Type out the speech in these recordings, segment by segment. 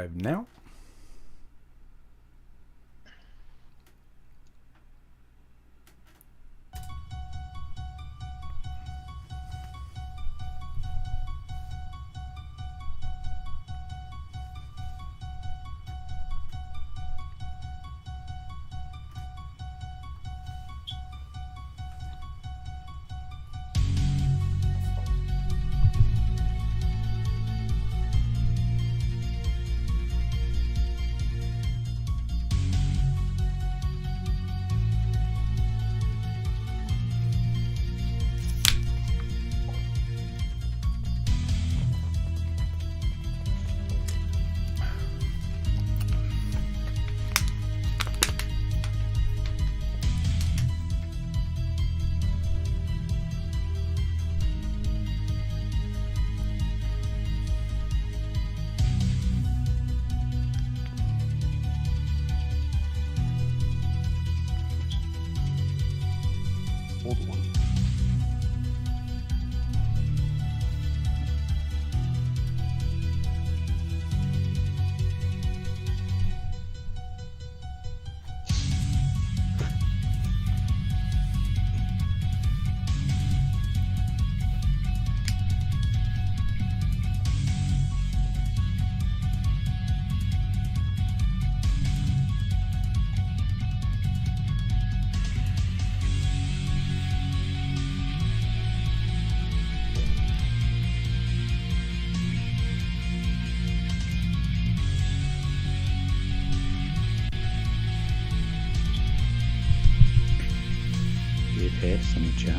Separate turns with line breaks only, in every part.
live now.
In the chat.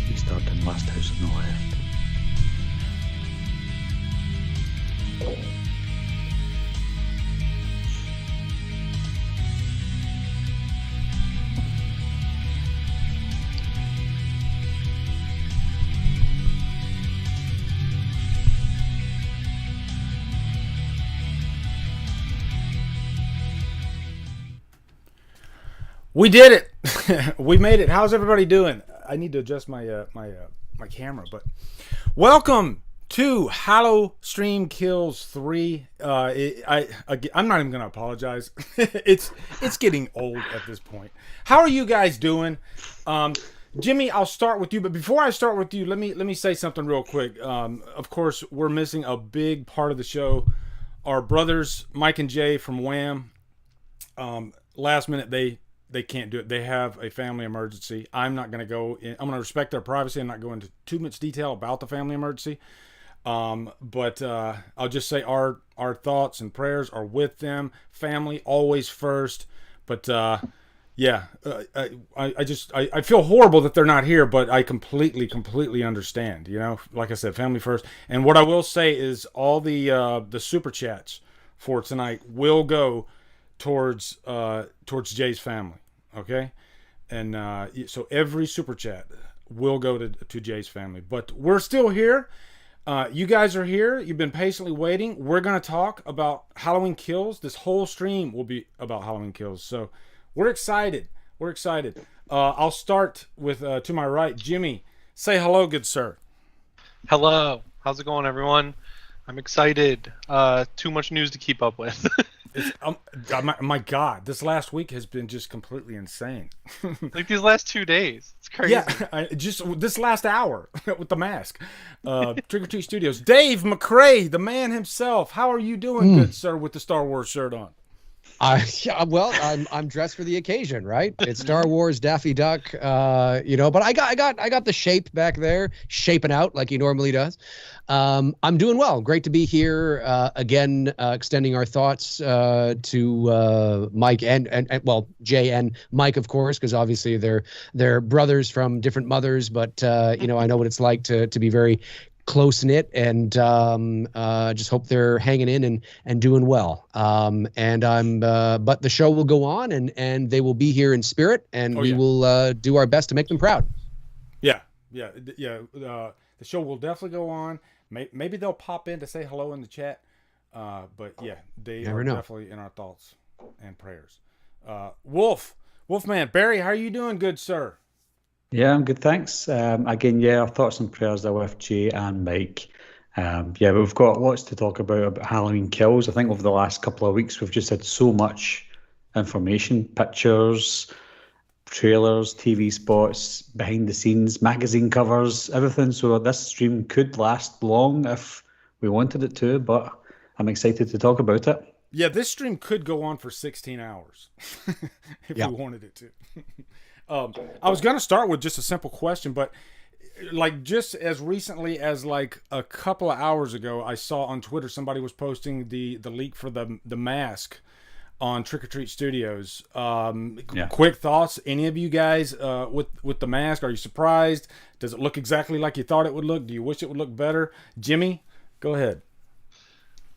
We start in Last House on the Left.
We did it. We made it. How's everybody doing? I need to adjust my my camera, but welcome to HallowStream Kills 3. I'm not even gonna apologize. it's getting old at this point. How are you guys doing? Jimmy, I'll start with you, but before I start with you, let me say something real quick. Of course, we're missing a big part of the show. Our brothers Mike and Jay from WWAM. Last minute they can't do it. They have a family emergency. I'm not going to go in. I'm going to respect their privacy and not go into too much detail about the family emergency. But I'll just say our thoughts and prayers are with them. Family always first. But I feel horrible that they're not here, but I completely understand. You know, like I said, family first. And what I will say is all the super chats for tonight will go towards Jay's family. Okay, and so every super chat will go to Jay's family. But we're still here. You guys are here. You've been patiently waiting. We're gonna talk about Halloween Kills. This whole stream will be about Halloween Kills. So we're excited. I'll start with to my right, Jimmy. Say hello, good sir.
Hello. How's it going, everyone? I'm excited. Too much news to keep up with.
My God, this last week has been just completely insane.
Like these last 2 days. It's crazy.
Yeah, just this last hour with the mask. Trick or Treat Studios. Dave McRae, the man himself. How are you doing, good sir, with the Star Wars shirt on?
I'm dressed for the occasion, right? It's Star Wars, Daffy Duck, but I got the shape back there, shaping out like he normally does. I'm doing well. Great to be here again, extending our thoughts to Mike and Jay and Mike, of course, because obviously they're brothers from different mothers, but I know what it's like to be very close knit, and just hope they're hanging in and doing well. But the show will go on, and they will be here in spirit, and we will do our best to make them proud.
Yeah. The show will definitely go on. Maybe they'll pop in to say hello in the chat. But yeah, they are definitely in our thoughts and prayers. Wolfman, Barry, how are you doing, good sir?
Yeah, I'm good, thanks. Again, yeah, our thoughts and prayers are with Jay and Mike. Yeah, we've got lots to talk about Halloween Kills. I think over the last couple of weeks, we've just had so much information, pictures, trailers, TV spots, behind the scenes, magazine covers, everything. So this stream could last long if we wanted it to, but I'm excited to talk about it.
Yeah, this stream could go on for 16 hours if we wanted it to. I was going to start with just a simple question, but like just as recently as like a couple of hours ago, I saw on Twitter somebody was posting the leak for the mask on Trick or Treat Studios. Quick thoughts, any of you guys with the mask? Are you surprised? Does it look exactly like you thought it would look? Do you wish it would look better? Jimmy, go ahead.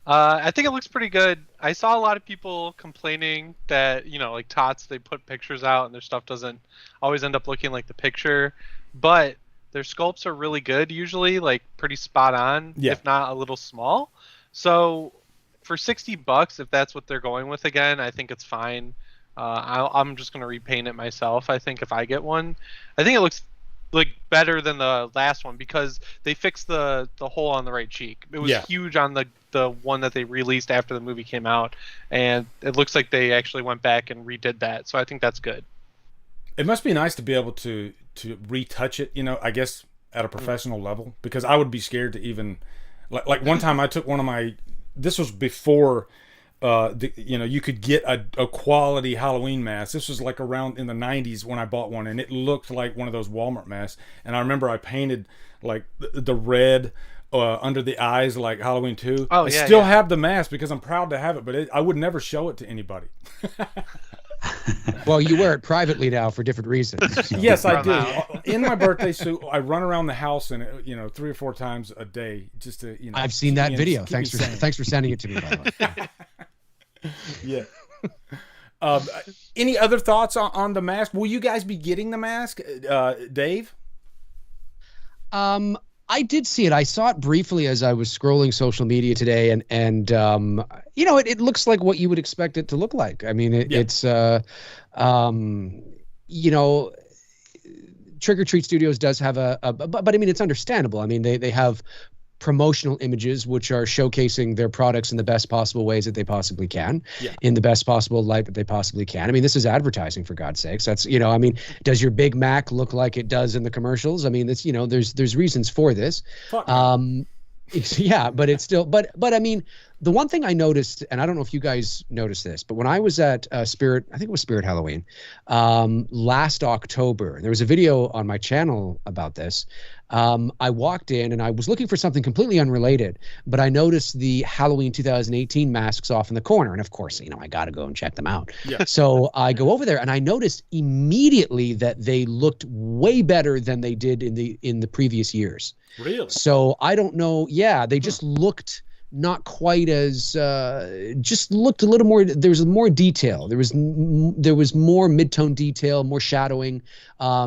I think it looks pretty good. I saw a lot of people complaining that, like Tots, they put pictures out and their stuff doesn't always end up looking like the picture, but their sculpts are really good usually, like pretty spot on, if not a little small. So for $60, if that's what they're going with again, I think it's fine. I'm just going to repaint it myself, I think, if I get one. I think it looks like better than the last one because they fixed the hole on the right cheek. It was huge on the one that they released after the movie came out, and it looks like they actually went back and redid that. So I think that's good.
It must be nice to be able to retouch it, I guess at a professional level, because I would be scared to even like one time I took one of my, this was before you could get a quality Halloween mask. This was like around in the 90s when I bought one, and it looked like one of those Walmart masks. And I remember I painted like the red under the eyes like Halloween 2. I still have the mask because I'm proud to have it, but I would never show it to anybody.
Well, you wear it privately now for different reasons. So.
Yes, I do. In my birthday suit, I run around the house in it, 3 or 4 times a day just to,
I've seen that video. Thanks for sending it to me, by the way.
Yeah. Any other thoughts on the mask? Will you guys be getting the mask, Dave?
I did see it. I saw it briefly as I was scrolling social media today, and it looks like what you would expect it to look like. I mean, it's Trick or Treat Studios does have but I mean, it's understandable. I mean, they have promotional images which are showcasing their products in the best possible ways that they possibly can, in the best possible light that they possibly can. I mean, this is advertising, for God's sakes. That's, I mean, does your Big Mac look like it does in the commercials? I mean, it's, there's reasons for this. Yeah, but it's still, but I mean, the one thing I noticed, and I don't know if you guys noticed this, but when I was at Spirit, I think it was Spirit Halloween, last October, there was a video on my channel about this. I walked in and I was looking for something completely unrelated, but I noticed the Halloween 2018 masks off in the corner. And of course, I got to go and check them out. Yeah. So I go over there and I noticed immediately that they looked way better than they did in the previous years.
Really?
So I don't know. Yeah, they just looked not quite as just looked a little more. There was more detail. There was more mid-tone detail, more shadowing.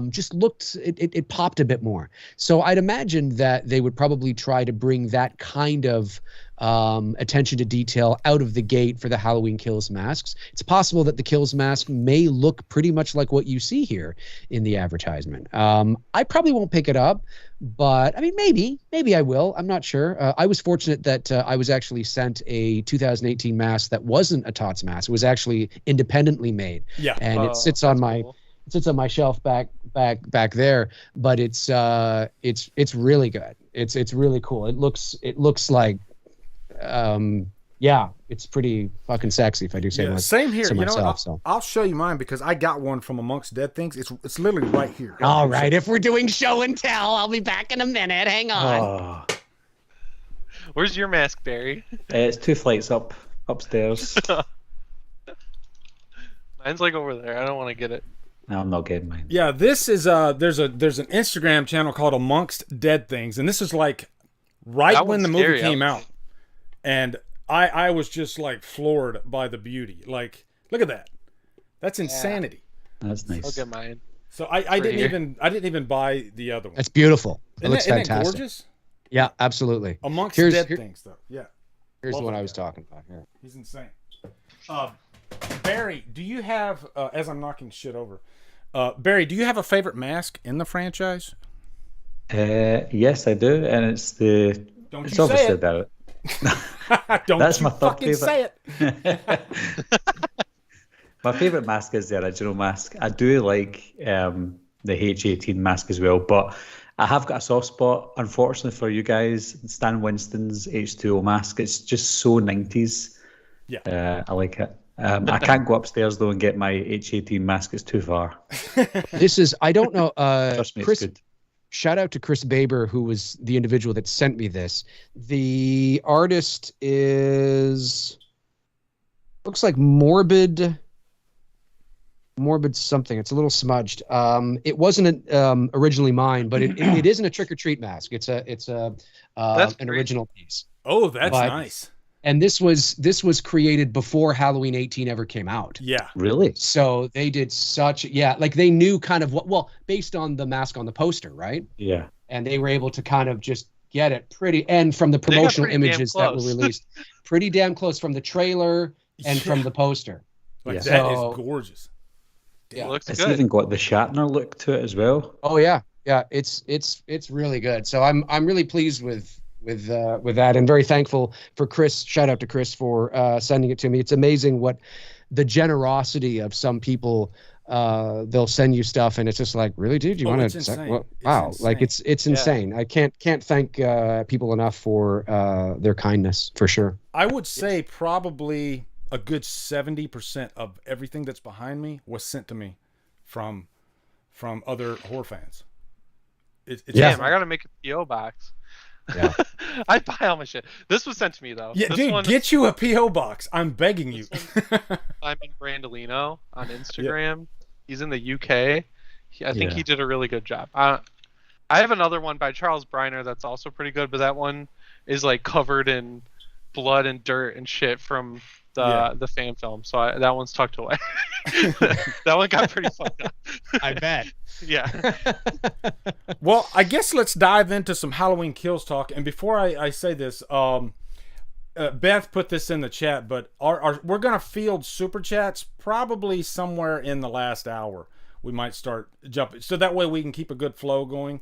Just looked, it popped a bit more. So I'd imagine that they would probably try to bring that kind of attention to detail out of the gate for the Halloween Kills masks. It's possible that the Kills mask may look pretty much like what you see here in the advertisement. I probably won't pick it up, but I mean, maybe I will. I'm not sure. I was fortunate that I was actually sent a 2018 mask that wasn't a Tots mask. It was actually independently made. Yeah, and it sits on my shelf back there. But it's really good. It's really cool. It looks like. Yeah, it's pretty fucking sexy, if I do say
same here.
Myself,
I'll show you mine because I got one from Amongst Dead Things. It's literally right here.
All right, if we're doing show and tell, I'll be back in a minute. Hang on.
Where's your mask, Barry?
It's 2 flights upstairs.
Mine's like over there. I don't want to get it.
No, I'm not getting mine.
Yeah, this is there's an Instagram channel called Amongst Dead Things, and this is like right when the movie came out. And I was just like floored by the beauty. Like, look at that. That's insanity.
That's nice.
I'll get mine.
So I didn't even buy the other one.
It's beautiful. It looks
fantastic.
fantastic.
Isn't it gorgeous?
Yeah, absolutely.
Amongst Dead Things, though. Yeah.
Here's the one I was talking about. Here.
He's insane. Barry, do you have, as I'm knocking shit over, Barry, do you have a favorite mask in the franchise?
Yes, I do, and it's the.
Don't
it's
you
obviously
say it.
that.
Don't
That's
you
my third
fucking say
favourite.
it.
My favourite mask is the original mask. I do like the H18 mask as well, but I have got a soft spot, unfortunately, for you guys. Stan Winston's H2O mask. It's just so 90s.
Yeah.
I like it. I can't go upstairs though and get my H18 mask. It's too far.
This is, I don't know.
Trust me,
Chris,
it's good.
shout out to Chris Baber, who was the individual that sent me this. The artist looks like morbid something. It's a little smudged. It wasn't originally mine, but it isn't a trick or treat mask. It's an original piece.
Oh, that's nice.
And this was created before Halloween 18 ever came out.
Yeah.
Really?
So they did like they knew kind of based on the mask on the poster, right?
Yeah.
And they were able to kind of just get it pretty, and from the promotional images that were released, pretty damn close from the trailer and from the poster.
Like that is gorgeous.
Yeah, it looks
it's
good.
even got the Shatner look to it as well.
Oh yeah, it's really good. So I'm really pleased with that, and very thankful for Chris. Shout out to Chris for sending it to me. It's amazing what the generosity of some people. They'll send you stuff, and it's just like, really, dude, you want to? Wow,
insane.
like it's insane. I can't thank people enough for their kindness, for sure.
I would say probably a good 70% of everything that's behind me was sent to me from other horror fans.
Damn, I gotta make a PO box.
Yeah.
I buy all my shit. This was sent to me though.
Yeah, dude, get you a PO box. I'm begging you.
Simon Brandolino on Instagram. He's in the UK. I think he did a really good job. I have another one by Charles Briner that's also pretty good, but that one is like covered in blood and dirt and shit from the fan film. So that one's tucked away. That one got pretty fucked up.
I bet.
Yeah.
Well, I guess let's dive into some Halloween Kills talk. And before I say this, Beth put this in the chat, but we're going to field super chats probably somewhere in the last hour. We might start jumping. So that way we can keep a good flow going.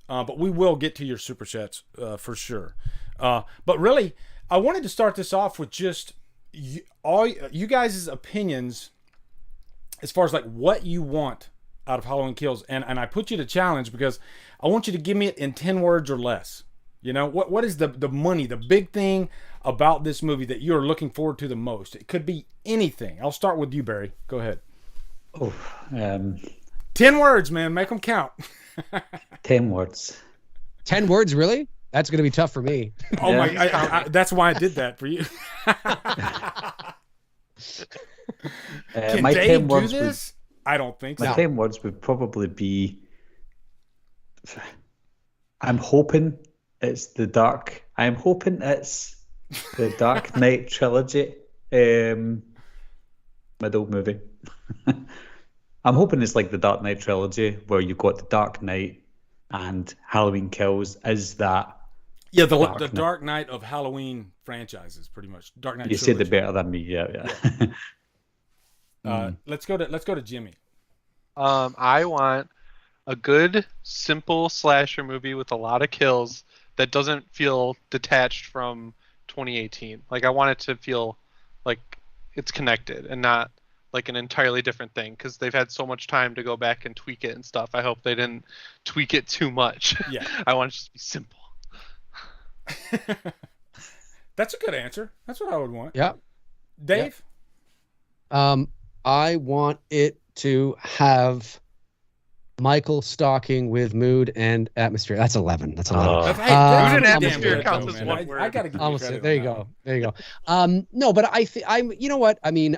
But we will get to your super chats for sure. But really, I wanted to start this off with just all you guys' opinions as far as like what you want out of Halloween Kills, and I put you to challenge because I want you to give me it in 10 words or less. You know, what is the big thing about this movie that you're looking forward to the most? It could be anything. I'll start with you, Barry. Go ahead. 10 words, man. Make them count.
10 words.
10 words, really? That's going to be tough for me.
Oh my! that's why I did that for you. Can
my
Dave
10
do
words
this? I don't think so.
My 10 words would probably be. I'm hoping it's the Dark. I'm hoping it's the Dark Knight trilogy. Middle movie. I'm hoping it's like the Dark Knight trilogy where you've got the Dark Knight and Halloween Kills. Is that?
Yeah, the Dark Knight of Halloween franchises, pretty much. Dark Knight.
You said it better than me. Yeah.
Let's go to Jimmy.
I want a good, simple slasher movie with a lot of kills that doesn't feel detached from 2018. Like, I want it to feel like it's connected and not like an entirely different thing, because they've had so much time to go back and tweak it and stuff. I hope they didn't tweak it too much.
Yeah.
I want it to just be simple.
That's a good answer. That's what I would want.
Yeah.
Dave?
Yeah. I want it to have Michael stalking with mood and atmosphere. That's 11. That's 11.
Mood and atmosphere counts as one word.
I gotta give you credit.
There you go. There you go. No, but I'm. You know what? I mean,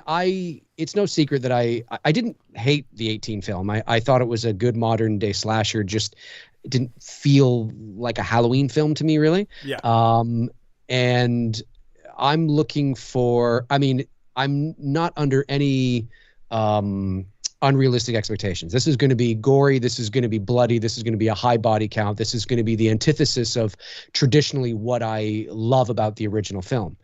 it's no secret that I didn't hate the 18 film. I thought it was a good modern day slasher. Just it didn't feel like a Halloween film to me, really.
Yeah.
And I'm looking for. I mean, I'm not under any unrealistic expectations. This is going to be gory. This is going to be bloody. This is going to be a high body count. This is going to be the antithesis of traditionally what I love about the original film.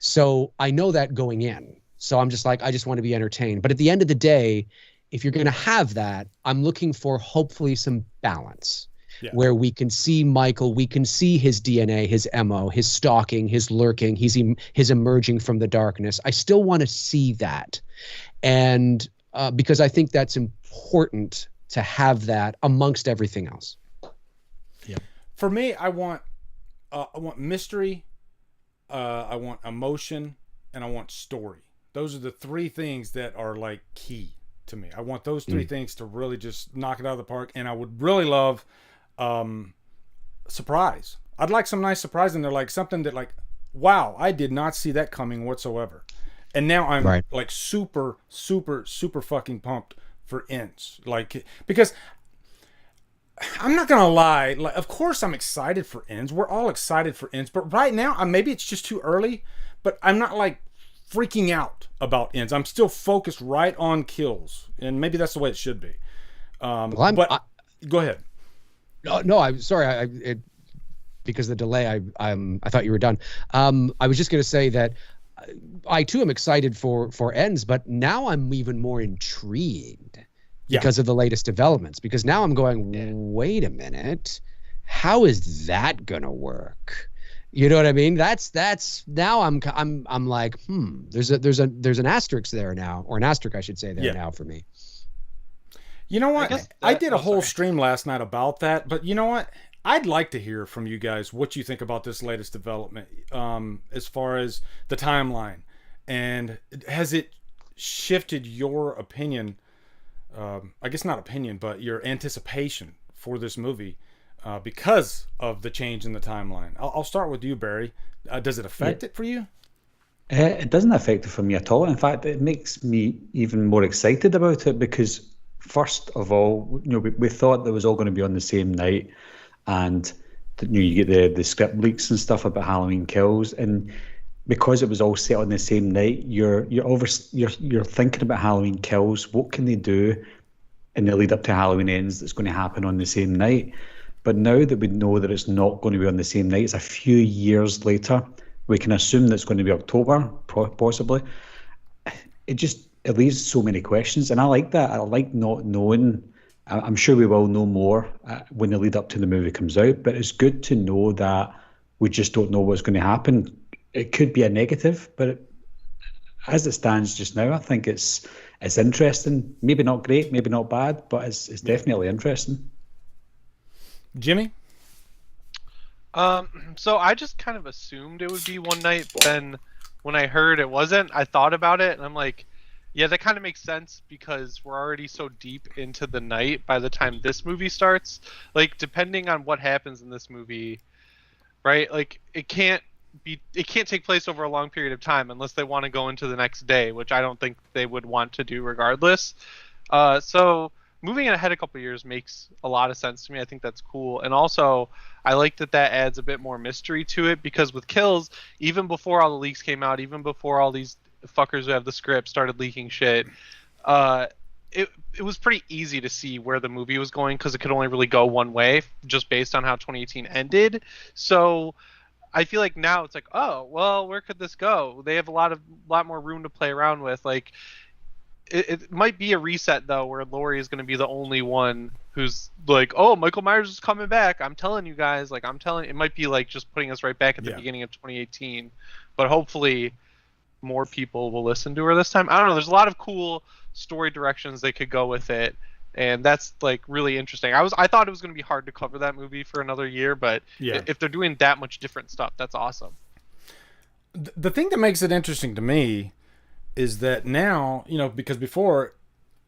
So I know that going in. So I'm just like, I just want to be entertained. But at the end of the day, if you're going to have that, I'm looking for hopefully some balance.
Yeah.
Where we can see Michael, we can see his DNA, his MO, his stalking, his lurking, his emerging from the darkness. I still want to see that. And because I think that's important to have that amongst everything else.
Yeah. For me, I want mystery, I want emotion, and I want story. Those are the three things that are like key to me. I want those three things to really just knock it out of the park. And I would really love surprise. I'd like some nice surprise in there, like something that like, wow, I did not see that coming whatsoever. And now I'm like super, super, super fucking pumped for Ends. Like, because I'm not gonna lie, like, of course I'm excited for Ends. We're all excited for Ends, but right now, maybe it's just too early, but I'm not like freaking out about Ends. I'm still focused right on kills, and maybe that's the way it should be. Go ahead.
No, I'm sorry. Because of the delay, I thought you were done. I was just going to say that I too am excited for Ends, but now I'm even more intrigued because of the latest developments. Because now I'm going, wait a minute, how is that going to work? You know what I mean? That's now I'm like, there's an asterisk there now, or an asterisk I should say there now for me.
You know what? I did a whole stream last night about that, but you know what? I'd like to hear from you guys what you think about this latest development, as far as the timeline, and has it shifted your opinion? I guess not opinion, but your anticipation for this movie because of the change in the timeline. I'll start with you, Barry. Does it affect it for you?
It doesn't affect it for me at all. In fact, it makes me even more excited about it because, first of all, we thought that it was all going to be on the same night, and you get the script leaks and stuff about Halloween Kills, and because it was all set on the same night, you're thinking about Halloween Kills. What can they do in the lead up to Halloween Ends that's going to happen on the same night? But now that we know that it's not going to be on the same night, it's a few years later. We can assume that it's going to be October, possibly. It leaves so many questions, and I like that. I like not knowing. I'm sure we will know more when the lead up to the movie comes out, but it's good to know that we just don't know what's going to happen. It could be a negative, but as it stands just now, I think it's interesting. Maybe not great, maybe not bad, but it's definitely interesting.
Jimmy?
So I just kind of assumed it would be one night, but then when I heard it wasn't, I thought about it, and I'm like, yeah, that kind of makes sense because we're already so deep into the night by the time this movie starts. Like, depending on what happens in this movie, right? Like, it can't take place over a long period of time unless they want to go into the next day, which I don't think they would want to do regardless. So moving it ahead a couple years makes a lot of sense to me. I think that's cool. And also, I like that adds a bit more mystery to it, because with Kills, even before all the leaks came out, even before all these fuckers who have the script started leaking shit, it was pretty easy to see where the movie was going, because it could only really go one way just based on how 2018 ended. So I feel like now it's like, oh, well, where could this go? They have a lot more room to play around with. Like, it might be a reset though, where Laurie is going to be the only one who's like, oh, Michael Myers is coming back. I'm telling you guys, like, it might be like just putting us right back at the beginning of 2018, but hopefully more people will listen to her this time. I don't know. There's a lot of cool story directions they could go with it, and that's like really interesting. I thought it was going to be hard to cover that movie for another year, but if they're doing that much different stuff, that's awesome.
The thing that makes it interesting to me is that now, because before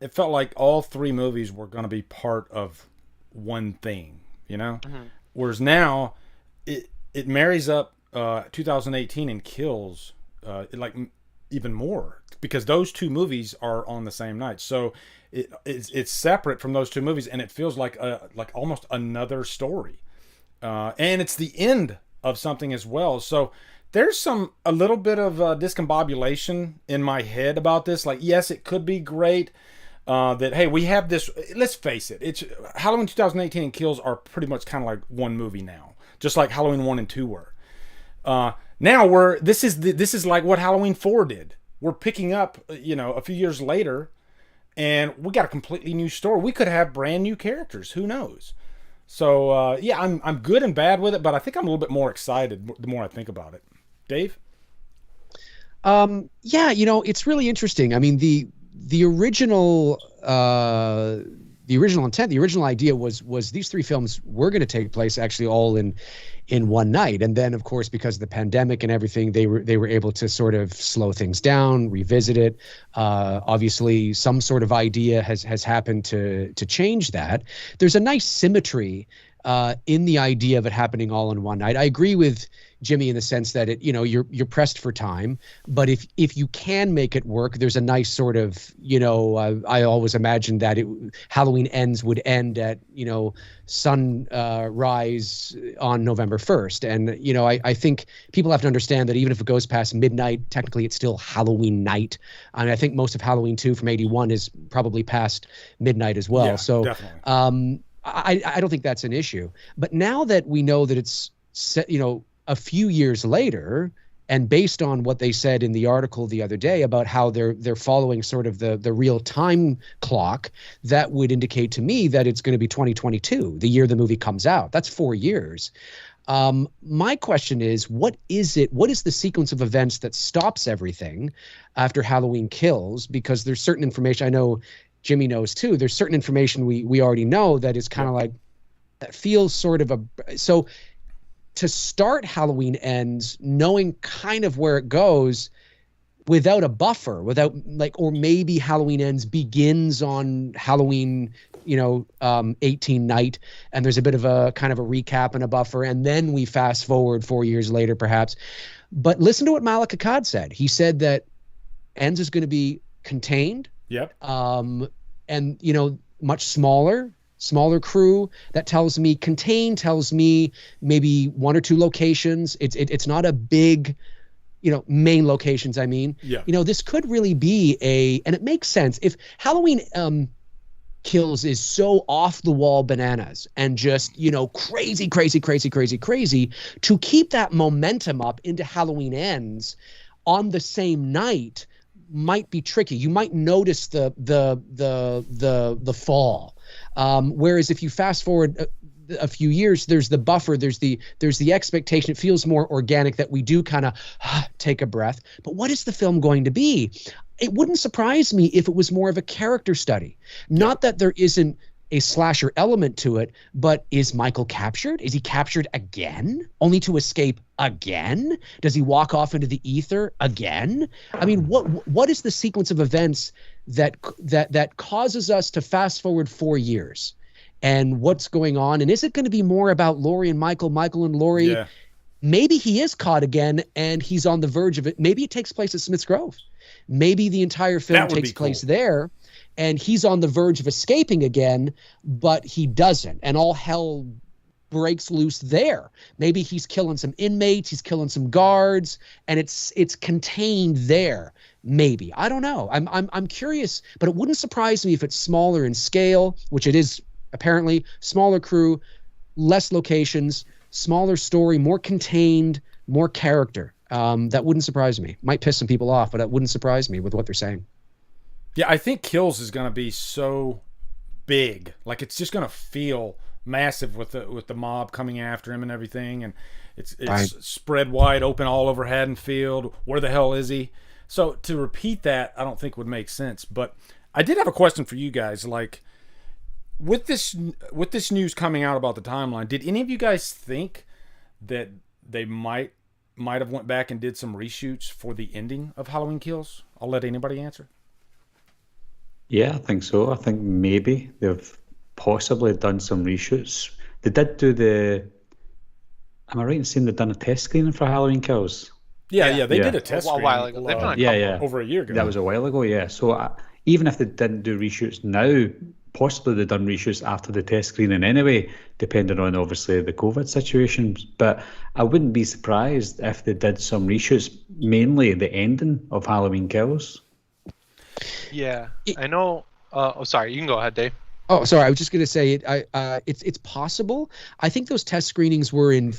it felt like all three movies were going to be part of one thing, whereas now it marries up 2018 and Kills like even more, because those two movies are on the same night. So it's separate from those two movies, and it feels like almost another story, and it's the end of something as well. So there's a little bit of discombobulation in my head about this. Like, yes, it could be great that, hey, we have this. Let's face it, it's Halloween 2018 and Kills are pretty much kind of like one movie now, just like Halloween 1 and 2 were. Now this is like what Halloween 4 did. We're picking up, a few years later, and we got a completely new story. We could have brand new characters. Who knows? So yeah, I'm good and bad with it, but I think I'm a little bit more excited the more I think about it. Dave?
Yeah, it's really interesting. I mean, the original intent, the original idea was these three films were going to take place actually all in one night, and then of course because of the pandemic and everything, they were able to sort of slow things down, revisit it. Obviously, some sort of idea has happened to change that. There's a nice symmetry in the idea of it happening all in one night. I agree with Jimmy in the sense that you're pressed for time, but if you can make it work, there's a nice sort of I always imagined that Halloween Ends would end at sunrise on November 1st, and I think people have to understand that even if it goes past midnight, technically it's still Halloween night. I mean, I think most of Halloween 2 from '81 is probably past midnight as well.
Yeah,
so
definitely.
I don't think that's an issue. But now that we know that it's set, a few years later, and based on what they said in the article the other day about how they're following sort of the real time clock, that would indicate to me that it's going to be 2022, the year the movie comes out. That's 4 years. My question is, what is the sequence of events that stops everything after Halloween Kills? Because there's certain information I know Jimmy knows too. There's certain information we already know that is kind of like, that feels sort of so to start Halloween Ends knowing kind of where it goes without a buffer, or maybe Halloween Ends begins on Halloween 18 night, and there's a bit of a kind of a recap and a buffer, and then we fast forward 4 years later perhaps. But listen to what Malik Akkad said. He said that Ends is going to be contained.
Yep.
And much smaller crew. That tells me contained, tells me maybe one or two locations. It's not a big, main locations. I mean,
yeah.
This could really be and it makes sense if Halloween Kills is so off the wall bananas and just, crazy, to keep that momentum up into Halloween Ends on the same night might be tricky. You might notice the fall. Whereas if you fast forward a few years, there's the buffer, there's the expectation. It feels more organic that we do kind of take a breath. But what is the film going to be? It wouldn't surprise me if it was more of a character study. Not that there isn't a slasher element to it, but is Michael captured? Is he captured again, only to escape again? Does he walk off into the ether again? I mean, what is the sequence of events that causes us to fast forward 4 years? And what's going on? And is it going to be more about Laurie and Michael and Laurie?
Yeah.
Maybe he is caught again and he's on the verge of it. Maybe it takes place at Smith's Grove. Maybe the entire film takes place there, and he's on the verge of escaping again, but he doesn't, and all hell breaks loose there. Maybe he's killing some inmates, he's killing some guards, and it's contained there. Maybe, I don't know. I'm curious, but it wouldn't surprise me if it's smaller in scale, which it is apparently. Smaller crew, less locations, smaller story, more contained, more character. That wouldn't surprise me. Might piss some people off, but it wouldn't surprise me with what they're saying.
Yeah, I think Kills is going to be so big. Like, it's just going to feel massive with the mob coming after him and everything, and it's
Right.
spread wide open all over Haddonfield. Where the hell is he? So to repeat that, I don't think would make sense. But I did have a question for you guys. Like, with this news coming out about the timeline, did any of you guys think that they might have went back and did some reshoots for the ending of Halloween Kills? I'll let anybody answer.
Yeah, I think so. I think maybe they've possibly done some reshoots. They did do am I right in saying they've done a test screening for Halloween Kills?
Yeah, they did a test
a while ago. They've done a couple.
over a year ago.
That was a while ago, yeah. So even if they didn't do reshoots now, possibly they've done reshoots after the test screening anyway, depending on obviously the COVID situations. But I wouldn't be surprised if they did some reshoots, mainly the ending of Halloween Kills.
Yeah, I know. Sorry, you can go ahead, Dave.
Oh, sorry. I was just going to say it's possible. I think those test screenings were in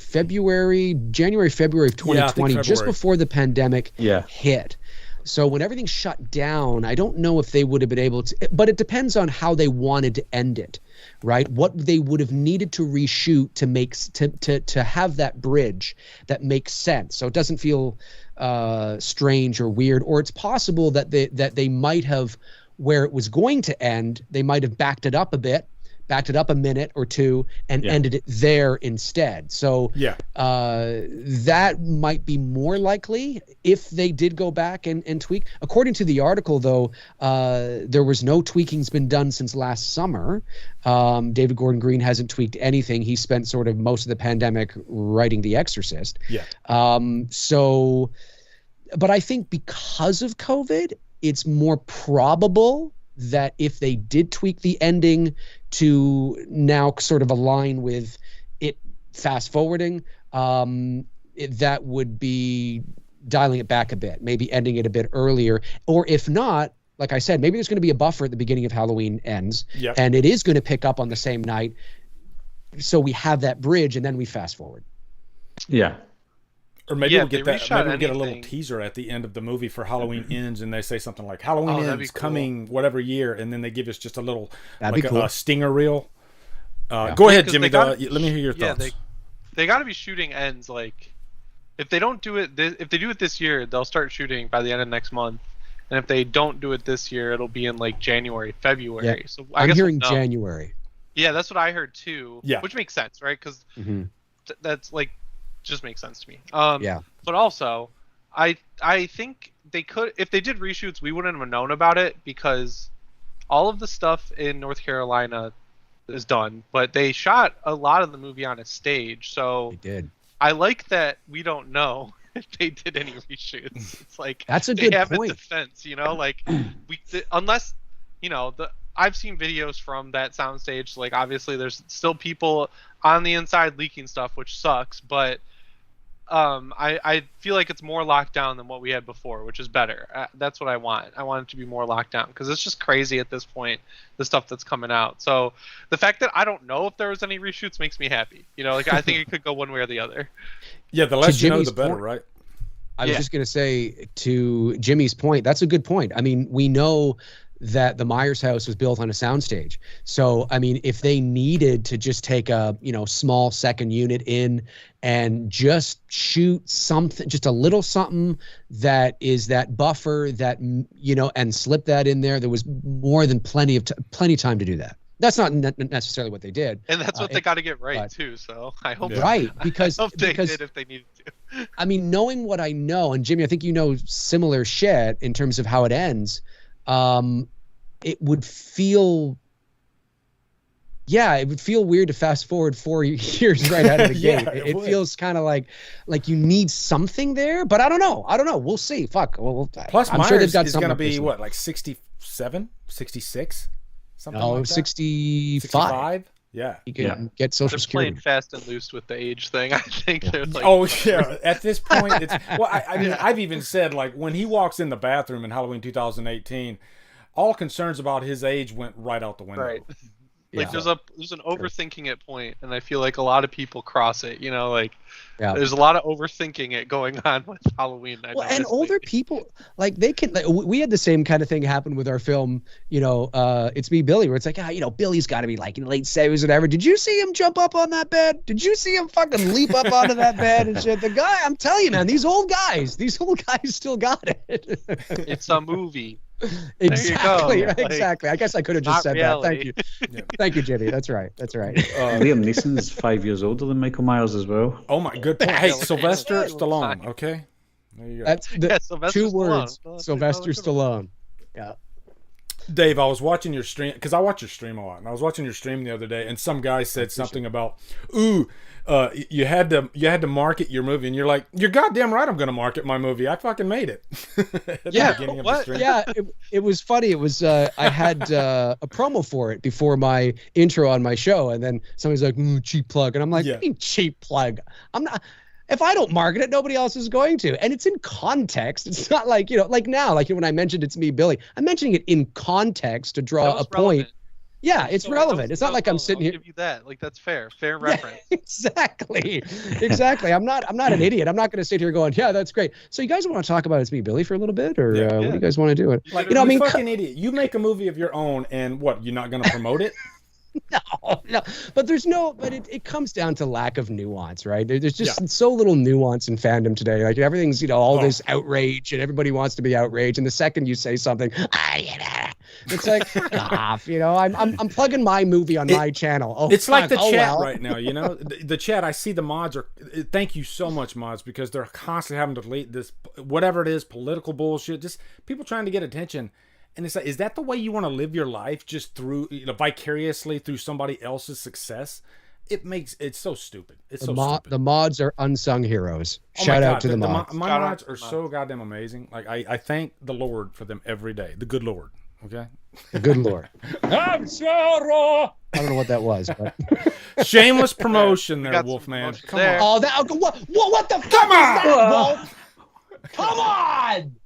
January, February of 2020, just before the pandemic hit. So when everything shut down, I don't know if they would have been able to, but it depends on how they wanted to end it, right? What they would have needed to reshoot to make to have that bridge that makes sense. So it doesn't feel strange or weird, or it's possible that they might have, where it was going to end, they might have backed it up a minute or two and ended it there instead. So that might be more likely if they did go back and tweak. According to the article, though, there was no tweaking's been done since last summer. David Gordon Green hasn't tweaked anything. He spent sort of most of the pandemic writing The Exorcist. So, but I think because of COVID, it's more probable that if they did tweak the ending to now sort of align with it fast forwarding, that would be dialing it back a bit, maybe ending it a bit earlier. Or if not, like I said, maybe there's going to be a buffer at the beginning of Halloween Ends, and it is going to pick up on the same night. So we have that bridge and then we fast forward.
Yeah.
Or maybe we'll get that. Maybe we'll get a little teaser at the end of the movie for Halloween Ends, and they say something like Halloween Ends coming whatever year, and then they give us just a little a stinger reel. Go ahead, Jimmy. Let me hear your thoughts.
They got to be shooting Ends like if they don't do it. If they do it this year, they'll start shooting by the end of next month, and if they don't do it this year, it'll be in like January, February.
Yeah.
So
I'm hearing January.
Yeah, that's what I heard too.
Yeah,
which makes sense, right? Because that's like. Just makes sense to me. But also, I think they could, if they did reshoots, we wouldn't have known about it because all of the stuff in North Carolina is done, but they shot a lot of the movie on a stage. So
they did.
I like that we don't know if they did any reshoots. It's like
that's a good
they have
point.
A defense, like unless I've seen videos from that soundstage. Like obviously, there's still people on the inside leaking stuff, which sucks, but. I feel like it's more locked down than what we had before, which is better. That's what I want. I want it to be more locked down because it's just crazy at this point, the stuff that's coming out. So the fact that I don't know if there was any reshoots makes me happy. I think it could go one way or the other.
Yeah, the less you know, the better, right?
I was just going to say, to Jimmy's point, that's a good point. I mean, we know that the Myers house was built on a soundstage. So, I mean, if they needed to just take a, small second unit in and just shoot something, just a little something that is that buffer that, and slip that in there, there was more than plenty time to do that. That's not necessarily what they did.
And that's what they got to get right, too. So I hope
because
I hope they did if they needed to.
I mean, knowing what I know, and Jimmy, I think you know similar shit in terms of how it ends, it would feel weird to fast forward 4 years right out of the gate. It feels kind of like you need something there, but I don't know. We'll see. Fuck. Well,
plus I'm
Myers
sure they've got is going to be what, like 67, 66, something like that?
65.
Yeah,
you can get Social Security.
They're playing fast and loose with the age thing. I think they're like.
Oh yeah, at this point, it's well. I mean, I've even said like when he walks in the bathroom in Halloween 2018, all concerns about his age went right out the window.
Right. Like there's an overthinking it point, and I feel like a lot of people cross it. There's a lot of overthinking it going on with Halloween.
And older people, like they can. Like, we had the same kind of thing happen with our film. It's Me, Billy, where it's like, Billy's got to be like in the late 70s, whatever. Did you see him jump up on that bed? Did you see him fucking leap up onto that bed and shit? The guy, I'm telling you, man, these old guys still got it.
It's a movie.
Exactly.
There you go.
Exactly. I guess I could have just said
reality.
That. Thank you. Thank you, Jimmy. That's right.
Liam Neeson's 5 years older than Michael Myers as well.
Oh my, good point. Hey, Sylvester Stallone. Okay, there you go.
That's the 2 words. Sylvester Stallone. Yeah.
Dave, I was watching your stream because I watch your stream a lot, and I was watching your stream the other day, and some guy said something about, you had to market your movie, and you're like, you're goddamn right, I'm going to market my movie. I fucking made it.
It was funny. It was I had a promo for it before my intro on my show, and then somebody's like, cheap plug, and I'm like, what do you mean cheap plug? I'm not. If I don't market it, nobody else is going to. And it's in context. It's not like, like now, like when I mentioned It's Me, Billy, I'm mentioning it in context to draw a point. Yeah, it's relevant. It's not like I'm sitting
I'll
here.
give you that. Like, that's fair reference.
Exactly. I'm not an idiot. I'm not going to sit here going, yeah, that's great. So you guys want to talk about It's Me, Billy, for a little bit, or what do you guys want to do?
Like, you fucking idiot. You make a movie of your own, and what? You're not going to promote it?
No, but it comes down to lack of nuance, right? There's just so little nuance in fandom today. Like, everything's, all this outrage, and everybody wants to be outraged. And the second you say something, it's like, fuck off, I'm plugging my movie on my channel. Oh,
it's like the chat right now, the chat. I see the mods are, thank you so much, mods, because they're constantly having to delete this, whatever it is, political bullshit, just people trying to get attention. And it's like, is that the way you want to live your life, just through, vicariously through somebody else's success? It's so stupid. It's so stupid.
The mods are unsung heroes.
Oh
Shout out to the mods.
My mods are so goddamn amazing. Like, I thank the Lord for them every day. The good Lord. Okay.
The good Lord. I'm sorrow. I don't know what that was, but
shameless promotion there, Wolfman. Come on.
Oh, what the fuck? Come on, Wolf. Come on.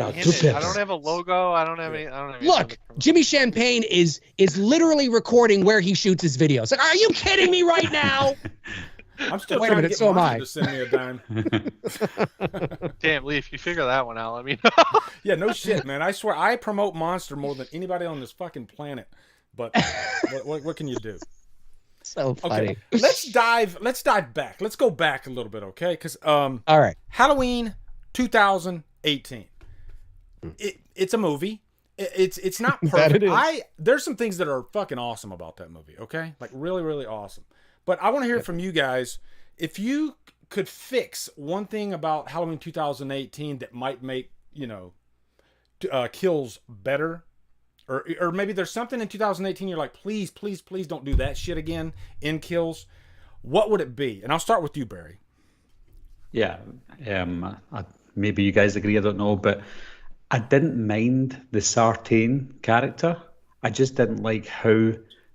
I don't have a logo. I don't have any.
Look, Jimmy Champane is literally recording where he shoots his videos. Like, are you kidding me right now?
I'm still trying to get Monster to send me a dime.
Damn, Leaf, you figure that one out. I mean,
yeah, no shit, man. I swear, I promote Monster more than anybody on this fucking planet. But what can you do?
So funny.
Okay, let's dive back. Let's go back a little bit, okay? Because
all right,
Halloween 2018. It's a movie. It's not perfect. There's some things that are fucking awesome about that movie, okay? Like, really, really awesome. But I want to hear from you guys. If you could fix one thing about Halloween 2018 that might make, Kills better, or maybe there's something in 2018 you're like, please, please, please don't do that shit again in Kills, what would it be? And I'll start with you, Barry.
Yeah. Maybe you guys agree, I don't know, but I didn't mind the Sartain character. I just didn't like how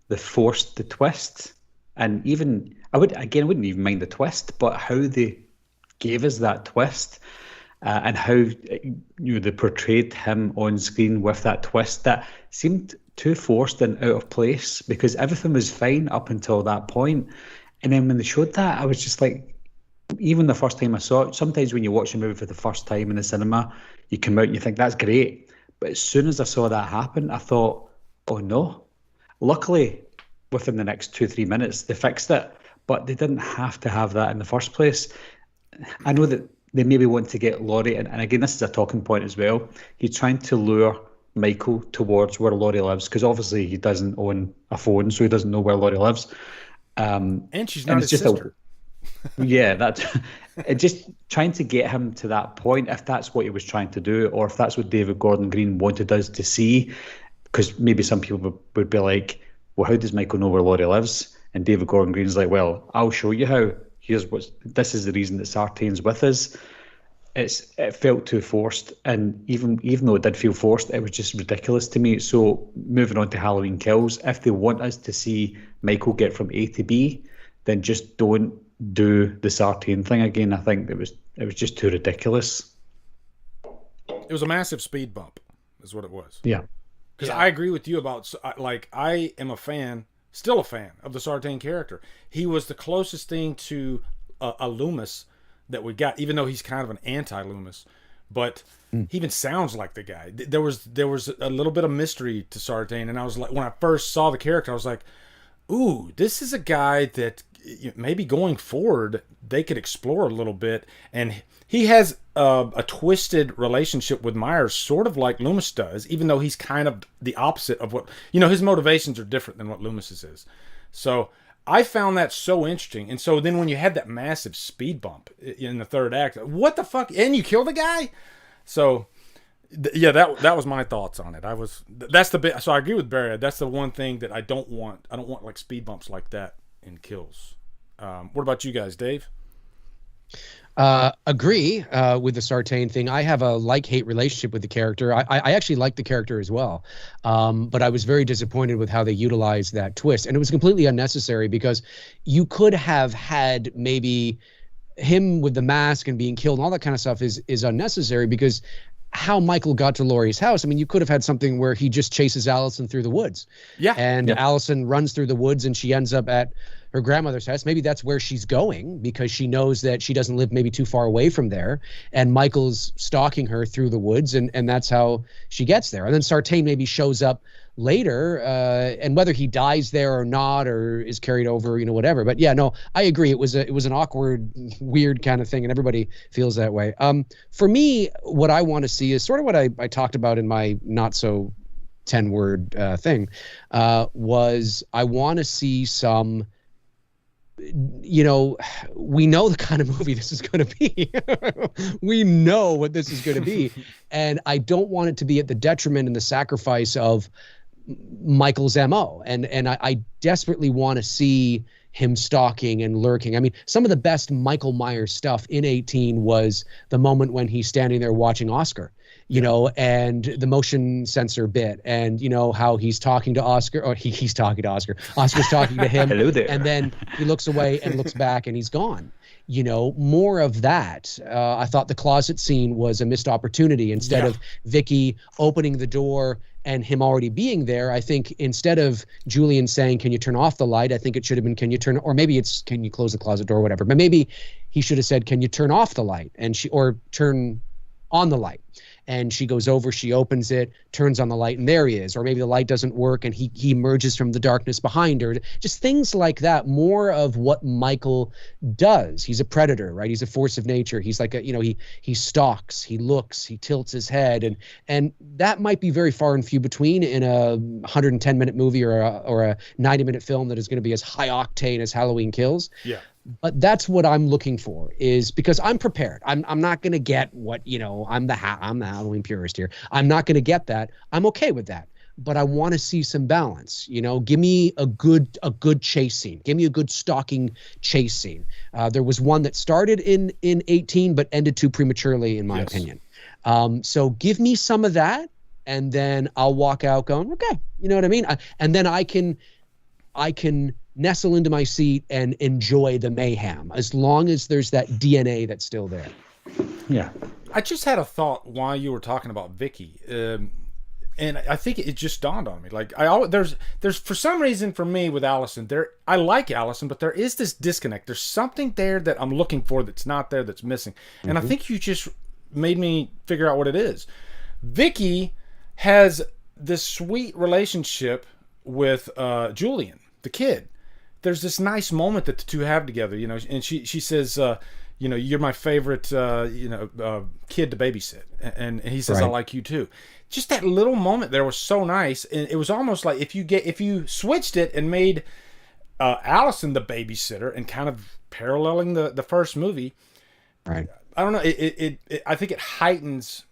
they forced the twist. And even, I wouldn't even mind the twist, but how they gave us that twist and how they portrayed him on screen with that twist that seemed too forced and out of place, because everything was fine up until that point. And then when they showed that, I was just like, even the first time I saw it, sometimes when you watch a movie for the first time in the cinema, you come out and you think that's great. But as soon as I saw that happen, I thought, oh no. Luckily, within the next 2-3 minutes, they fixed it. But they didn't have to have that in the first place. I know that they maybe want to get Laurie, and again, this is a talking point as well. He's trying to lure Michael towards where Laurie lives, because obviously he doesn't own a phone, so he doesn't know where Laurie lives.
And she's not his sister.
Yeah, that's just trying to get him to that point, if that's what he was trying to do, or if that's what David Gordon Green wanted us to see. Because maybe some people would be like, well, how does Michael know where Laurie lives? And David Gordon Green's like, well, I'll show you how. This is the reason that Sartain's with us. It felt too forced, and even though it did feel forced, it was just ridiculous to me. So moving on to Halloween Kills, if they want us to see Michael get from A to B, then just don't do the Sartain thing again. I think it was just too ridiculous.
It was a massive speed bump, is what it was.
Yeah.
Because I agree with you about, like, I am still a fan of the Sartain character. He was the closest thing to a Loomis that we got, even though he's kind of an anti-Loomis. But he even sounds like the guy. There was a little bit of mystery to Sartain, and I was like, when I first saw the character, I was like, ooh, this is a guy that maybe going forward they could explore a little bit. And he has a twisted relationship with Myers, sort of like Loomis does, even though he's kind of the opposite of what, his motivations are different than what Loomis's is. So I found that so interesting. And so then when you had that massive speed bump in the third act, what the fuck? And you kill the guy? So yeah, that was my thoughts on it. That's the bit. So I agree with Barry. That's the one thing that I don't want. I don't want like speed bumps like that in Kills. What about you guys, Dave?
Agree with the Sartain thing. I have a like-hate relationship with the character. I actually like the character as well, but I was very disappointed with how they utilized that twist, and it was completely unnecessary, because you could have had maybe him with the mask and being killed and all that kind of stuff is unnecessary, because how Michael got to Laurie's house. I mean, you could have had something where he just chases Allison through the woods.
Yeah.
And Allison runs through the woods and she ends up at her grandmother's house. Maybe that's where she's going because she knows that she doesn't live maybe too far away from there. And Michael's stalking her through the woods, and that's how she gets there. And then Sartain maybe shows up later, and whether he dies there or not, or is carried over, whatever. But yeah, no, I agree. It was an awkward, weird kind of thing, and everybody feels that way. For me, what I want to see is sort of what I talked about in my not so 10-word thing, was I want to see some. We know the kind of movie this is going to be. We know what this is going to be. And I don't want it to be at the detriment and the sacrifice of Michael's MO. And I desperately want to see him stalking and lurking. I mean, some of the best Michael Myers stuff in 18 was the moment when he's standing there watching Oscar, and the motion sensor bit, and how he's talking to Oscar, or he's talking to Oscar. Oscar's talking to him.
Hello there.
And then he looks away and looks back and he's gone. More of that. I thought the closet scene was a missed opportunity. Instead of Vicky opening the door and him already being there, I think instead of Julian saying, "Can you turn off the light?" I think it should have been, "Can you turn," or maybe it's, "Can you close the closet door," or whatever. But maybe he should have said, "Can you turn off the light?" or turn on the light. And she goes over, she opens it, turns on the light, and there he is. Or maybe the light doesn't work and he emerges from the darkness behind her. Just things like that. More of what Michael does. He's a predator, right? He's a force of nature. He's like he stalks, he looks, he tilts his head, and that might be very far and few between in a 110-minute movie or a 90-minute film that is going to be as high octane as Halloween Kills.
Yeah.
But that's what I'm looking for, is because I'm prepared. I'm not going to get what, I'm the Halloween purist here. I'm not going to get that. I'm okay with that. But I want to see some balance. Give me a good chase scene. Give me a good stalking chase scene. There was one that started in 18 but ended too prematurely, in my opinion. So give me some of that, and then I'll walk out going, okay, you know what I mean? And then I can nestle into my seat and enjoy the mayhem, as long as there's that DNA that's still there.
Yeah.
I just had a thought while you were talking about Vicky, and I think it just dawned on me. Like, there's for some reason for me with Allison, I like Allison, but there is this disconnect. There's something there that I'm looking for that's not there, that's missing. And I think you just made me figure out what it is. Vicky has this sweet relationship with Julian, the kid. There's this nice moment that the two have together, and she says, you're my favorite, kid to babysit. And he says, right. I like you too. Just that little moment there was so nice. And it was almost like if you switched it and made Allison the babysitter and kind of paralleling the first movie.
Right.
I don't know. I think it heightens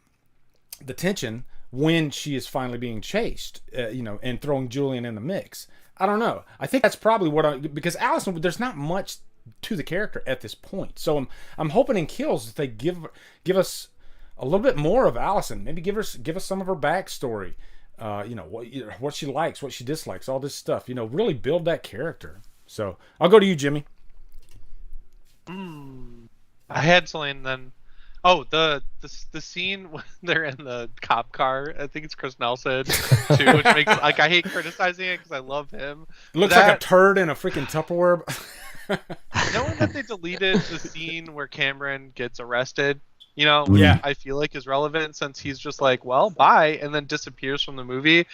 the tension when she is finally being chased, and throwing Julian in the mix. I don't know. I think that's probably because Allison, there's not much to the character at this point. So I'm hoping in Kills that they give us a little bit more of Allison. Maybe give us some of her backstory. What she likes, what she dislikes, all this stuff. Really build that character. So I'll go to you, Jimmy.
I had something then. Oh, the scene when they're in the cop car. I think it's Chris Nelson too, which makes I hate criticizing it because I love him.
It looks like a turd in a freaking Tupperware.
Knowing that they deleted the scene where Cameron gets arrested, I feel like is relevant since he's just like, well, bye, and then disappears from the movie.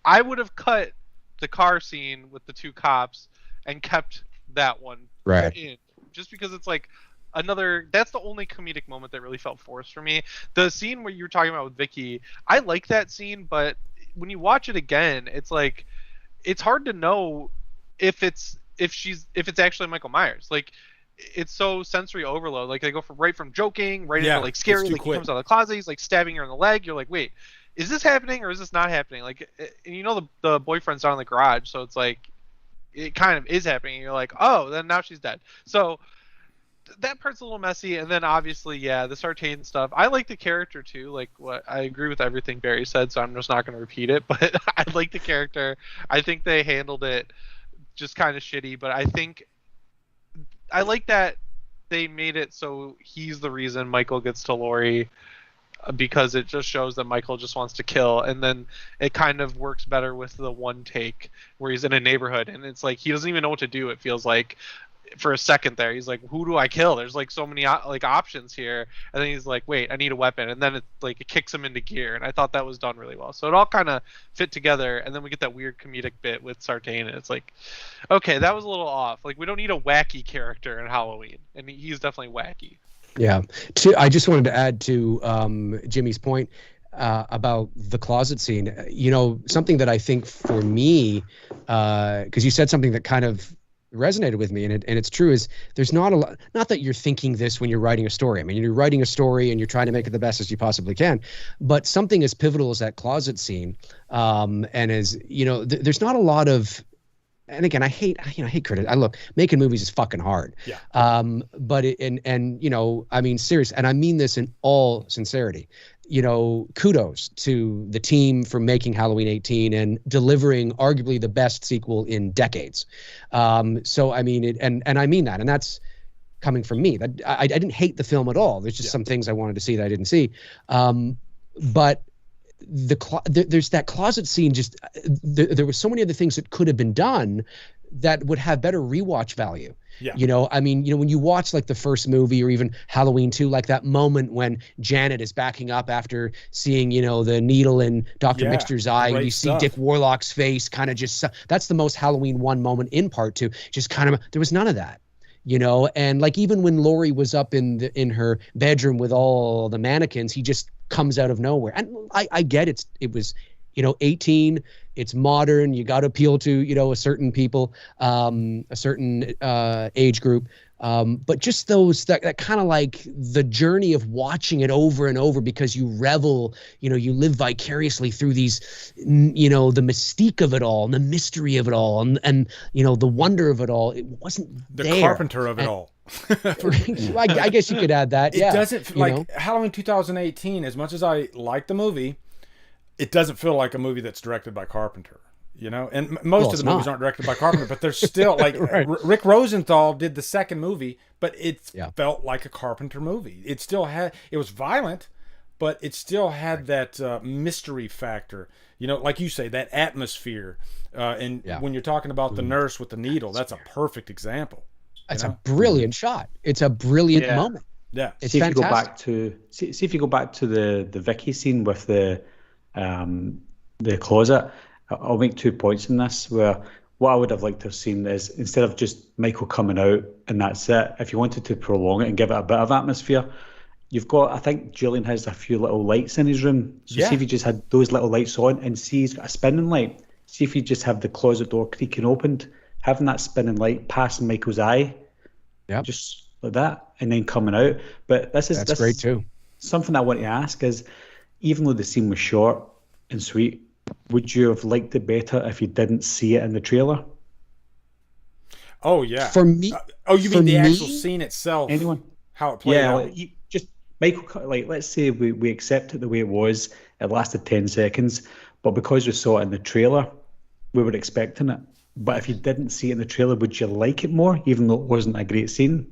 I would have cut the car scene with the two cops and kept that one in, just because it's like. That's the only comedic moment that really felt forced for me. The scene where you were talking about with Vicky, I like that scene, but when you watch it again, it's like it's hard to know if it's actually Michael Myers. Like, it's so sensory overload. Like, they go right from joking right into like scary. Like, he comes out of the closet, he's like stabbing her in the leg. You're like, wait, is this happening or is this not happening? Like, and the boyfriend's down in the garage, so it's like it kind of is happening. And you're like, oh, then now she's dead. So that part's a little messy, and then obviously, the Sartain stuff. I like the character too. Like, I agree with everything Barry said, so I'm just not going to repeat it. But I like the character. I think they handled it just kind of shitty, but I think I like that they made it so he's the reason Michael gets to Laurie. because it just shows that Michael just wants to kill, and then it kind of works better with the one take where he's in a neighborhood and it's like he doesn't even know what to do. It feels like for a second there he's like, who do I kill? There's like so many like options here, and then he's like, wait, I need a weapon, and then it kicks him into gear, and I thought that was done really well. So it all kind of fit together, and then we get that weird comedic bit with Sartain, and it's like, okay, that was a little off. Like, we don't need a wacky character in Halloween, and he's definitely wacky.
Yeah. I just wanted to add to Jimmy's point about the closet scene. You know, something that I think for me, because you said something that kind of resonated with me, and it's true, is there's not a lot, not that you're thinking this when you're writing a story. I mean, you're writing a story and you're trying to make it the best as you possibly can, but something as pivotal as that closet scene, and as, you know, there's not a lot of, and again, I hate critics. Look, making movies is fucking hard.
Yeah.
But you know, I mean, serious, and I mean this in all sincerity. You know, kudos to the team for making Halloween 18 and delivering arguably the best sequel in decades. So I mean it, and I mean that, and that's coming from me. That I didn't hate the film at all. There's just some things I wanted to see that I didn't see. But there's that closet scene. Just there was so many other things that could have been done that would have better rewatch value.
Yeah.
You know, I mean, you know, when you watch like the first movie or even Halloween 2, like that moment when Janet is backing up after seeing, you know, the needle in Dr. Mixter's eye, and you see Dick Warlock's face kind of just, that's the most Halloween 1 moment in part 2. Just kind of, there was none of that. You know, and like even when Laurie was up in her bedroom with all the mannequins, he just comes out of nowhere. And I get it was, you know, 18, it's modern, you got to appeal to, you know, a certain people, a certain age group. But just those, that kind of like the journey of watching it over and over because you revel, you know, you live vicariously through these, you know, the mystique of it all and the mystery of it all and you know, the wonder of it all. It wasn't
the
there.
Carpenter of it all.
I guess you could add that.
It
yeah.
doesn't, like, Halloween 2018, as much as I like the movie, it doesn't feel like a movie that's directed by Carpenter, you know? And most of the movies aren't directed by Carpenter, but they're still, like, right. Rick Rosenthal did the second movie, but it felt like a Carpenter movie. It still had, it was violent, but it still had that mystery factor, you know, like you say, that atmosphere. And when you're talking about the nurse with the needle, that's a perfect example.
It's a brilliant shot. It's a brilliant moment.
Yeah.
It's
see if
fantastic.
you go back to see if you go back to the Vicky scene with the closet. I'll make 2 points in this, where what I would have liked to have seen is, instead of just Michael coming out and that's it, if you wanted to prolong it and give it a bit of atmosphere, you've got, I think Julian has a few little lights in his room. So see if you just had those little lights on, and see he's got a spinning light. See if you just have the closet door creaking opened, having that spinning light passing Michael's eye.
Yeah.
Just like that, and then coming out. But that's
great too.
Something I want to ask is, even though the scene was short and sweet, would you have liked it better if you didn't see it in the trailer?
Oh yeah.
For me,
you mean the actual scene itself?
Anyone?
How it played out?
Like, just Michael. Like, let's say we accept it the way it was. It lasted 10 seconds, but because we saw it in the trailer, we were expecting it. But if you didn't see it in the trailer, would you like it more, even though it wasn't a great scene?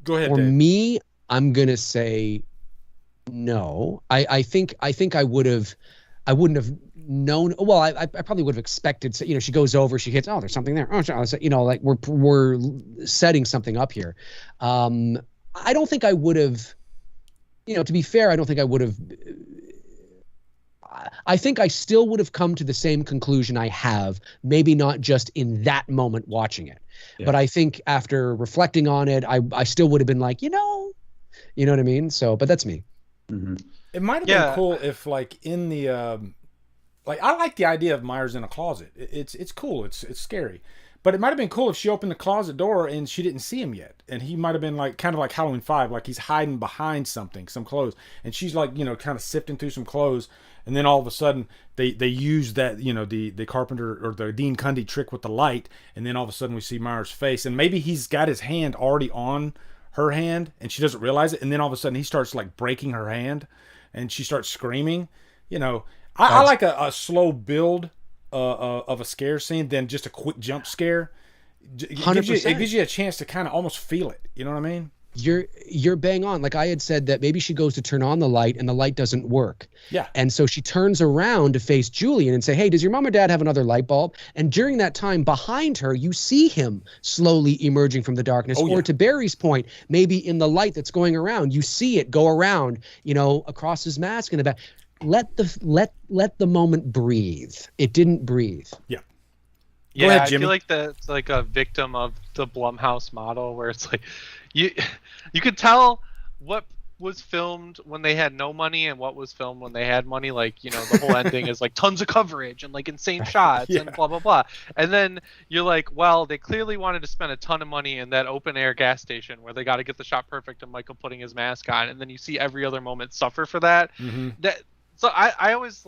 Go ahead,
For
Dave.
me, I'm gonna say no. I think I wouldn't have known. Well, I probably would have expected. You know, she goes over, she hits. Oh, there's something there. Oh, you know, like we're setting something up here. I don't think I would have. You know, to be fair, I don't think I would have. I think I still would have come to the same conclusion I have, maybe not just in that moment watching it. Yeah. But I think after reflecting on it, I still would have been like, you know what I mean? So, but that's me.
Mm-hmm.
It might have been cool if, like, in the, like, I like the idea of Myers in a closet. It's cool. It's scary. But it might have been cool if she opened the closet door and she didn't see him yet. And he might have been like, kind of like Halloween 5, like he's hiding behind something, some clothes. And she's like, you know, kind of sifting through some clothes. And then all of a sudden they use that, you know, the Carpenter or the Dean Cundy trick with the light. And then all of a sudden we see Myers' face. And maybe he's got his hand already on her hand and she doesn't realize it. And then all of a sudden he starts like breaking her hand and she starts screaming. You know, I like a slow build of a scare scene than just a quick jump scare. It gives you a chance to kind of almost feel it. You know what I mean?
You're bang on. Like I had said that maybe she goes to turn on the light and the light doesn't work.
Yeah.
And so she turns around to face Julian and say, hey, does your mom or dad have another light bulb? And during that time behind her, you see him slowly emerging from the darkness.
Oh, yeah.
Or to Barry's point, maybe in the light that's going around, you see it go around, across his mask in the back. Let the moment breathe. It didn't breathe.
Yeah.
Yeah,
ahead,
I
Jimmy.
feel like that's like a victim of the Blumhouse model where it's like you could tell what was filmed when they had no money and what was filmed when they had money. Like, the whole ending is like tons of coverage and like insane shots
Yeah.
and blah blah blah. And then you're like, well, they clearly wanted to spend a ton of money in that open air gas station where they got to get the shot perfect and Michael putting his mask on, and then you see every other moment suffer for that.
Mm-hmm.
So I always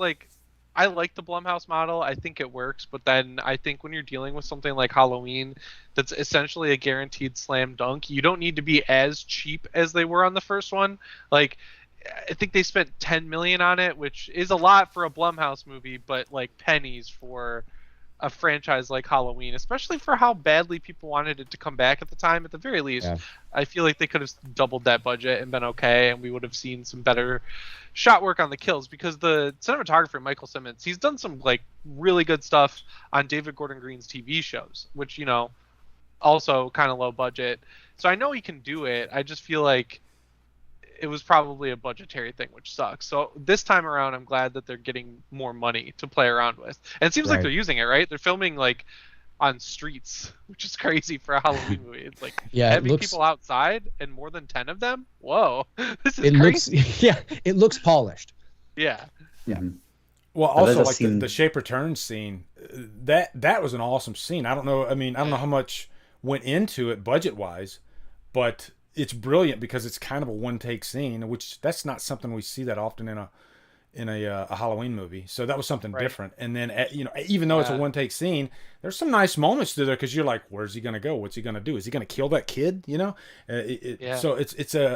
I like the Blumhouse model. I think it works, but then I think when you're dealing with something like Halloween, that's essentially a guaranteed slam dunk, you don't need to be as cheap as they were on the first one. Like, I think they spent $10 million on it, which is a lot for a Blumhouse movie, but like pennies for a franchise like Halloween, especially for how badly people wanted it to come back at the time. At the very least,
Yeah.
I feel like they could have doubled that budget and been okay, and we would have seen some better shot work on the kills, because the cinematographer Michael Simmons, he's done some like really good stuff on David Gordon Green's TV shows, which also kind of low budget. So I know he can do it. I just feel like it was probably a budgetary thing, which sucks. So this time around, I'm glad that they're getting more money to play around with. And it seems like
Right.
they're using it, right? They're filming like on streets, which is crazy for a Halloween movie. It's like having people outside and more than 10 of them. Whoa, this is crazy.
It looks polished.
Yeah.
Yeah.
Mhm.
Well,
But there's
also
a
like
scene-
the shape return scene, that was an awesome scene. I don't know. I mean, I don't know how much went into it budget wise, but it's brilliant because it's kind of a one take scene, which that's not something we see that often in a Halloween movie. So that was something
Right.
different. And then even though it's a one take scene, there's some nice moments to there because you're like, where's he gonna go? What's he gonna do? Is he gonna kill that kid?
Yeah.
So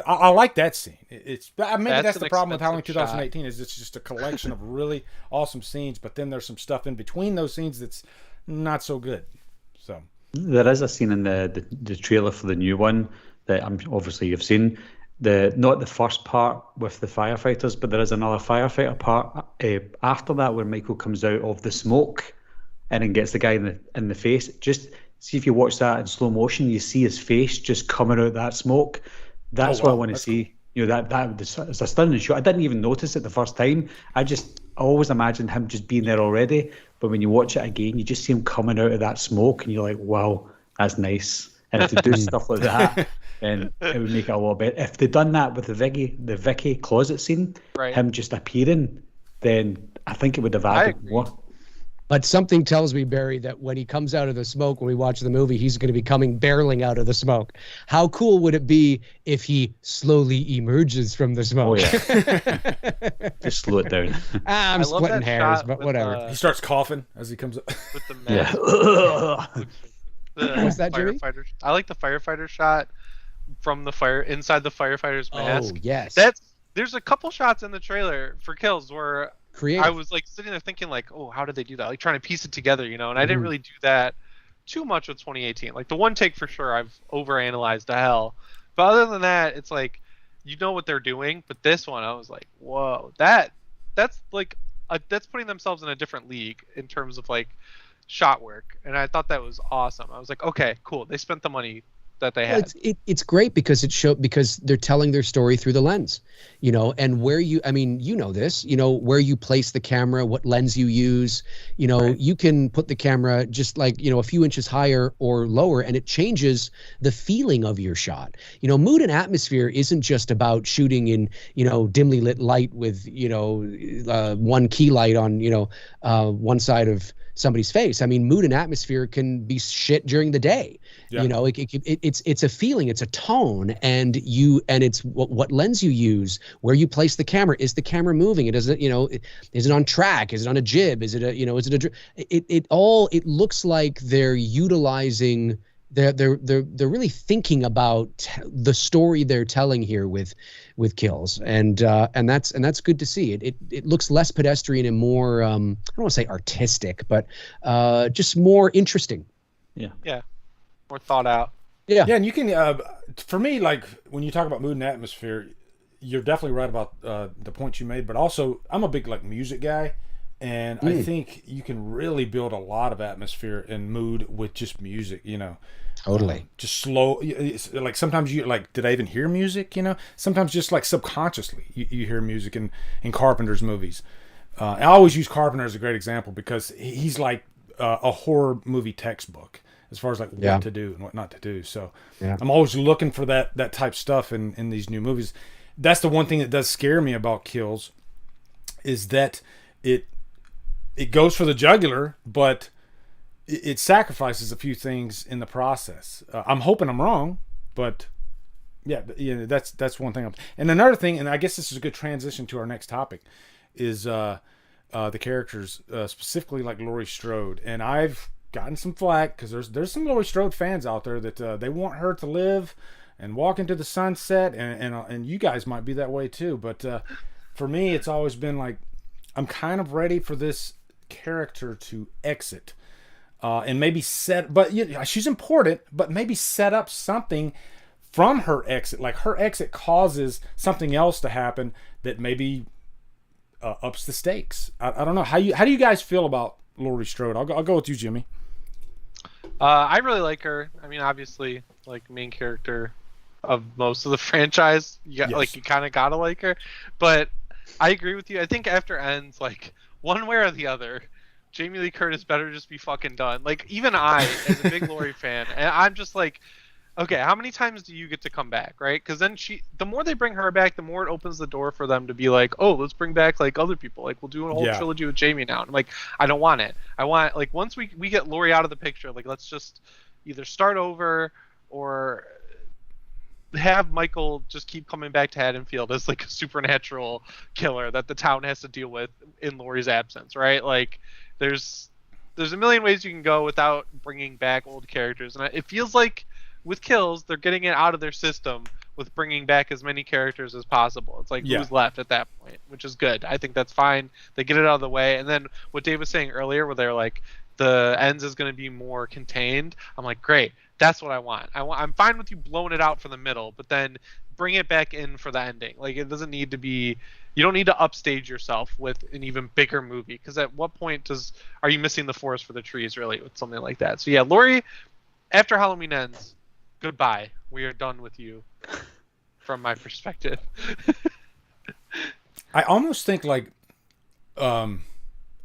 I like that scene. Maybe
That's
that's
an
the problem with Halloween
expensive shot.
2018 is it's just a collection of really awesome scenes, but then there's some stuff in between those scenes that's not so good. So
There is a scene in the trailer for the new one that obviously you've seen. Not the first part with the firefighters, but there is another firefighter part after that where Michael comes out of the smoke and then gets the guy in the face. Just see if you watch that in slow motion, you see his face just coming out that smoke. That's what I want to see. Cool. It's a stunning shot. I didn't even notice it the first time. I always imagined him just being there already. But when you watch it again, you just see him coming out of that smoke, and you're like, wow, that's nice. And if they do stuff like that, then it would make it a lot better. If they'd done that with the Vicky closet scene,
Right.
him just appearing, then I think it would have added
agree.
more.
But something tells me, Barry, that when he comes out of the smoke, when we watch the movie, he's going to be coming barreling out of the smoke. How cool would it be if he slowly emerges from the smoke?
Yeah. Just slow it down.
I'm
I love
splitting
that
hairs,
shot
but
with,
whatever.
he starts coughing as he comes up.
with the
Yeah.
mask.
What's that, Jimmy?
firefighter. I like the firefighter shot from the fire inside the firefighter's mask.
Oh, yes.
There's a couple shots in the trailer for kills where
Creative.
I was like sitting there thinking like, oh, how did they do that? Like trying to piece it together, and I didn't really do that too much with 2018. Like the one take for sure, I've overanalyzed to hell. But other than that, it's like you know what they're doing. But this one, I was like, whoa, that's like that's putting themselves in a different league in terms of like shot work, and I thought that was awesome. I was like, okay, cool. They spent the money that they had.
It's great because because they're telling their story through the lens, and where this, where you place the camera, what lens you use,
Right.
you can put the camera just like, a few inches higher or lower, and it changes the feeling of your shot. Mood and atmosphere isn't just about shooting in, dimly lit light with, one key light on, one side of somebody's face. I mean, mood and atmosphere can be shit during the day.
Yeah.
It's a feeling, it's a tone, and it's what lens you use, where you place the camera. Is the camera moving? Is it on track? Is it on a jib? Is it it looks like they're utilizing. They're really thinking about the story they're telling here with kills, and that's good to see. It looks less pedestrian and more I don't want to say artistic, but just more interesting.
Yeah.
Yeah, more thought out.
Yeah.
Yeah, and you can for me, like when you talk about mood and atmosphere, you're definitely right about the points you made. But also, I'm a big like music guy, and I think you can really build a lot of atmosphere and mood with just music. You know,
Totally.
just slow. Like sometimes you like, did I even hear music? You know, sometimes just like subconsciously you hear music in Carpenter's movies. I always use Carpenter as a great example because he's like a horror movie textbook as far as like what to do and what not to do. So I'm always looking for that type stuff in these new movies. That's the one thing that does scare me about Kills, is that it goes for the jugular, but it sacrifices a few things in the process. I'm hoping I'm wrong, but yeah, that's one thing. And another thing, and I guess this is a good transition to our next topic, is the characters, specifically like Laurie Strode. And I've gotten some flack because there's some Laurie Strode fans out there that they want her to live and walk into the sunset, and you guys might be that way too. But for me, it's always been like, I'm kind of ready for this character to exit, and maybe but she's important, but maybe set up something from her exit. Like her exit causes something else to happen that maybe ups the stakes. I don't know how do you guys feel about Laurie Strode? I'll go with you, Jimmy.
I really like her. I mean, obviously, like main character of most of the franchise, like you kind of gotta like her. But I agree with you. I think after Ends, like one way or the other, Jamie Lee Curtis better just be fucking done. Like even I, as a big Laurie fan, and I'm just like, okay, how many times do you get to come back, right? Because then the more they bring her back, the more it opens the door for them to be like, oh, let's bring back like other people. Like we'll do a whole trilogy with Jamie now. And I'm like, I don't want it. I want like once we get Laurie out of the picture, like let's just either start over or have Michael just keep coming back to Haddonfield as like a supernatural killer that the town has to deal with in Laurie's absence, right? Like there's a million ways you can go without bringing back old characters, and it feels like with Kills they're getting it out of their system with bringing back as many characters as possible. It's like who's left at that point, which is good. I think that's fine. They get it out of the way, and then what Dave was saying earlier, where they're like the Ends is going to be more contained. I'm like, great. That's what I want. I'm fine with you blowing it out for the middle, but then bring it back in for the ending. Like it doesn't need to be. You don't need to upstage yourself with an even bigger movie, because at what point are you missing the forest for the trees really with something like that? So yeah, Laurie, after Halloween Ends, goodbye. We are done with you, from my perspective.
I almost think like,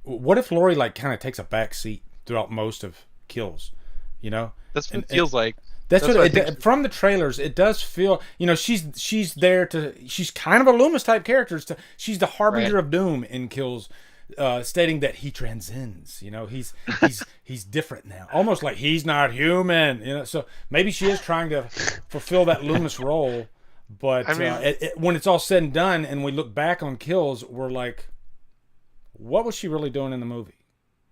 what if Laurie like kind of takes a back seat throughout most of Kills? You know,
that's what it feels like.
That's what it, from the trailers, it does feel. You know, she's there to. She's kind of a Loomis type character. She's the harbinger of doom in Kills, stating that he transcends. You know, he's different now, almost like he's not human. You know, so maybe she is trying to fulfill that Loomis role. But I mean, when it's all said and done, and we look back on Kills, we're like, what was she really doing in the movie?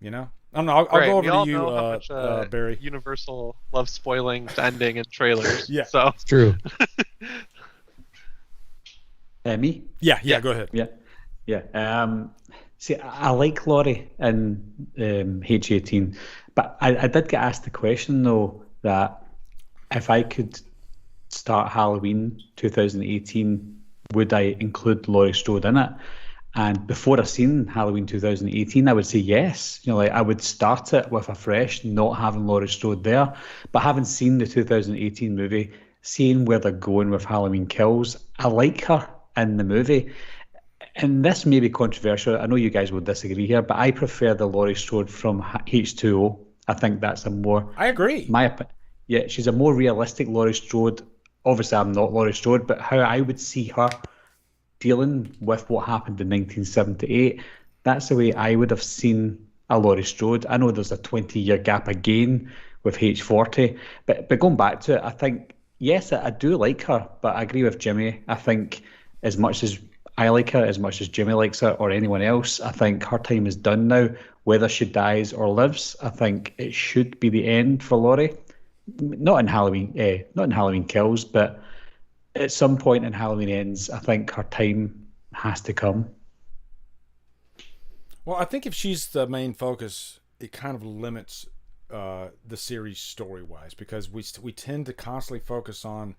You know. I don't know. I'll go over to you, Barry.
Universal loves spoiling the ending in trailers.
Yeah,
so
it's true.
Me?
Yeah. Go ahead.
Yeah. See, I like Laurie in H18, but I did get asked the question though that if I could start Halloween 2018, would I include Laurie Strode in it? And before I seen Halloween 2018, I would say yes. You know, like I would start it with a fresh, not having Laurie Strode there. But having seen the 2018 movie, seeing where they're going with Halloween Kills, I like her in the movie. And this may be controversial. I know you guys will disagree here, but I prefer the Laurie Strode from H2O. I think that's a more...
I agree.
Yeah, she's a more realistic Laurie Strode. Obviously, I'm not Laurie Strode, but how I would see her dealing with what happened in 1978, that's the way I would have seen a Laurie Strode. I know there's a 20-year gap again with H40, but going back to it, I think, yes, I do like her, but I agree with Jimmy. I think as much as I like her, as much as Jimmy likes her or anyone else, I think her time is done now. Whether she dies or lives, I think it should be the end for Laurie. Not in Halloween Kills, but at some point in Halloween Ends, I think her time has to come.
Well, I think if she's the main focus, it kind of limits the series story-wise, because we tend to constantly focus on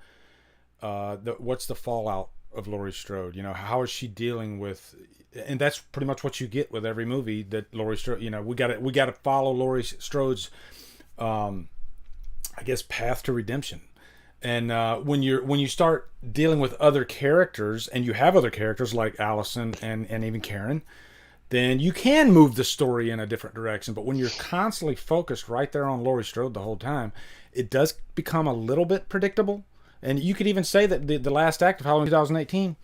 what's the fallout of Laurie Strode? How is she dealing with, and that's pretty much what you get with every movie that Laurie Strode. We got to follow Laurie Strode's, I guess, path to redemption. And when you start dealing with other characters, and you have other characters like Allison and even Karen, then you can move the story in a different direction. But when you're constantly focused right there on Laurie Strode the whole time, it does become a little bit predictable. And you could even say that the last act of Halloween 2018,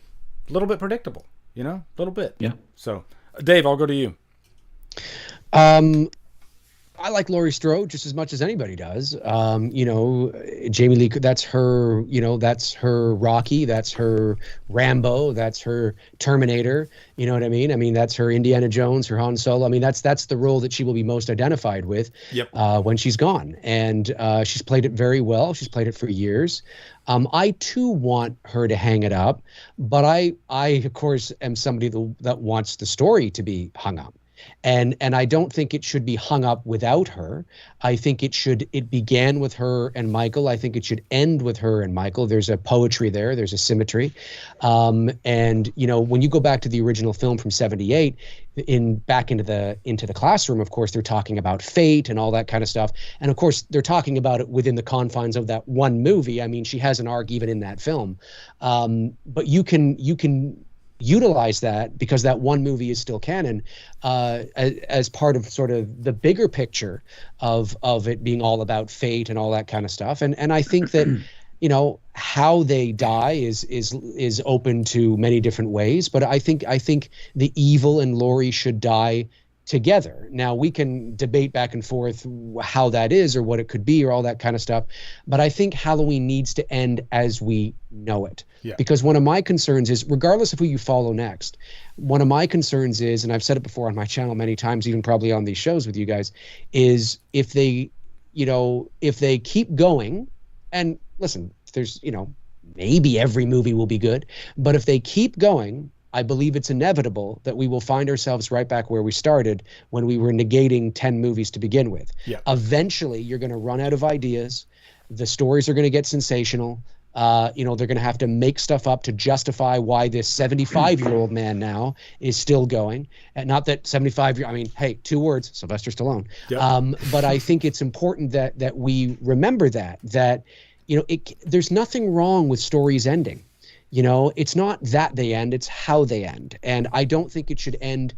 a little bit predictable, a little bit.
Yeah.
So, Dave, I'll go to you.
I like Laurie Strode just as much as anybody does. Jamie Lee, that's her, that's her Rocky, that's her Rambo, that's her Terminator. You know what I mean? I mean, that's her Indiana Jones, her Han Solo. I mean, that's the role that she will be most identified with when she's gone. And she's played it very well. She's played it for years. I too want her to hang it up, but I of course am somebody that wants the story to be hung up. And I don't think it should be hung up without her. I think it began with her and Michael. I think it should end with her and Michael. There's a poetry there. There's a symmetry. And when you go back to the original film from '78, back into the classroom, of course, they're talking about fate and all that kind of stuff. And of course, they're talking about it within the confines of that one movie. I mean, she has an arc even in that film. But you can utilize that, because that one movie is still canon, as part of sort of the bigger picture of it being all about fate and all that kind of stuff. And I think that how they die is open to many different ways, but I think the evil and Laurie should die together. Now, we can debate back and forth how that is or what it could be or all that kind of stuff, but I think Halloween needs to end as we know it.
Yeah.
Because one of my concerns is, regardless of who you follow next, one of my concerns is, and I've said it before on my channel many times, even probably on these shows with you guys, is if they keep going, and listen, there's, maybe every movie will be good, but if they keep going, I believe it's inevitable that we will find ourselves right back where we started when we were negating 10 movies to begin with.
Yeah.
Eventually, you're going to run out of ideas. The stories are going to get sensational. They're going to have to make stuff up to justify why this 75-year-old man now is still going. And not that 75 I mean, hey, 2 words, Sylvester Stallone. Yep. But I think it's important that we remember that there's nothing wrong with stories ending. It's not that they end, it's how they end. And I don't think it should end.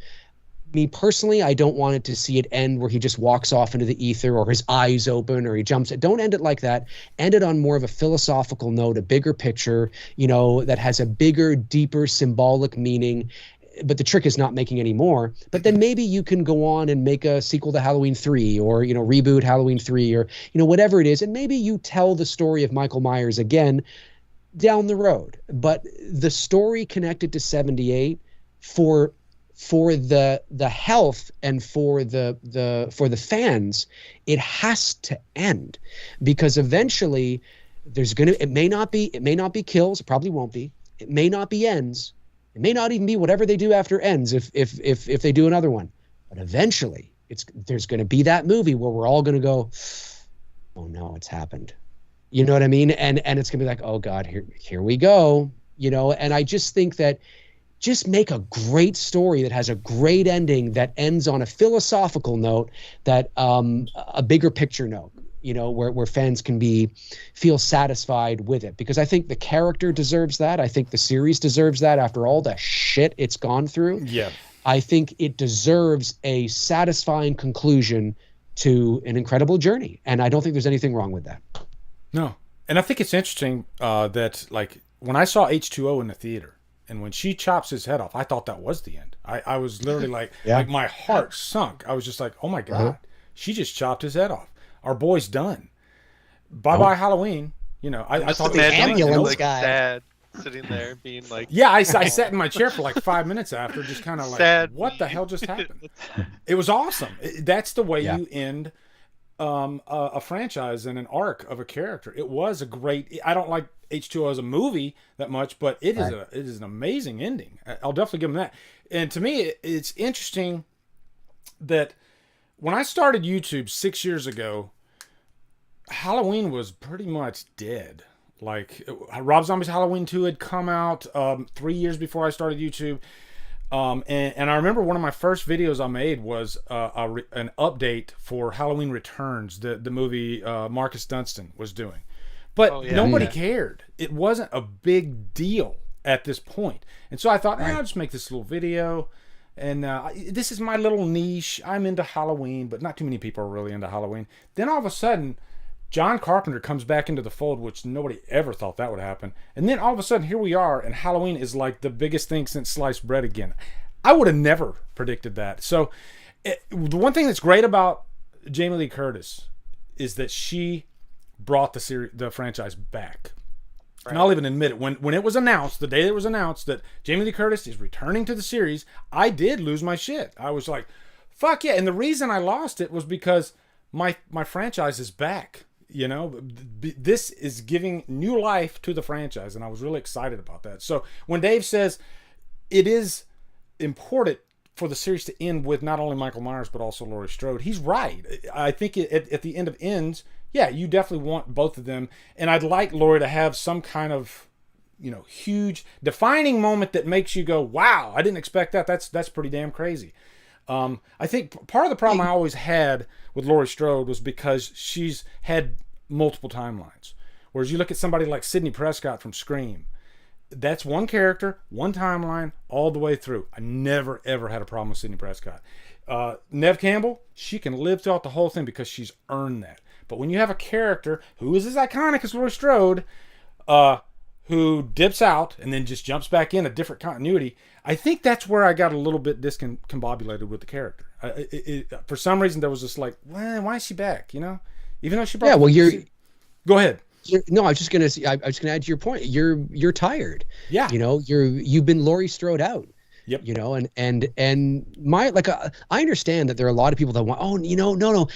Me personally, I don't want it to see it end where he just walks off into the ether or his eyes open or he jumps. Don't end it like that. End it on more of a philosophical note, a bigger picture, that has a bigger, deeper symbolic meaning. But the trick is not making any more. But then maybe you can go on and make a sequel to Halloween 3 or, reboot Halloween 3 or, whatever it is. And maybe you tell the story of Michael Myers again down the road. But the story connected to 78 for the health and for the fans, it has to end, because eventually it may not be kills, it probably won't be, it may not be ends, it may not even be whatever they do after ends if they do another one, but eventually there's going to be that movie where we're all going to go, oh no, it's happened. You know what I mean? And it's going to be like, oh God, here we go. And I just think that just make a great story that has a great ending that ends on a philosophical note, that a bigger picture note, where fans can feel satisfied with it. Because I think the character deserves that. I think the series deserves that after all the shit it's gone through.
Yeah.
I think it deserves a satisfying conclusion to an incredible journey. And I don't think there's anything wrong with that.
No. And I think it's interesting that, like, when I saw H2O in the theater, and when she chops his head off, I thought that was the end. I was literally like my heart sunk. I was just like, oh my God, she just chopped his head off. Our boy's done. Bye-bye Halloween. I thought
the
ambulance
guy. Sad, sitting there being like...
Yeah, I sat in my chair for like 5 minutes after, just kind of like, sad. What the hell just happened? It was awesome. That's the way you end a franchise and an arc of a character. It was a great... I don't like H2O as a movie that much, but it is an amazing ending. I'll definitely give them that. And to me, it's interesting that when I started YouTube 6 years ago, Halloween was pretty much dead. Like Rob Zombie's Halloween 2 had come out 3 years before I started YouTube. And I remember one of my first videos I made was an update for Halloween Returns, the movie Marcus Dunstan was doing. But nobody cared. It wasn't a big deal at this point. And so I thought, I'll just make this little video. And this is my little niche. I'm into Halloween, but not too many people are really into Halloween. Then all of a sudden, John Carpenter comes back into the fold, which nobody ever thought that would happen. And then all of a sudden, here we are, and Halloween is like the biggest thing since sliced bread again. I would have never predicted that. So the one thing that's great about Jamie Lee Curtis is that she brought the franchise back. Right. And I'll even admit it, when it was announced, the day it was announced that Jamie Lee Curtis is returning to the series, I did lose my shit. I was like, fuck yeah. And the reason I lost it was because my franchise is back. You know, this is giving new life to the franchise, and I was really excited about that. So when Dave says it is important for the series to end with not only Michael Myers but also Laurie Strode, he's right. I think at the end of Ends, yeah, you definitely want both of them, and I'd like Laurie to have some kind of, huge defining moment that makes you go, wow, I didn't expect that. That's pretty damn crazy. I think part of the problem I always had with Laurie Strode was because she's had multiple timelines. Whereas you look at somebody like Sidney Prescott from Scream, that's one character, one timeline, all the way through. I never, ever had a problem with Sidney Prescott. Neve Campbell, she can live throughout the whole thing because she's earned that. But when you have a character who is as iconic as Laurie Strode, who dips out and then just jumps back in a different continuity, I think that's where I got a little bit discombobulated with the character. For some reason, there was just like, well, why is she back? Even though she brought. Yeah, Go ahead.
No, I was just gonna add to your point. You're tired.
Yeah.
You've been Laurie Strode out.
Yep.
And I understand that there are a lot of people that want, no,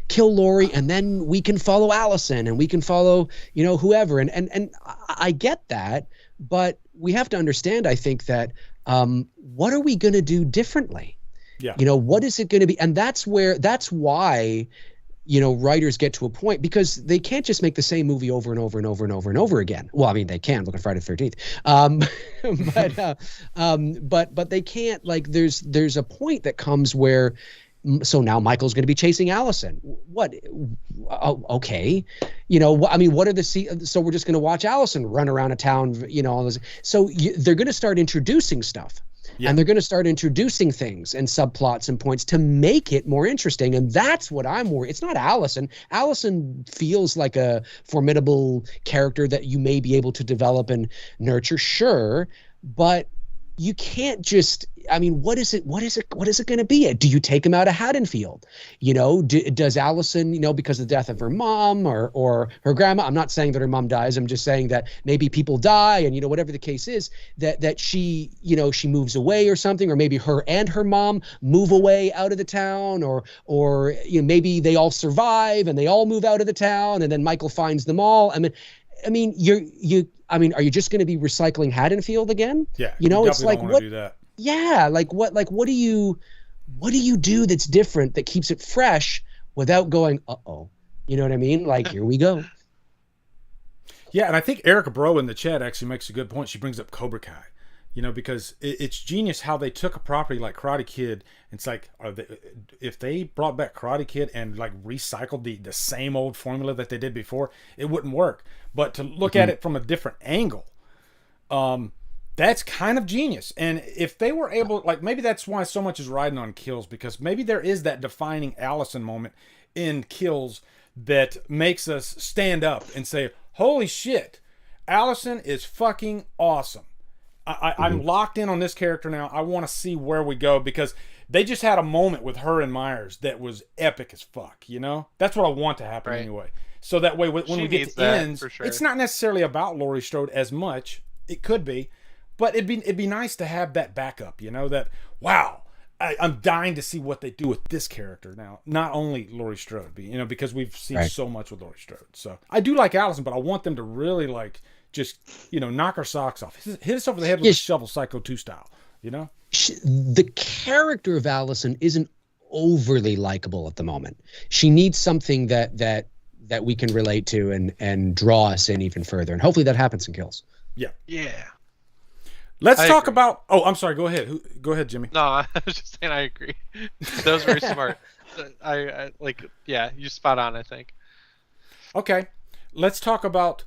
kill Laurie and then we can follow Allison and we can follow, whoever. And I get that, but we have to understand, I think, that what are we going to do differently?
Yeah.
What is it going to be? And that's why, writers get to a point, because they can't just make the same movie over and over and over and over and over again. Well, I mean, they can. Look at Friday the 13th. But they can't, there's a point that comes where, so now Michael's going to be chasing Allison. What? Oh, okay. What are so we're just going to watch Allison run around a town, all this. So they're going to start introducing stuff. Yeah. And they're going to start introducing things and subplots and points to make it more interesting. And that's what I'm worried. It's not Allison. Allison feels like a formidable character that you may be able to develop and nurture, sure, but you can't just, what is it going to be? Do you take him out of Haddonfield? Does Allison, because of the death of her mom or her grandma, I'm not saying that her mom dies. I'm just saying that maybe people die and, whatever the case is, that she, she moves away or something, or maybe her and her mom move away out of the town, or maybe they all survive and they all move out of the town and then Michael finds them all. Are you just going to be recycling Haddonfield again?
Yeah.
It's like, what?
Do that.
Yeah. What do you do that's different that keeps it fresh without going, uh-oh, you know what I mean? Like, here we go.
Yeah. And I think Erica Bro in the chat actually makes a good point. She brings up Cobra Kai, because it's genius how they took a property like Karate Kid. It's like, if they brought back Karate Kid and recycled the same old formula that they did before, it wouldn't work. But to look at it from a different angle, that's kind of genius. And if they were able, maybe that's why so much is riding on Kills, because maybe there is that defining Allison moment in Kills that makes us stand up and say, holy shit, Allison is fucking awesome. I'm locked in on this character now. I want to see where we go, because they just had a moment with her and Myers that was epic as fuck, That's what I want to happen anyway. So that way, when we get to Ends, sure, it's not necessarily about Laurie Strode as much. It could be, but it'd be nice to have that backup, that, wow, I'm dying to see what they do with this character now. Not only Laurie Strode, because we've seen so much with Laurie Strode. So I do like Allison, but I want them to really just knock our socks off, hit us over the head with a shovel, Psycho 2 style.
The character of Allison isn't overly likable at the moment. She needs something that that we can relate to and draw us in even further. And hopefully that happens in Kills.
Yeah.
Yeah.
Let's
I
talk
agree.
about. Oh, I'm sorry. Go ahead. Go ahead, Jimmy.
No, I was just saying I agree. That was very smart. I like, yeah, you're spot on, I think.
Okay. Let's talk about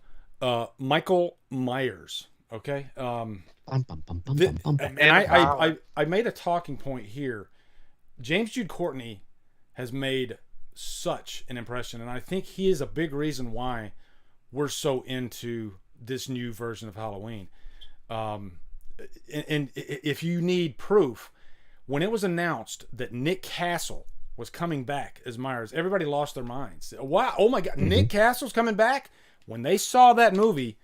Michael Myers. Okay.
Bum, bum, bum, bum, bum,
And
bum, bum.
I made a talking point here. James Jude Courtney has made such an impression, and I think he is a big reason why we're so into this new version of Halloween. And if you need proof, when it was announced that Nick Castle was coming back as Myers, everybody lost their minds. Wow! Oh my God, Nick Castle's coming back! When they saw that movie,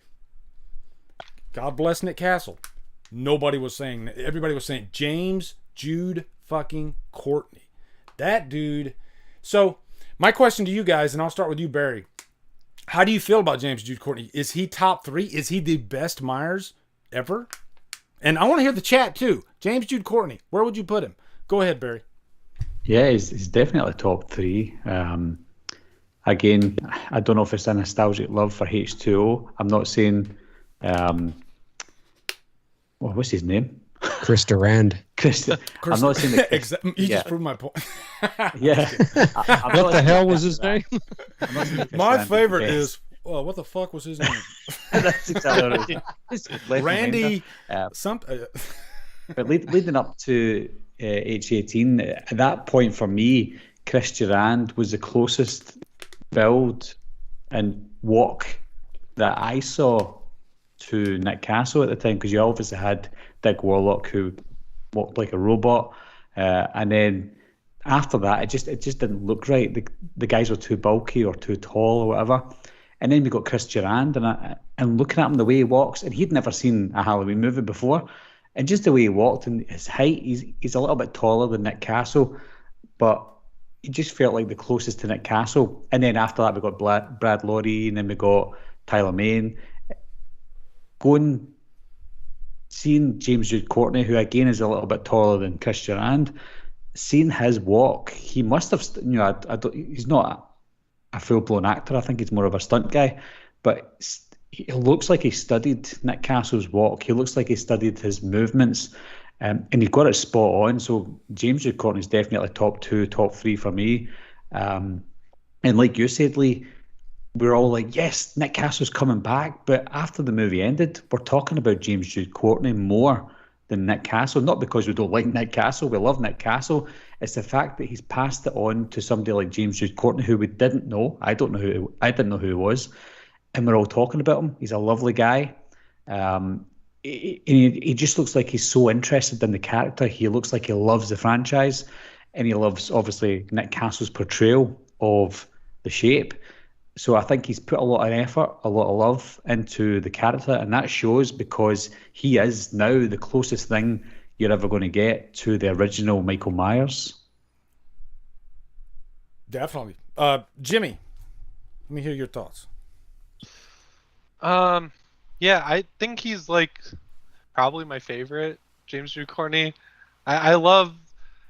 God bless Nick Castle. Nobody was saying. Everybody was saying James Jude fucking Courtney. That dude. So my question to you guys, and I'll start with you, Barry. How do you feel about James Jude Courtney? Is he top 3? Is he the best Myers ever? And I want to hear the chat too. James Jude Courtney, where would you put him? Go ahead, Barry.
Yeah, he's definitely top 3. Again, I don't know if it's a nostalgic love for H2O. I'm not saying, what's his name?
Chris Durand.
I'm not saying that.
You just proved my point.
Yeah.
What the hell was his name?
My favorite is, what the fuck was his name?
That's exactly what it is.
Randy.
But leading up to H18, at that point for me, Chris Durand was the closest build and walk that I saw to Nick Castle at the time, because you obviously had Dick Warlock, who walked like a robot, and then after that, it just didn't look right. The guys were too bulky or too tall or whatever. And then we got Chris Durand, and looking at him the way he walks, and he'd never seen a Halloween movie before, and just the way he walked and his height, he's a little bit taller than Nick Castle, but he just felt like the closest to Nick Castle. And then after that, we got Brad Laurie, and then we got Tyler Mane. Seeing James Jude Courtney, who again is a little bit taller than Chris Durand, seeing his walk, he must have, he's not a full-blown actor. I think he's more of a stunt guy, but he looks like he studied Nick Castle's walk. He looks like he studied his movements, and he got it spot on. So James Jude Courtney is definitely top 2, top 3 for me. And like you said, Lee, we're all like, yes, Nick Castle's coming back. But after the movie ended, we're talking about James Jude Courtney more than Nick Castle. Not because we don't like Nick Castle. We love Nick Castle. It's the fact that he's passed it on to somebody like James Jude Courtney, who we didn't know. I didn't know who he was. And we're all talking about him. He's a lovely guy. He just looks like he's so interested in the character. He looks like he loves the franchise. And he loves, obviously, Nick Castle's portrayal of the Shape. So I think he's put a lot of effort, a lot of love into the character, and that shows, because he is now the closest thing you're ever going to get to the original Michael Myers.
Definitely. Jimmy, let me hear your thoughts.
Yeah, I think he's like probably my favorite James Jude Courtney. I love.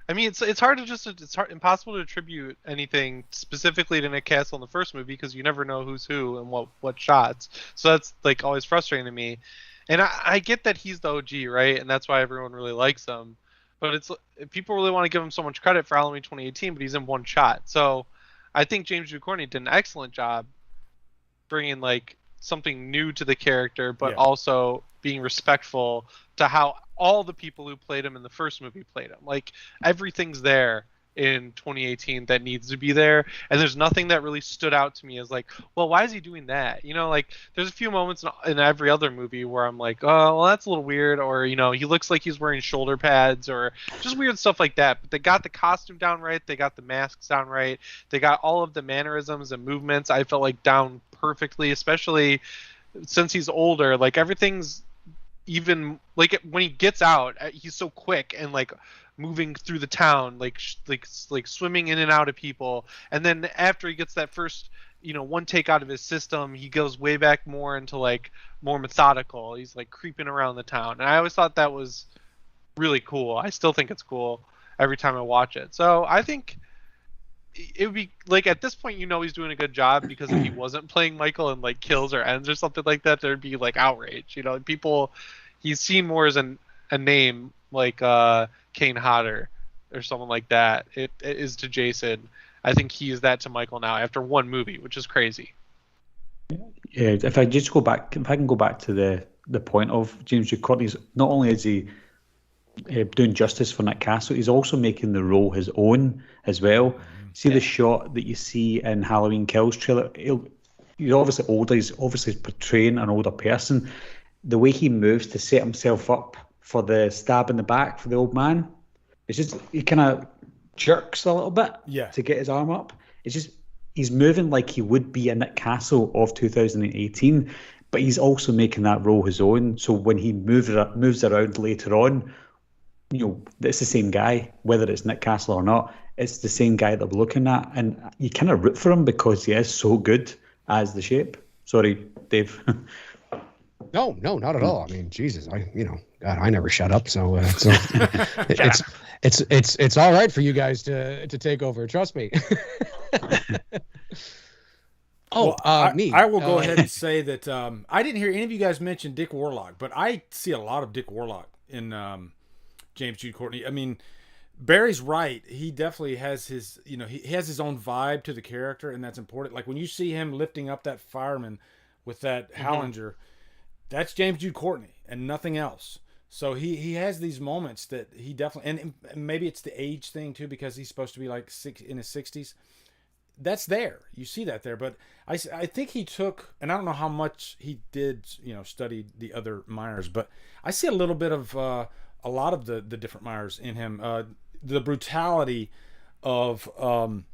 I mean, it's hard to impossible to attribute anything specifically to Nick Castle in the first movie, because you never know who's who and what shots. So that's like always frustrating to me. And I get that he's the OG, right? And that's why everyone really likes him. But people really want to give him so much credit for Halloween 2018, but he's in one shot. So I think James Jude Courtney did an excellent job bringing like something new to the character, but also being respectful to how all the people who played him in the first movie played him. Like, everything's there in 2018 that needs to be there, and there's nothing that really stood out to me as like, well, why is he doing that? You know, like, there's a few moments in every other movie where I'm like, oh, well, that's a little weird, or, you know, he looks like he's wearing shoulder pads, or just weird stuff like that. But they got the costume down right, they got the masks down right, they got all of the mannerisms and movements, I felt like, down perfectly, especially since he's older. Like, everything's even, like, when he gets out, he's so quick and like moving through the town, like swimming in and out of people. And then after he gets that first, you know, one take out of his system, he goes way back more into like more methodical. He's like creeping around the town, and I always thought that was really cool. I still think it's cool every time I watch it. So I think it would be like at this point, he's doing a good job, because if he wasn't playing Michael and like kills or ends or something like that, there'd be like outrage. People, he's seen more as a name like Kane Hodder or someone like that. It is to Jason. I think he is that to Michael now after one movie, which is crazy.
Yeah, if I can go back to the point of James Jude Courtney, not only is he doing justice for Nick Castle, he's also making the role his own as well. See the shot that you see in Halloween Kills trailer? He's obviously older. He's obviously portraying an older person. The way he moves to set himself up for the stab in the back for the old man, it's just he kind of jerks a little bit to get his arm up. It's just he's moving like he would be a Nick Castle of 2018, but he's also making that role his own. So when he moves around later on, it's the same guy, whether it's Nick Castle or not. It's the same guy that we're looking at, and you kind of root for him because he is so good as the Shape. Sorry, Dave.
No, not at all. I mean, Jesus, God, I never shut up, so it's all right for you guys to take over. Trust me. Me.
I will go ahead and say that I didn't hear any of you guys mention Dick Warlock, but I see a lot of Dick Warlock in James Jude Courtney. I mean, Barry's right. He definitely has his, he has his own vibe to the character, and that's important. Like when you see him lifting up that fireman with that Hallinger, that's James Jude Courtney and nothing else. So he has these moments that he definitely, and maybe it's the age thing too, because he's supposed to be like in his 60s. That's there. You see that there. But I think he took, and I don't know how much he did, study the other Myers, but I see a little bit of a lot of the different Myers in him. The brutality of I'm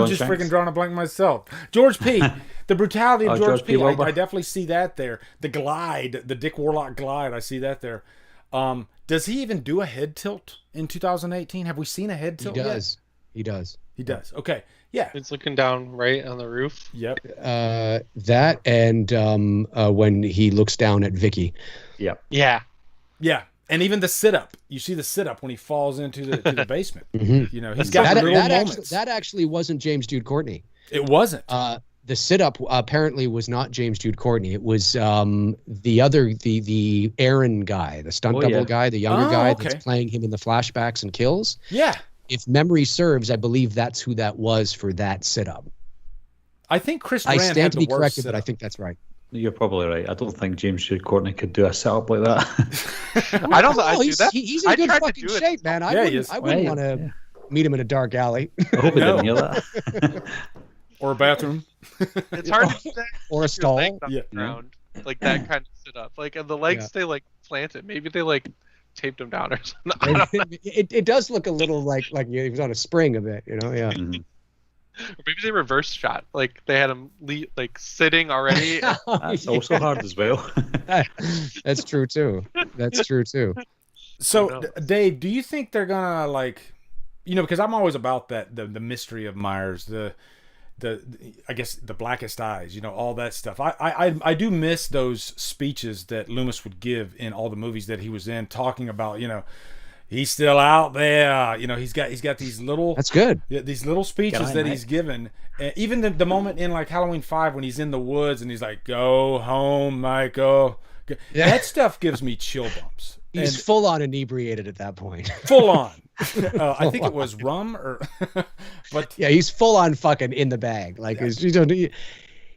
just freaking drawing a blank myself. George P. The brutality of George P. I definitely see that there. The glide, the Dick Warlock glide, I see that there. Does he even do a head tilt in 2018? Have we seen a head tilt yet?
He does.
Okay. Yeah.
It's looking down right on the roof.
Yep.
That and when he looks down at Vicky.
Yep.
Yeah.
Yeah. And even the sit-up. You see the sit-up when he falls into the basement.
Mm-hmm.
He's got little moments.
That actually wasn't James Jude Courtney.
It wasn't.
The sit-up apparently was not James Jude Courtney. It was the Aaron guy, the stunt double guy, the younger guy that's playing him in the flashbacks and kills.
Yeah.
If memory serves, I believe that's who that was for that sit-up.
I think Chris Durant
I stand to be corrected, but I think that's right.
You're probably right. I don't think James Jude Courtney could do a setup like that.
I don't know.
He's in good fucking shape, man. I wouldn't want to meet him in a dark alley.
I hope he didn't hear that.
Or a bathroom.
It's hard to do that.
Or a stall.
Ground, like that kind of sit up. Like, and the legs stay like planted. Maybe they like taped them down or something. I don't know.
It does look a little like he was on a spring a bit, Yeah.
Mm-hmm.
Or maybe they reverse shot. Like they had him like sitting already.
That's also hard as well.
That's true too.
So, Dave, do you think they're gonna because I'm always about that the mystery of Myers, the I guess the blackest eyes, all that stuff. I do miss those speeches that Loomis would give in all the movies that he was in, talking about he's still out there. He's got these little.
That's good.
These little speeches that he's given. Even the moment in like Halloween 5 when he's in the woods and he's like, "Go home, Michael." Yeah. That stuff gives me chill bumps.
He's full on inebriated at that point.
Full on. I think it was rum but
yeah, he's full on fucking in the bag.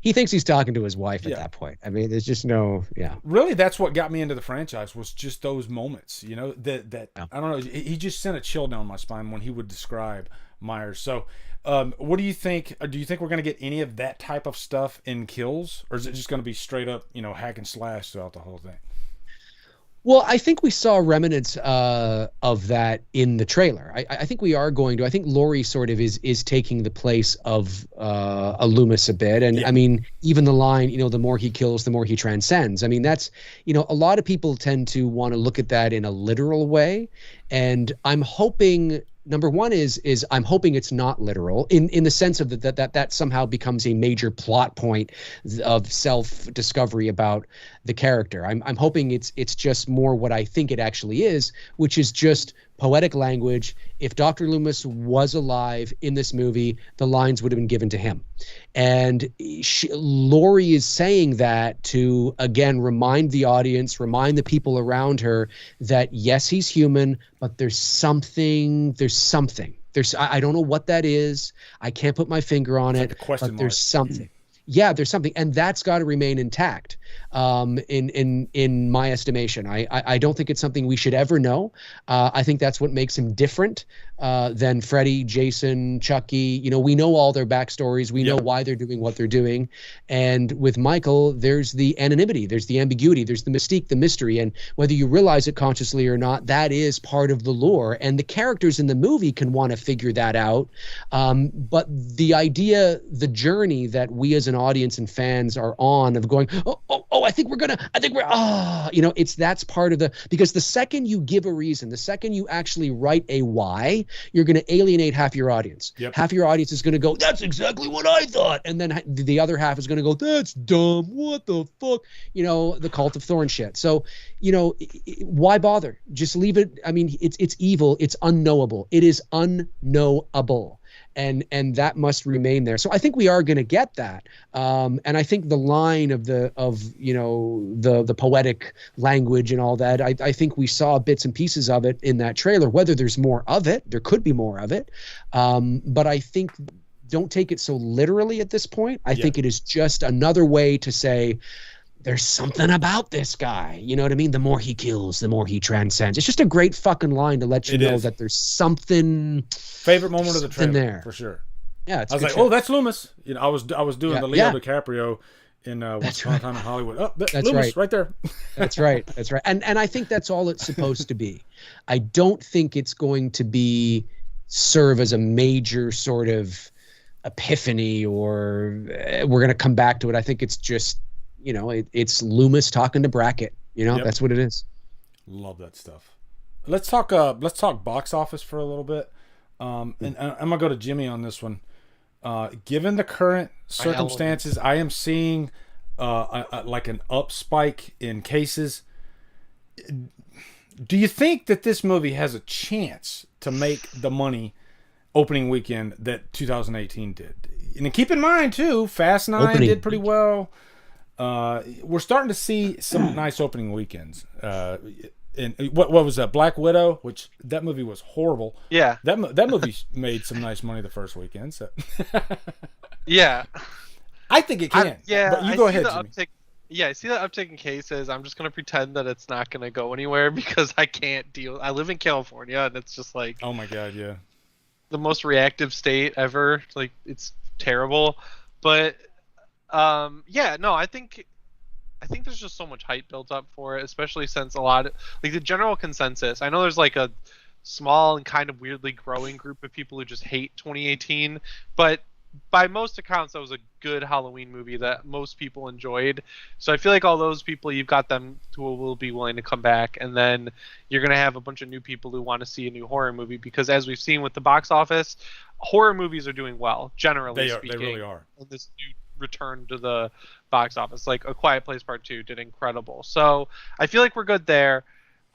He thinks he's talking to his wife at that point. I mean, there's just no,
Really, that's what got me into the franchise was just those moments, that I don't know. He just sent a chill down my spine when he would describe Myers. So, what do you think? Do you think we're going to get any of that type of stuff in Kills? Or is it just going to be straight up, hack and slash throughout the whole thing?
Well, I think we saw remnants of that in the trailer. I think we are going to. I think Laurie sort of is taking the place of a Loomis a bit. And I mean, even the line, the more he kills, the more he transcends. I mean, that's, a lot of people tend to want to look at that in a literal way. And I'm hoping, number one is I'm hoping it's not literal in the sense of that somehow becomes a major plot point of self-discovery about the character. I'm hoping it's just more what I think it actually is, which is just poetic language. If Dr. Loomis was alive in this movie, the lines would have been given to him. And Laurie is saying that to, again, remind the audience, remind the people around her that, yes, he's human, but there's something. I don't know what that is. I can't put my finger on it, but there's something. Yeah, there's something, and that's got to remain intact. In my estimation, I don't think it's something we should ever know. I think that's what makes him different than Freddy, Jason, Chucky. We know all their backstories. We know why they're doing what they're doing. And with Michael, there's the anonymity, there's the ambiguity, there's the mystique, the mystery, and whether you realize it consciously or not, that is part of the lore. And the characters in the movie can want to figure that out. But the idea, the journey that we as an audience and fans are on of going, that's part of because the second you give a reason, the second you actually write a why, you're going to alienate half your audience. Half your audience is going to go, that's exactly what I thought. And then the other half is going to go, that's dumb. What the fuck? The Cult of Thorn shit. So, why bother? Just leave it. I mean, it's evil. It's unknowable. It is unknowable. And that must remain there. So I think we are going to get that. And I think the line of the poetic language and all that, I think we saw bits and pieces of it in that trailer. Whether there's more of it, there could be more of it. But I think don't take it so literally at this point. I think it is just another way to say, there's something about this guy. You know what I mean? The more he kills, the more he transcends. It's just a great fucking line to let you know that there's something.
Favorite moment of the trailer there for sure.
Yeah,
I was like, oh, that's Loomis. I was doing the Leo DiCaprio in Once Upon a Time in Hollywood. Oh, that's Loomis right there.
That's right. And I think that's all it's supposed to be. I don't think it's going to serve as a major sort of epiphany, or we're going to come back to it. I think it's just. It's Loomis talking to Brackett. That's what it is.
Love that stuff. Let's talk box office for a little bit. And I'm gonna go to Jimmy on this one. Given the current circumstances, I am seeing like an up spike in cases. Do you think that this movie has a chance to make the money opening weekend that 2018 did? And keep in mind too, Fast 9 did pretty well. We're starting to see some nice opening weekends. And what was that? Black Widow, which that movie was horrible.
Yeah,
that movie made some nice money the first weekend. So
yeah,
I think it can. But you go ahead, Jimmy.
I see that uptick in cases. I'm just gonna pretend that it's not gonna go anywhere because I can't deal. I live in California, and it's just like,
oh my god,
the most reactive state ever. Like, it's terrible, but. I think there's just so much hype built up for it, especially since a lot of, like, the general consensus. I know there's like a small and kind of weirdly growing group of people who just hate 2018, but by most accounts, that was a good Halloween movie that most people enjoyed. So I feel like all those people, you've got them who will be willing to come back, and then you're going to have a bunch of new people who want to see a new horror movie, because as we've seen with the box office, horror movies are doing well, generally speaking.
They really are.
And this new return to the box office, like A Quiet Place Part 2 did incredible. So I feel like we're good there.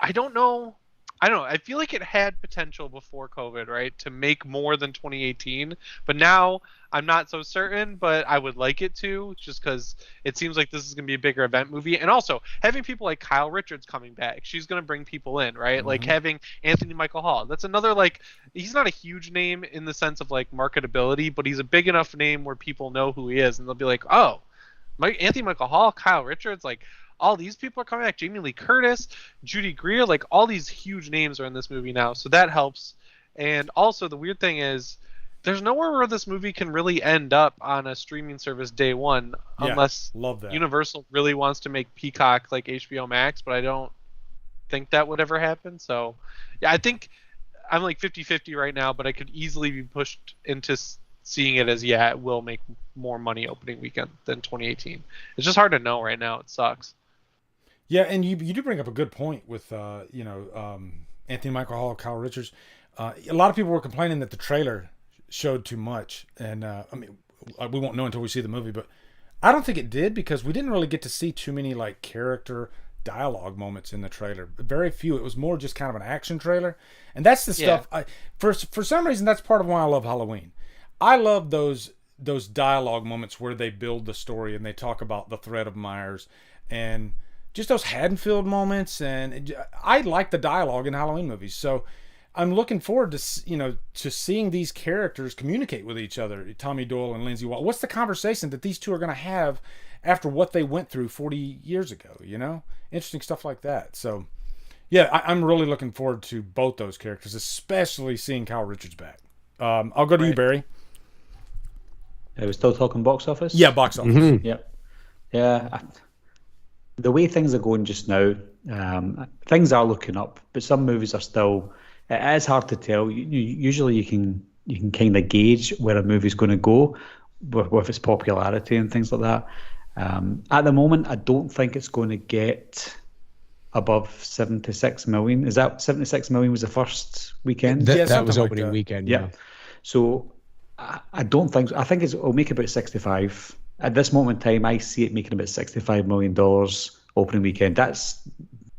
I don't know. I feel like it had potential before COVID, right, to make more than 2018. But now I'm not so certain, but I would like it to, just because it seems like this is going to be a bigger event movie. And also, having people like Kyle Richards coming back, she's going to bring people in, right? Like having Anthony Michael Hall. That's another, like, he's not a huge name in the sense of, like, marketability, but he's a big enough name where people know who he is. And they'll be like, oh, Anthony Michael Hall, Kyle Richards, like, all these people are coming back. Jamie Lee Curtis, Judy Greer, like, all these huge names are in this movie now, so that helps. And also, the weird thing is, there's nowhere where this movie can really end up on a streaming service day one, unless Universal really wants to make Peacock like HBO Max, but I don't think that would ever happen. So, yeah, I think I'm like 50-50 right now, but I could easily be pushed into seeing it as, it will make more money opening weekend than 2018. It's just hard to know right now. It sucks.
Yeah, and you do bring up a good point with Anthony Michael Hall, Kyle Richards. A lot of people were complaining that the trailer showed too much, and we won't know until we see the movie, but I don't think it did, because we didn't really get to see too many like character dialogue moments in the trailer. Very few. It was more just kind of an action trailer, and that's the stuff. For some reason, that's part of why I love Halloween. I love those dialogue moments where they build the story and they talk about the threat of Myers and just those Haddonfield moments. And I like the dialogue in Halloween movies, so I'm looking forward to seeing these characters communicate with each other. Tommy Doyle and Lindsay Wall. What's the conversation that these two are going to have after what they went through 40 years ago? Interesting stuff like that. So, yeah, I'm really looking forward to both those characters, especially seeing Kyle Richards back. I'll go to you, Barry.
We're still talking box office?
Yeah, box office.
Mm-hmm. Yep. Yeah. The way things are going just now, things are looking up, but some movies are still. It is hard to tell. Usually, you can kind of gauge where a movie's going to go with its popularity and things like that. At the moment, I don't think it's going to get above 76 million. Is that 76 million was the first weekend?
That was opening weekend. Yeah.
So I don't think. I think it'll make about 65. At this moment in time, I see it making about $65 million opening weekend. That's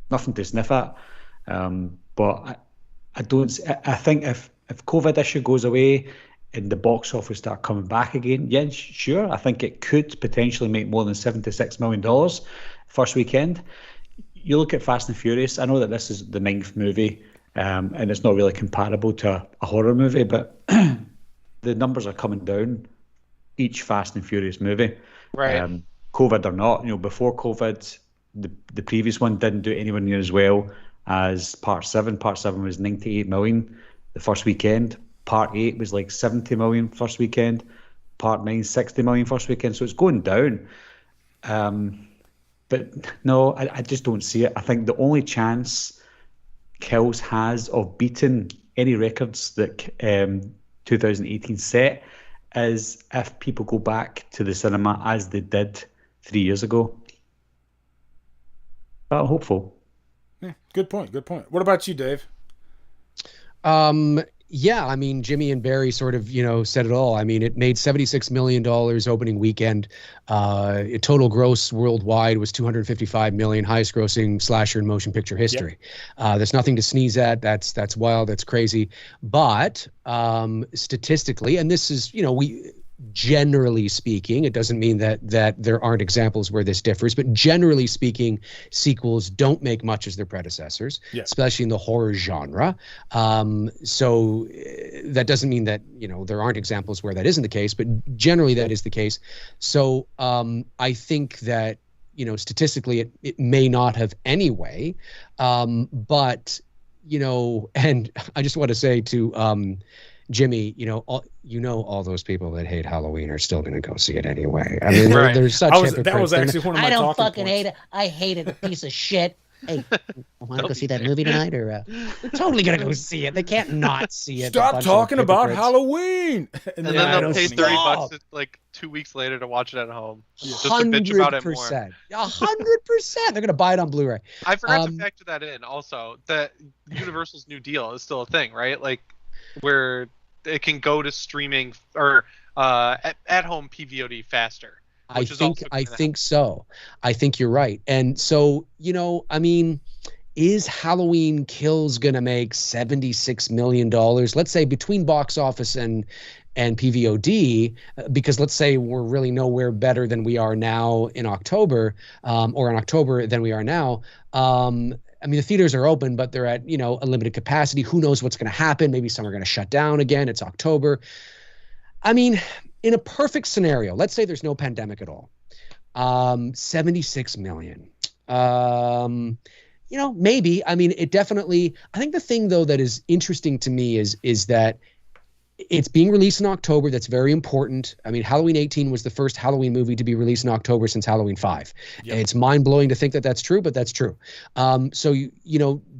nothing to sniff at. But I don't. I think if COVID issue goes away and the box office start coming back again, yeah, sure. I think it could potentially make more than $76 million first weekend. You look at Fast and Furious. I know that this is the 9th movie, and it's not really comparable to a horror movie, but the numbers are coming down each Fast and Furious movie.
Right.
COVID or not, before COVID, the previous one didn't do anywhere near as well as Part 7. Part 7 was 98 million the first weekend. Part 8 was like 70 million first weekend. Part 9, 60 million first weekend. So it's going down. But no, I just don't see it. I think the only chance Kills has of beating any records that 2018 set is if people go back to the cinema as they did 3 years ago. But I'm hopeful.
Yeah, good point. What about you, Dave?
Yeah, I mean, Jimmy and Barry sort of, said it all. I mean, it made $76 million opening weekend. Total gross worldwide was $255 million, highest grossing slasher in motion picture history. Yep. There's nothing to sneeze at. That's wild. That's crazy. But statistically, and this is, generally speaking, it doesn't mean that there aren't examples where this differs, but generally speaking, sequels don't make much as their predecessors, especially in the horror genre. So that doesn't mean that, there aren't examples where that isn't the case, but generally that is the case. So I think that, statistically it may not have anyway, but, and I just want to say to Jimmy, all those people that hate Halloween are still going to go see it anyway. I mean, they're such hypocrites.
That was actually one of my
I don't
talking
fucking
points.
hate it. I hate it. A piece of shit. Hey, want to go see that movie tonight? Or they're totally going to go see it. They can't not see it.
Stop talking about Halloween.
And then they'll pay $30 like 2 weeks later to watch it at home. Just to bitch about it more.
100%. They're going to buy it on Blu-ray.
I forgot to factor that in also. That Universal's New Deal is still a thing, right? Like, where it can go to streaming or at home PVOD faster.
I think so. I think you're right. And so, I mean, is Halloween Kills going to make $76 million? Let's say between box office and PVOD, because let's say we're really nowhere better than we are now in October, or in October than we are now. I mean, the theaters are open, but they're at, a limited capacity. Who knows what's going to happen? Maybe some are going to shut down again. It's October. I mean, in a perfect scenario, let's say there's no pandemic at all. 76 million. Maybe. I mean, it definitely. I think the thing though that is interesting to me is that it's being released in October. That's very important. I mean, Halloween 18 was the first Halloween movie to be released in October since Halloween 5. Yep. It's mind-blowing to think that that's true, but that's true. So,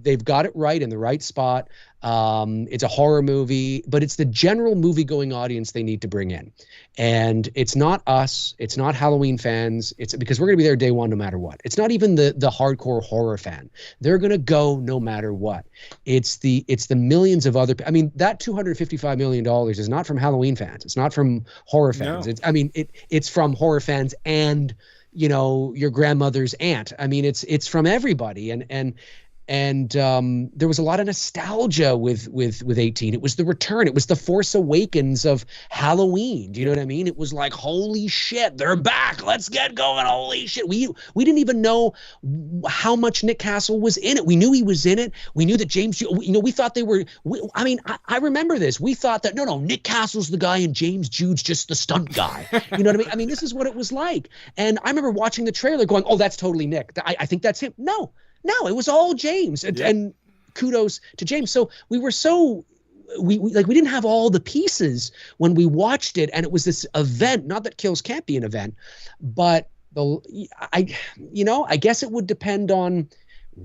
they've got it right in the right spot. It's a horror movie, but it's the general movie-going audience they need to bring in. And it's not us. It's not Halloween fans. It's because we're going to be there day one no matter what. It's not even the hardcore horror fan. They're going to go no matter what. It's the millions of other. I mean, that $255 million is not from Halloween fans. It's not from horror fans.
No.
It's from horror fans and your grandmother's aunt. I mean, it's from everybody, and there was a lot of nostalgia with 18. It was the return. It was the Force Awakens of Halloween. Do you know what I mean? It was like, holy shit, they're back. Let's get going. Holy shit. We didn't even know how much Nick Castle was in it. We knew he was in it. We knew that James, we thought they were. I remember this. We thought that no, Nick Castle's the guy and James Jude's just the stunt guy. You know what I mean? I mean, this is what it was like. And I remember watching the trailer going, oh, that's totally Nick. I think that's him. No, it was all James, and kudos to James. So we didn't have all the pieces when we watched it, and it was this event. Not that Kills can't be an event, but I guess it would depend on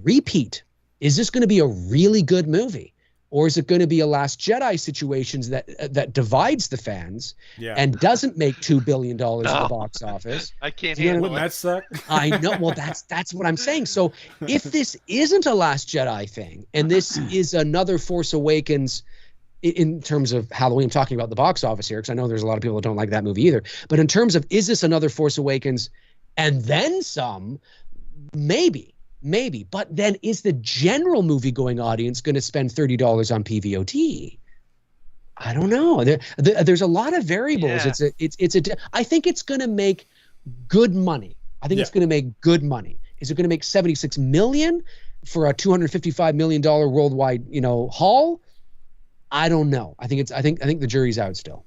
repeat. Is this going to be a really good movie? Or is it going to be a Last Jedi situations that divides the fans and doesn't make $2 billion at the box office?
I can't handle it.
Wouldn't that suck?
I know. Well, that's what I'm saying. So if this isn't a Last Jedi thing, and this is another Force Awakens in terms of Halloween, I'm talking about the box office here, because I know there's a lot of people that don't like that movie either. But in terms of, is this another Force Awakens and then some? Maybe. But then is the general movie-going audience going to spend $30 on PVOD? I don't know. There's a lot of variables.
Yeah.
I think it's going to make good money. It's going to make good money. Is it going to make $76 million for a $255 million worldwide, haul? I don't know. I think the jury's out still.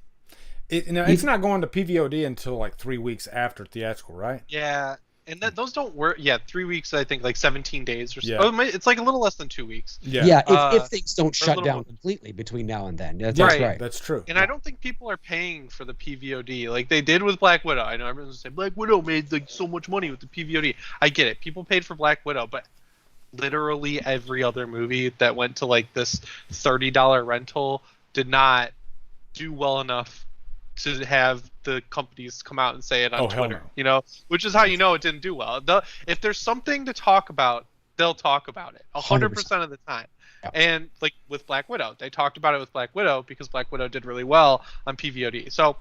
It's not going to PVOD until like 3 weeks after theatrical, right?
Yeah. And those don't work. Yeah, 3 weeks, I think, like 17 days or so.
Yeah.
Oh, it's like a little less than 2 weeks.
Yeah, if things don't shut down completely between now and then. That's right.
That's true.
And I don't think people are paying for the PVOD like they did with Black Widow. I know everyone's saying Black Widow made like so much money with the PVOD. I get it. People paid for Black Widow, but literally every other movie that went to like this $30 rental did not do well enough to have the companies come out and say it on Twitter, which is how you know it didn't do well. If there's something to talk about, they'll talk about it 100% of the time. Yeah. And like with Black Widow, they talked about it with Black Widow because Black Widow did really well on PVOD. So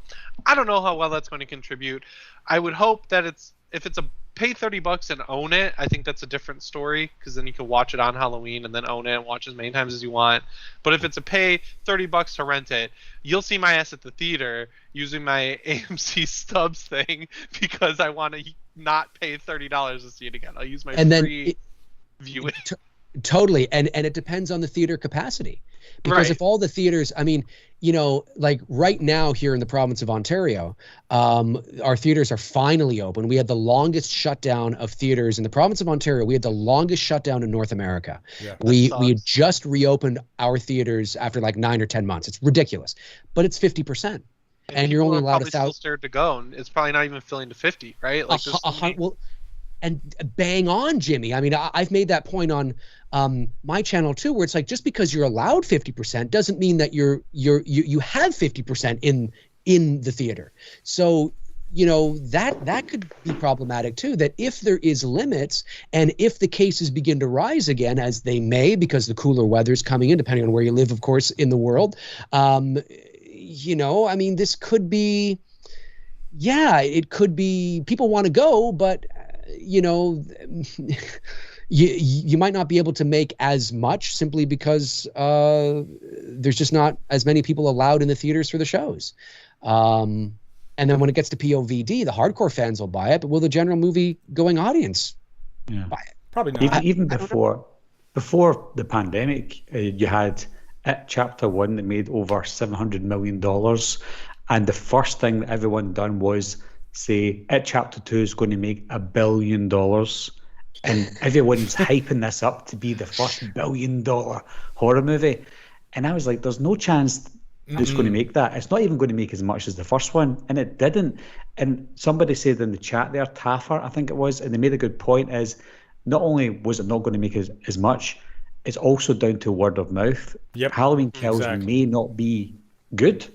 I don't know how well that's going to contribute. I would hope that if it's a pay $30 and own it, I think that's a different story, because then you can watch it on Halloween and then own it and watch as many times as you want. But if it's a pay $30 to rent it, you'll see my ass at the theater using my AMC Stubs thing because I want to not pay $30 to see it again. I'll use my free viewing.
Totally, and it depends on the theater capacity. Because if all the theaters, like right now here in the province of Ontario, our theaters are finally open. We had the longest shutdown of theaters in the province of Ontario. We had the longest shutdown in North America. Yeah, we had just reopened our theaters after like 9 or 10 months. It's ridiculous, but it's 50%. And you're only allowed 1,000.
Still scared to go, and it's probably not even filling to 50, right? Like
and bang on, Jimmy. I mean, I've made that point on my channel too, where it's like, just because you're allowed 50% doesn't mean that you have 50% in the theater. So that could be problematic too. That if there is limits, and if the cases begin to rise again, as they may, because the cooler weather's coming in, depending on where you live, of course, in the world. This could be. Yeah, it could be. People want to go, but. You might not be able to make as much simply because there's just not as many people allowed in the theaters for the shows. And then when it gets to POVD, the hardcore fans will buy it, but will the general movie-going audience buy it?
Probably not.
Even before the pandemic, you had It Chapter 1 that made over $700 million, and the first thing that everyone done was say It Chapter 2 is going to make $1 billion, and everyone's hyping this up to be the first $1 billion horror movie. And I was like, there's no chance it's going to make that. It's not even going to make as much as the first one, and it didn't. And somebody said in the chat there, Taffer, I think it was, and they made a good point, is not only was it not going to make as much, it's also down to word of mouth.
Yep.
Halloween Kills may not be good,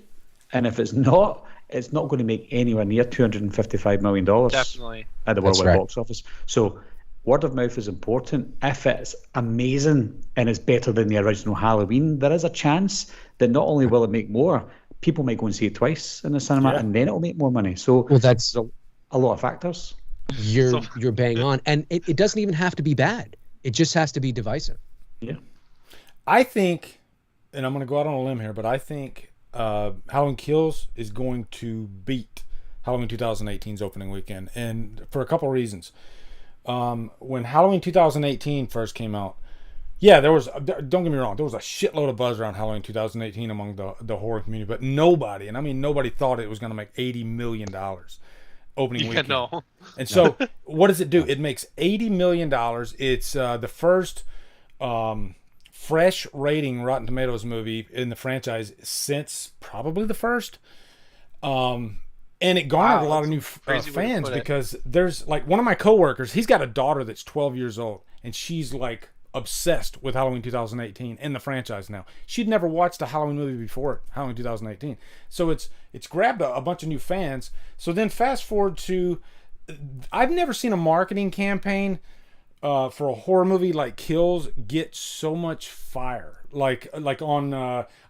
and if it's not going to make anywhere near $255 million.
Definitely.
At the worldwide box office. So word of mouth is important. If it's amazing and it's better than the original Halloween, there is a chance that not only will it make more, people might go and see it twice in the cinema, and then it'll make more money. So
that's
a lot of factors.
you're bang on, and it doesn't even have to be bad. It just has to be divisive.
Yeah.
I think, and I'm going to go out on a limb here, but I think Halloween Kills is going to beat Halloween 2018's opening weekend, and for a couple of reasons. When Halloween 2018 first came out, yeah, there was, don't get me wrong, there was a shitload of buzz around Halloween 2018 among the horror community, but nobody, and I mean nobody, thought it was going to make $80 million opening weekend.
No.
And so what does it do? It makes $80 million. It's the first fresh rating Rotten Tomatoes movie in the franchise since probably the first. And it garnered a lot of new fans because there's like one of my coworkers, he's got a daughter that's 12 years old and she's like obsessed with Halloween 2018 and the franchise now. She'd never watched a Halloween movie before Halloween 2018. So it's grabbed a bunch of new fans. So then fast forward to, I've never seen a marketing campaign for a horror movie like Kills get so much fire. Like on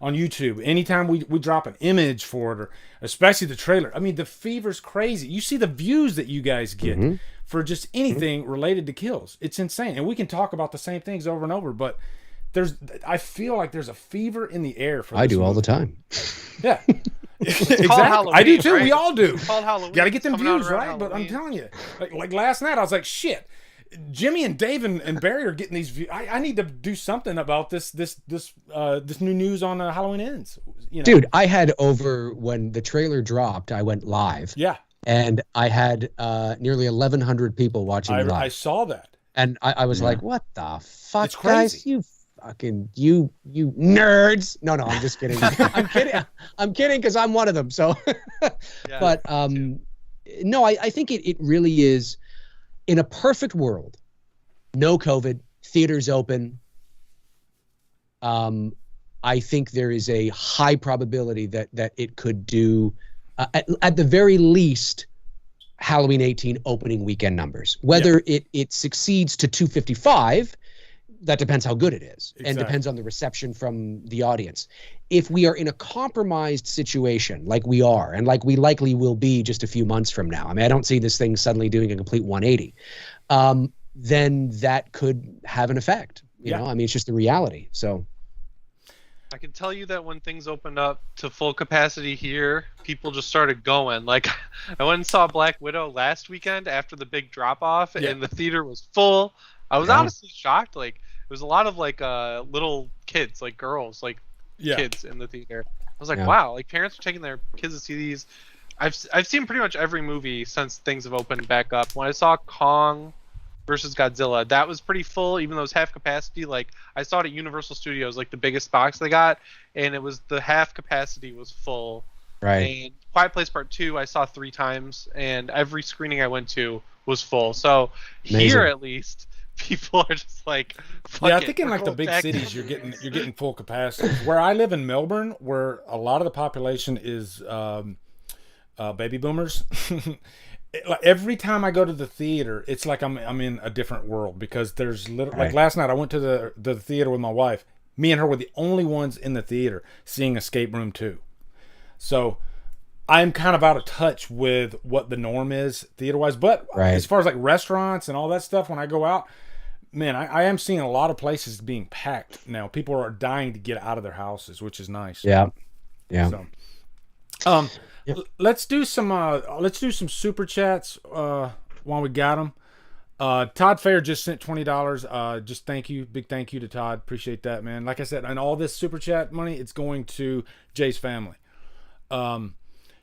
YouTube, anytime we drop an image for it, or especially the trailer, I mean the fever's crazy. You see the views that you guys get for just anything related to Kills. It's insane, and we can talk about the same things over and over. But I feel like there's a fever in the air for.
I do
movie.
all the time.
Yeah, exactly.
Halloween,
I do too.
right?
We all do.
It's called Halloween.
Got to get them
It's coming
views
out around
right. But I'm
Halloween.
telling you, like last night, I was like, shit. Jimmy and Dave and Barry are getting these views. I need to do something about this new news on Halloween Ends. You know?
Dude, I had when the trailer dropped, I went live.
Yeah.
And I had nearly 1,100 people watching live.
I saw that.
And I was like, what the fuck,
It's crazy.
guys? You fucking, you nerds. No, I'm just kidding. I'm kidding because I'm one of them. So,
Yeah,
but no, I think it really is. In a perfect world, no COVID, theaters open, I think there is a high probability that it could do, at the very least, Halloween 18 opening weekend numbers. Whether it succeeds to 255, that depends how good it is, and depends on the reception from the audience. If we are in a compromised situation like we are, and like we likely will be just a few months from now, I mean, I don't see this thing suddenly doing a complete 180, then that could have an effect. You know, I mean, it's just the reality. So
I can tell you that when things opened up to full capacity here, people just started going. Like, I went and saw Black Widow last weekend after the big drop off, and the theater was full. I was honestly shocked. Like, there was a lot of like little kids, like girls, like kids in the theater. I was like, wow, like parents are taking their kids to see these. I've seen pretty much every movie since things have opened back up. When I saw Kong versus Godzilla, that was pretty full, even though it was half capacity. Like, I saw it at Universal Studios, like the biggest box they got, and it was the half capacity was full.
Right.
And Quiet Place Part 2 I saw 3 times, and every screening I went to was full. So here at least, people are just like, fuck
I
it,
think in
we're
like the
going
big
back.
cities you're getting full capacity. Where I live in Melbourne, where a lot of the population is baby boomers. Every time I go to the theater, it's like I'm in a different world, because there's like last night I went to the theater with my wife. Me and her were the only ones in the theater seeing Escape Room 2. So I'm kind of out of touch with what the norm is theater-wise. But as far as like restaurants and all that stuff, when I go out, man, I am seeing a lot of places being packed now. People are dying to get out of their houses, which is nice.
Yeah.
So, let's do some super chats while we got them. Todd Fair just sent $20. Just thank you, big thank you to Todd. Appreciate that, man. Like I said, and all this super chat money, it's going to Jay's family.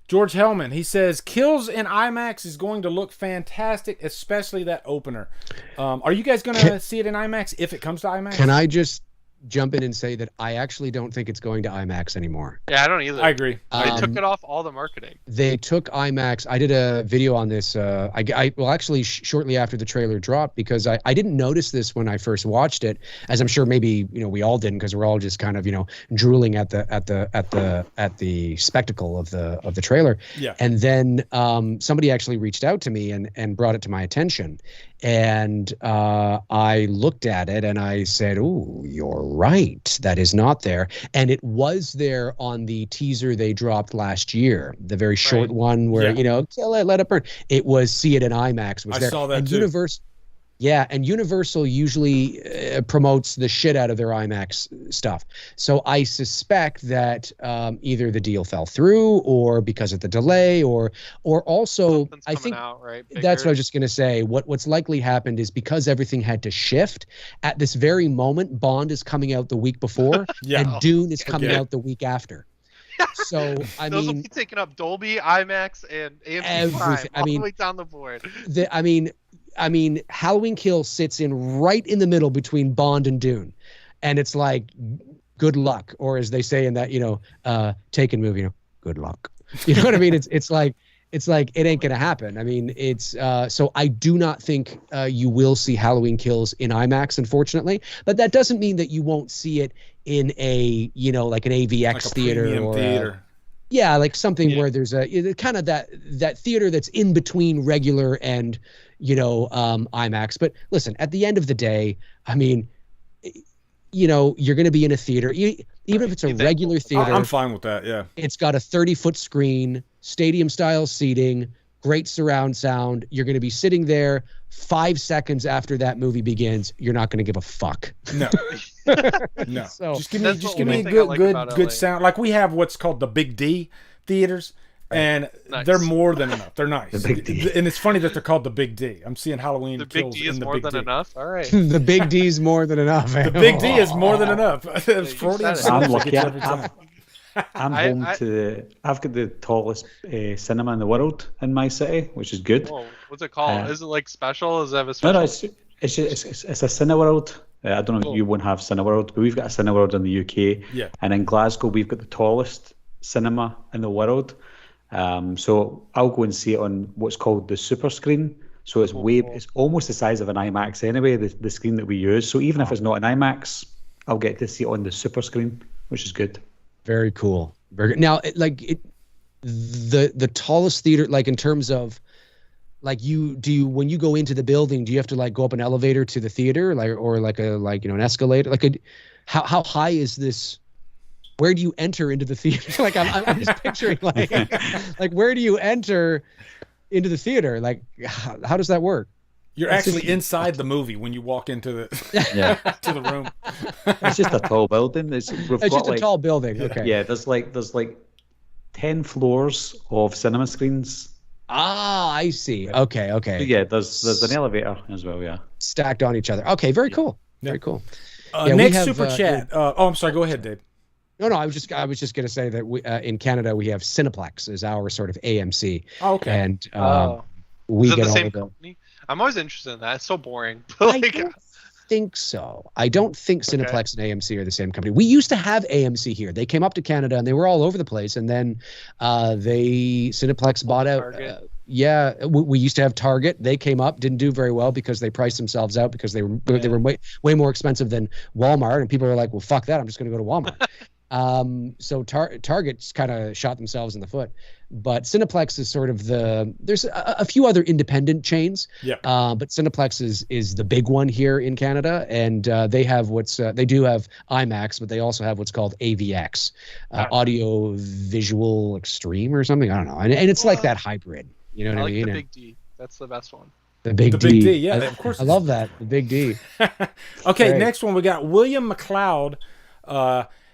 George Hellman, he says Kills in IMAX is going to look fantastic, especially that opener. Are you guys going to see it in IMAX if it comes to IMAX?
Can I just jump in and say that I actually don't think it's going to IMAX anymore?
Yeah, I don't either.
I agree.
They took it off all the marketing.
They took IMAX. I did a video on this. Actually, shortly after the trailer dropped, because I didn't notice this when I first watched it, as I'm sure maybe we all didn't, because we're all just kind of drooling at the spectacle of the trailer.
Yeah.
And then somebody actually reached out to me and brought it to my attention. And I looked at it and I said, "Ooh, you're right. That is not there." And it was there on the teaser they dropped last year, the very short one where, kill it, let it burn. It was See It in IMAX was there.
I saw that
and
too.
Yeah, and Universal usually promotes the shit out of their IMAX stuff. So I suspect that either the deal fell through, or because of the delay, or also
Something's
I
coming
think
out, right?
that's what I was just going to say. What's likely happened is because everything had to shift at this very moment. Bond is coming out the week before,
Yeah.
and Dune is coming out the week after. So
Those will be taking up Dolby, IMAX, and AMC Prime all the way down the board.
I mean, Halloween Kills sits right in the middle between Bond and Dune, and it's like, good luck, or as they say in that Taken movie, good luck. You know what I mean? It's like it ain't gonna happen. I mean, it's so I do not think you will see Halloween Kills in IMAX, unfortunately, but that doesn't mean that you won't see it in a like an AVX
like a
theater or
theater.
Yeah, like something where there's a kind of that theater that's in between regular and IMAX. But listen, at the end of the day, I mean, you're going to be in a theater, even if it's a regular theater.
I'm fine with that. Yeah,
it's got a 30-foot screen, stadium style seating, great surround sound. You're going to be sitting there 5 seconds after that movie begins. You're not going to give a fuck.
No. No.
So,
just give me a good sound. Like we have what's called the Big D theaters, and they're more than enough. They're nice.
The Big D.
And it's funny that they're called the Big D. I'm seeing Halloween
The Big
Kills
D is
in the
more
Big
than
D.
enough. All right.
The Big D is more than enough.
The Big D is more than enough. It's Freudian
I'm lucky.
every time.
I've got the tallest cinema in the world in my city, which is good.
Whoa, what's it called? Is it like special? Does it have a special?
No, it's a Cineworld. I don't know if you won't have Cineworld, but we've got a Cineworld in the UK.
Yeah.
And in Glasgow, we've got the tallest cinema in the world. So I'll go and see it on what's called the super screen. So it's it's almost the size of an IMAX anyway, the screen that we use. So even if it's not an IMAX, I'll get to see it on the super screen, which is good.
Very cool. Very good. Now, the tallest theater, like in terms of, like when you go into the building, do you have to like go up an elevator to the theater, or an escalator? How high is this? Where do you enter into the theater? Like I'm just picturing like where do you enter into the theater? Like how does that work?
You're
actually inside the movie when you walk into the to the room.
It's just a tall building. It's
just a tall building. Okay.
Yeah, there's like 10 floors of cinema screens.
Ah, I see. Okay.
But yeah, there's an elevator as well. Yeah,
stacked on each other. Okay, very cool. Very cool.
Next super chat. I'm sorry. Go ahead, Dave.
No, I was just going to say that we, in Canada we have Cineplex as our sort of AMC.
Oh, okay.
And
we get the same company. I'm always interested in that. It's so boring.
I don't think so. I don't think Cineplex and AMC are the same company. We used to have AMC here. They came up to Canada and they were all over the place. And then Cineplex bought out. We used to have Target. They came up, didn't do very well because they priced themselves out because they were way more expensive than Walmart. And people were like, well, fuck that. I'm just going to go to Walmart. So Target's kind of shot themselves in the foot. But Cineplex is sort of there's a few other independent chains.
Yeah.
But Cineplex is the big one here in Canada, and they have they do have IMAX, but they also have what's called AVX, Audio Visual Extreme or something. I don't know, and it's like that hybrid. You know what I mean?
The Big D. That's the best one.
The Big
D. Yeah, of course.
I love that. The Big D.
Okay, next one we got William McLeod.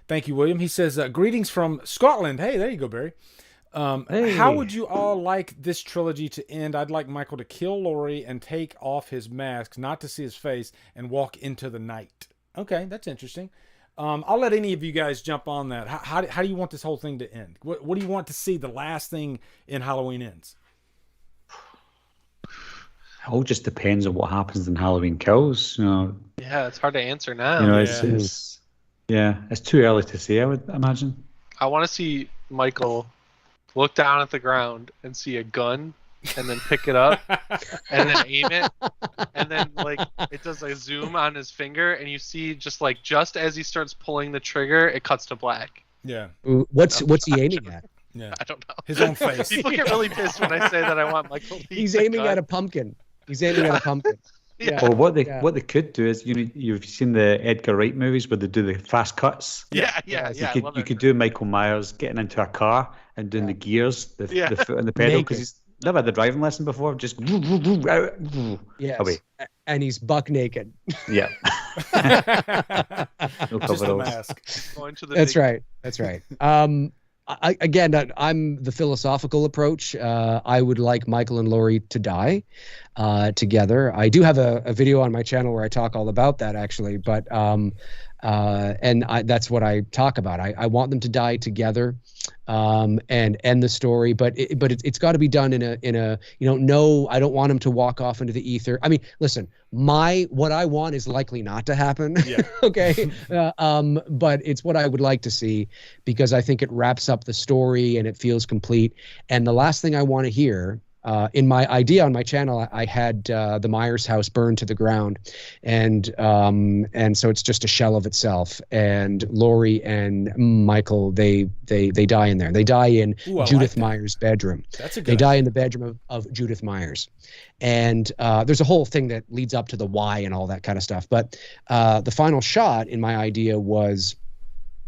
Thank you, William. He says, greetings from Scotland. Hey, there you go, Barry. How would you all like this trilogy to end? I'd like Michael to kill Laurie and take off his mask, not to see his face, and walk into the night. Okay, that's interesting. I'll let any of you guys jump on that. How do you want this whole thing to end? What do you want to see the last thing in Halloween Ends?
It all just depends on what happens in Halloween Kills.
Yeah, it's hard to answer now.
It's too early to say, I would imagine.
I want to see Michael look down at the ground and see a gun and then pick it up and then aim it, and then it does a zoom on his finger and you see just as he starts pulling the trigger, it cuts to black.
Yeah.
What's he aiming at?
Yeah.
I don't know.
His own face.
People get really pissed when I say that I want Michael to
He's aiming at a pumpkin. He's aiming at a pumpkin. Yeah.
Or what they could do is, you've seen the Edgar Wright movies where they do the fast cuts.
Yeah.
You could do Michael Myers getting into a car and doing the gears, the foot on the pedal, because he's never had the driving lesson before. Just away.
And he's buck naked.
Yeah. No
Just the
coveralls.
mask.
Going to the
That's
big-
right. That's right. I'm the philosophical approach. I would like Michael and Laurie to die together. I do have a video on my channel where I talk all about that, actually. But that's what I talk about. I want them to die together, and end the story. But it's got to be done in a no. I don't want him to walk off into the ether. I mean, listen, what I want is likely not to happen.
Yeah.
Okay. But it's what I would like to see, because I think it wraps up the story and it feels complete. And the last thing I want to hear, in my idea on my channel, I had the Myers house burned to the ground, and so it's just a shell of itself. And Laurie and Michael, they die in there. They die in Judith Myers' bedroom.
That's a good
They die in the bedroom of Judith Myers, and there's a whole thing that leads up to the why and all that kind of stuff. But the final shot in my idea was,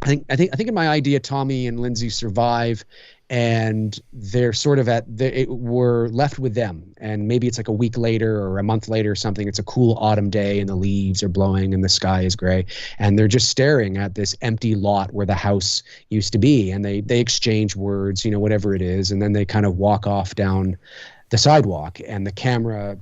I think in my idea, Tommy and Lindsay survive, and they're sort of we're left with them. And maybe it's like a week later or a month later or something. It's a cool autumn day and the leaves are blowing and the sky is gray. And they're just staring at this empty lot where the house used to be. And they exchange words, whatever it is. And then they kind of walk off down the sidewalk, and the camera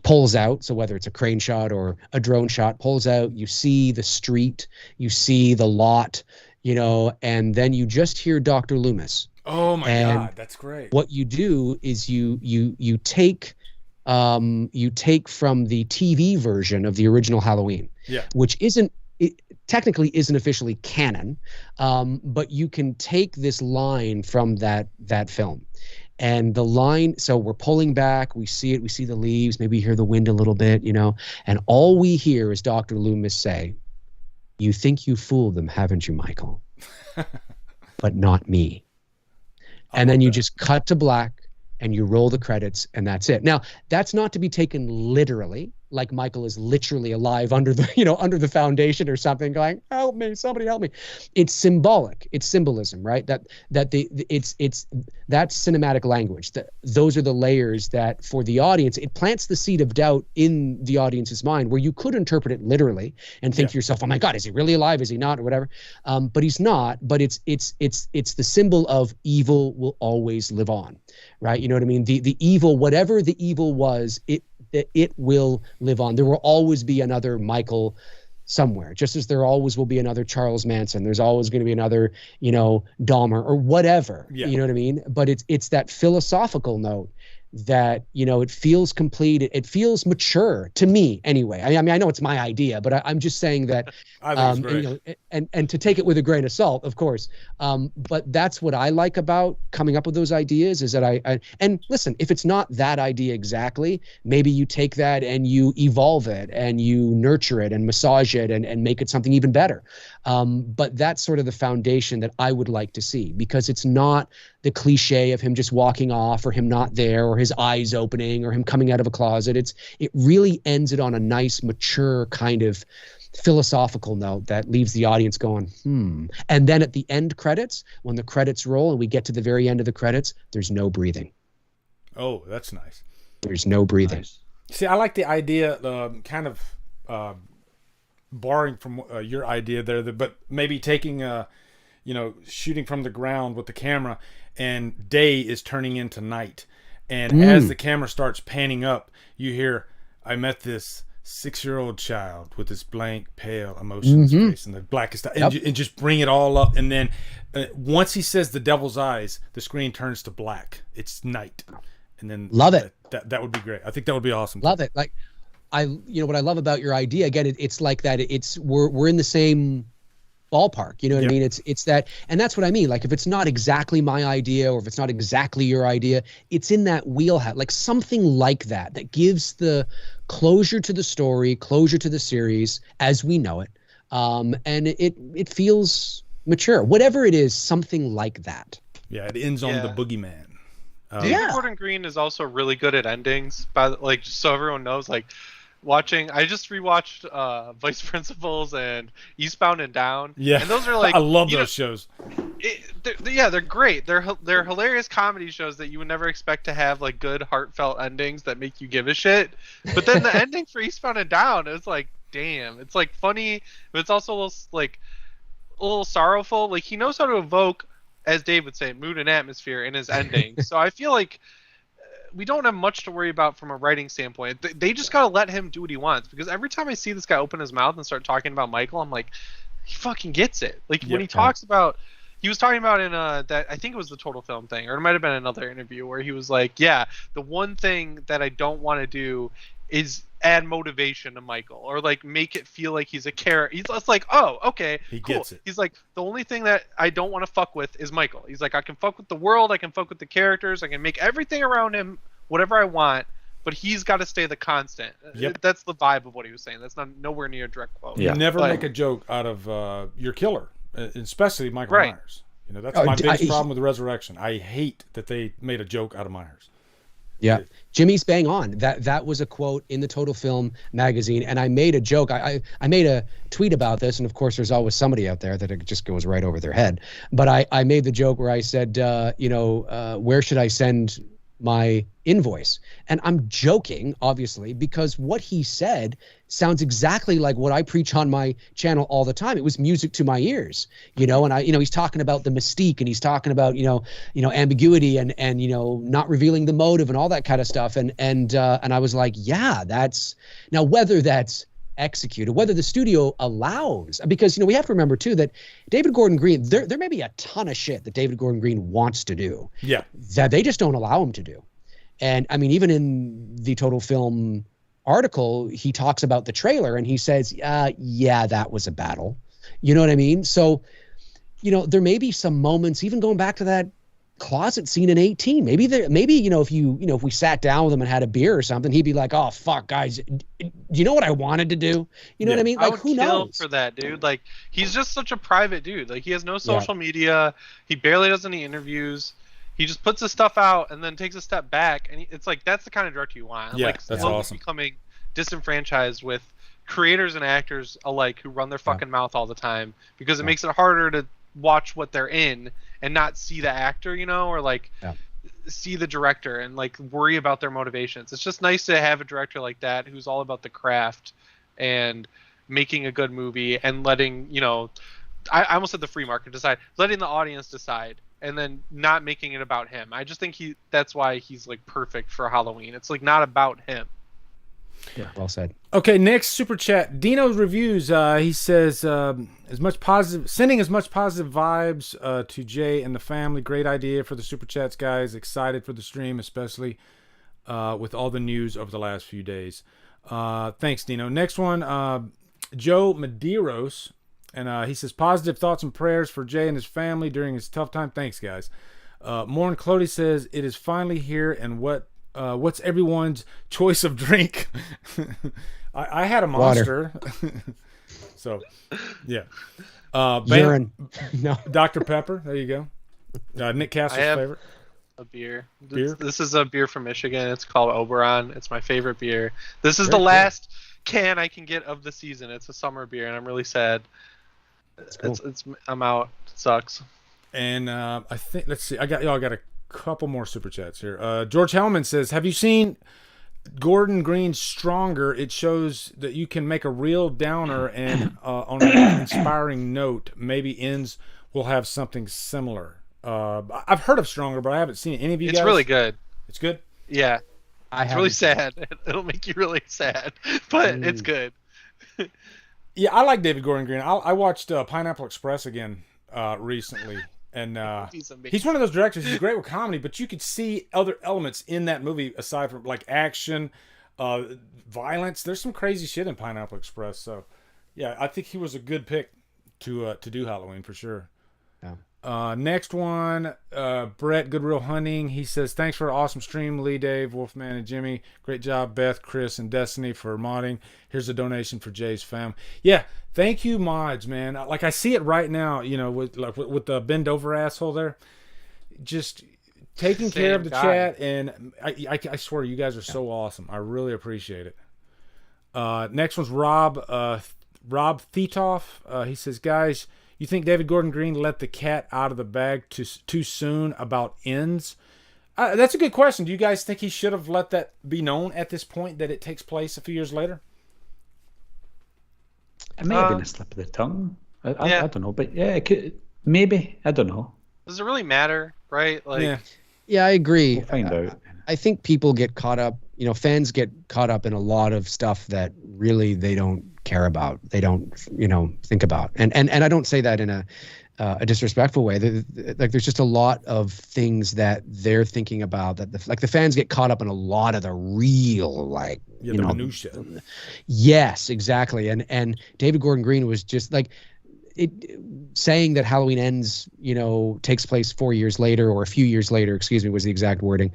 pulls out. So whether it's a crane shot or a drone shot, pulls out, you see the street, you see the lot, and then you just hear Dr. Loomis.
Oh my God, that's great.
What you do is you take from the TV version of the original Halloween, which technically isn't officially canon, but you can take this line from that film. And the line, so we're pulling back, we see it, we see the leaves, maybe hear the wind a little bit, and all we hear is Dr. Loomis say, "You think you fooled them, haven't you, Michael? But not me." And then you just cut to black and you roll the credits, and that's it. Now, that's not to be taken literally, like Michael is literally alive under the foundation or something, going, "Help me, somebody help me." It's symbolic. It's symbolism, right? It's that's cinematic language. Those are the layers that, for the audience, it plants the seed of doubt in the audience's mind, where you could interpret it literally and think to yourself, "Oh my God, is he really alive? Is he not?" or whatever. But he's not. But it's the symbol of evil will always live on, right? You know what I mean? The evil, whatever the evil was, it will live on. There will always be another Michael somewhere, just as there always will be another Charles Manson. There's always going to be another, Dahmer or whatever. You know what I mean? But it's that philosophical note that, it feels complete. It feels mature to me anyway. I mean, I know it's my idea, but I'm just saying that,
I think it's great.
And to take it with a grain of salt, of course. But that's what I like about coming up with those ideas, is that and listen, if it's not that idea exactly, maybe you take that and you evolve it and you nurture it and massage it and make it something even better. But that's sort of the foundation that I would like to see, because it's not the cliche of him just walking off, or him not there, or his eyes opening, or him coming out of a closet. It really ends it on a nice, mature kind of philosophical note that leaves the audience going, And then at the end credits, when the credits roll and we get to the very end of the credits, there's no breathing.
Oh, that's nice.
There's no breathing.
Nice.
See, I like the idea, kind of borrowing from your idea there, but maybe taking, shooting from the ground with the camera, and day is turning into night. And as the camera starts panning up, you hear, "I met this 6-year-old child with this blank, pale, emotionless face and the blackest eye," and just bring it all up. And then once he says the devil's eyes, the screen turns to black. It's night. And then
love it.
That would be great. I think that would be awesome.
Love it. Like, what I love about your idea, again, it's like that. We're in the same ballpark. You know what I mean? It's that, and that's what I mean. Like, if it's not exactly my idea, or if it's not exactly your idea, it's in that wheelhouse, like something like that gives the closure to the story, closure to the series as we know it. And it feels mature, whatever it is, something like that.
Yeah. It ends on the boogeyman.
David Gordon Green is also really good at endings. Like, just so everyone knows, like, I just rewatched Vice Principals and Eastbound and Down.
Yeah,
and those are like
I love those shows.
They're great. They're hilarious comedy shows that you would never expect to have like good heartfelt endings that make you give a shit. But then the ending for Eastbound and Down is like, damn, it's like funny, but it's also a little sorrowful. Like, he knows how to evoke, as Dave would say, mood and atmosphere in his ending. So I feel like we don't have much to worry about from a writing standpoint. They just gotta let him do what he wants, because every time I see this guy open his mouth and start talking about Michael, I'm like, he fucking gets it. Like, when he talks about, he was talking about in that, I think it was the Total Film thing, or it might have been another interview where he was like, yeah, the one thing that I don't want to do is add motivation to Michael, or like make it feel like he's a character. He's just like, oh, okay,
he
cool.
Gets it.
He's like, the only thing that I don't want to fuck with is Michael. He's like, I can fuck with the world, I can fuck with the characters, I can make everything around him whatever I want, but he's got to stay the constant.
Yep.
That's the vibe of what he was saying. That's not nowhere near a direct quote.
You never make a joke out of your killer, especially Michael Myers. You know, that's my biggest problem with Resurrection. I hate that they made a joke out of Myers.
Yeah, Jimmy's bang on. That was a quote in the Total Film magazine, and I made a joke. I made a tweet about this, and of course, there's always somebody out there that it just goes right over their head. But I made the joke where I said, where should I send my invoice? And I'm joking, obviously, because what he said sounds exactly like what I preach on my channel all the time. It was music to my ears, and he's talking about the mystique, and he's talking about, ambiguity and not revealing the motive and all that kind of stuff. And I was like, yeah, that's, now whether that's executed, whether the studio allows, because we have to remember too that David Gordon Green, there may be a ton of shit that David Gordon Green wants to do, that they just don't allow him to do. And I mean, even in the Total Film article, he talks about the trailer and he says, yeah, that was a battle. You know what I mean? So, there may be some moments, even going back to that closet scene in 18, maybe if we sat down with him and had a beer or something, he'd be like, oh fuck guys, you know what I wanted to do? You know what I mean? Like, who knows
for that dude? Like, he's just such a private dude. Like, he has no social media, he barely does any interviews, he just puts his stuff out and then takes a step back, and it's like, that's the kind of director you want.
That's awesome.
Becoming disenfranchised with creators and actors alike who run their fucking mouth all the time, because it makes it harder to watch what they're in and not see the actor, or like see the director and like worry about their motivations. It's just nice to have a director like that who's all about the craft and making a good movie and letting, I almost said the free market decide, letting the audience decide, and then not making it about him. I just think that's why he's like perfect for Halloween. It's like not about him.
Yeah, well said.
Okay, next super chat. Dino's reviews. He says sending as much positive vibes to Jay and the family. Great idea for the super chats, guys. Excited for the stream, especially with all the news over the last few days. Thanks, Dino. Next one, Joe Medeiros, and he says positive thoughts and prayers for Jay and his family during his tough time. Thanks, guys. Morn Clody says it is finally here, and what's everyone's choice of drink? I had a Monster. So, yeah.
Urine. No.
Dr. Pepper. There you go. Nick Castle's favorite.
A beer. This is a beer from Michigan. It's called Oberon. It's my favorite beer. This is the last can I can get of the season. It's a summer beer, and I'm really sad. Cool. I'm out. It sucks.
And I think, let's see. I got a couple more super chats here. George Hellman says, have you seen Gordon Green's Stronger? It shows that you can make a real downer and on an inspiring note. Maybe Ends will have something similar. I've heard of Stronger, but I haven't seen it. Any of you guys?
It's really good.
It's good?
Yeah. It's really sad. It'll make you really sad, but it's good.
Yeah, I like David Gordon Green. I watched Pineapple Express again recently. And he's one of those directors. He's great with comedy, but you could see other elements in that movie aside from like action, violence. There's some crazy shit in Pineapple Express. So, yeah, I think he was a good pick to do Halloween for sure.
Yeah.
Next one, Brett Goodwill Hunting. He says, thanks for an awesome stream, Lee, Dave, Wolfman, and Jimmy. Great job, Beth, Chris, and Destiny for modding. Here's a donation for Jay's fam. Yeah, thank you, mods, man. Like, I see it right now, with the bend over asshole there. Just taking care of the
Same guy.
chat, and I swear you guys are so awesome. I really appreciate it. Next one's Rob Thetoff. He says, guys, you think David Gordon Green let the cat out of the bag too soon about ends? That's a good question. Do you guys think he should have let that be known at this point, that it takes place a few years later?
It may have been a slip of the tongue. I
Yeah.
don't know, but yeah, it could, maybe. I don't know.
Does it really matter, right? Like,
Yeah, I agree.
We'll find out.
I think people get caught up, fans get caught up in a lot of stuff that really they don't care about. They don't, think about. And I don't say that in a disrespectful way. There's just a lot of things that they're thinking about that the fans get caught up in a lot of the real,
The minutia.
Yes, exactly. And David Gordon Green was just like saying that Halloween Ends, takes place 4 years later or a few years later, excuse me, was the exact wording.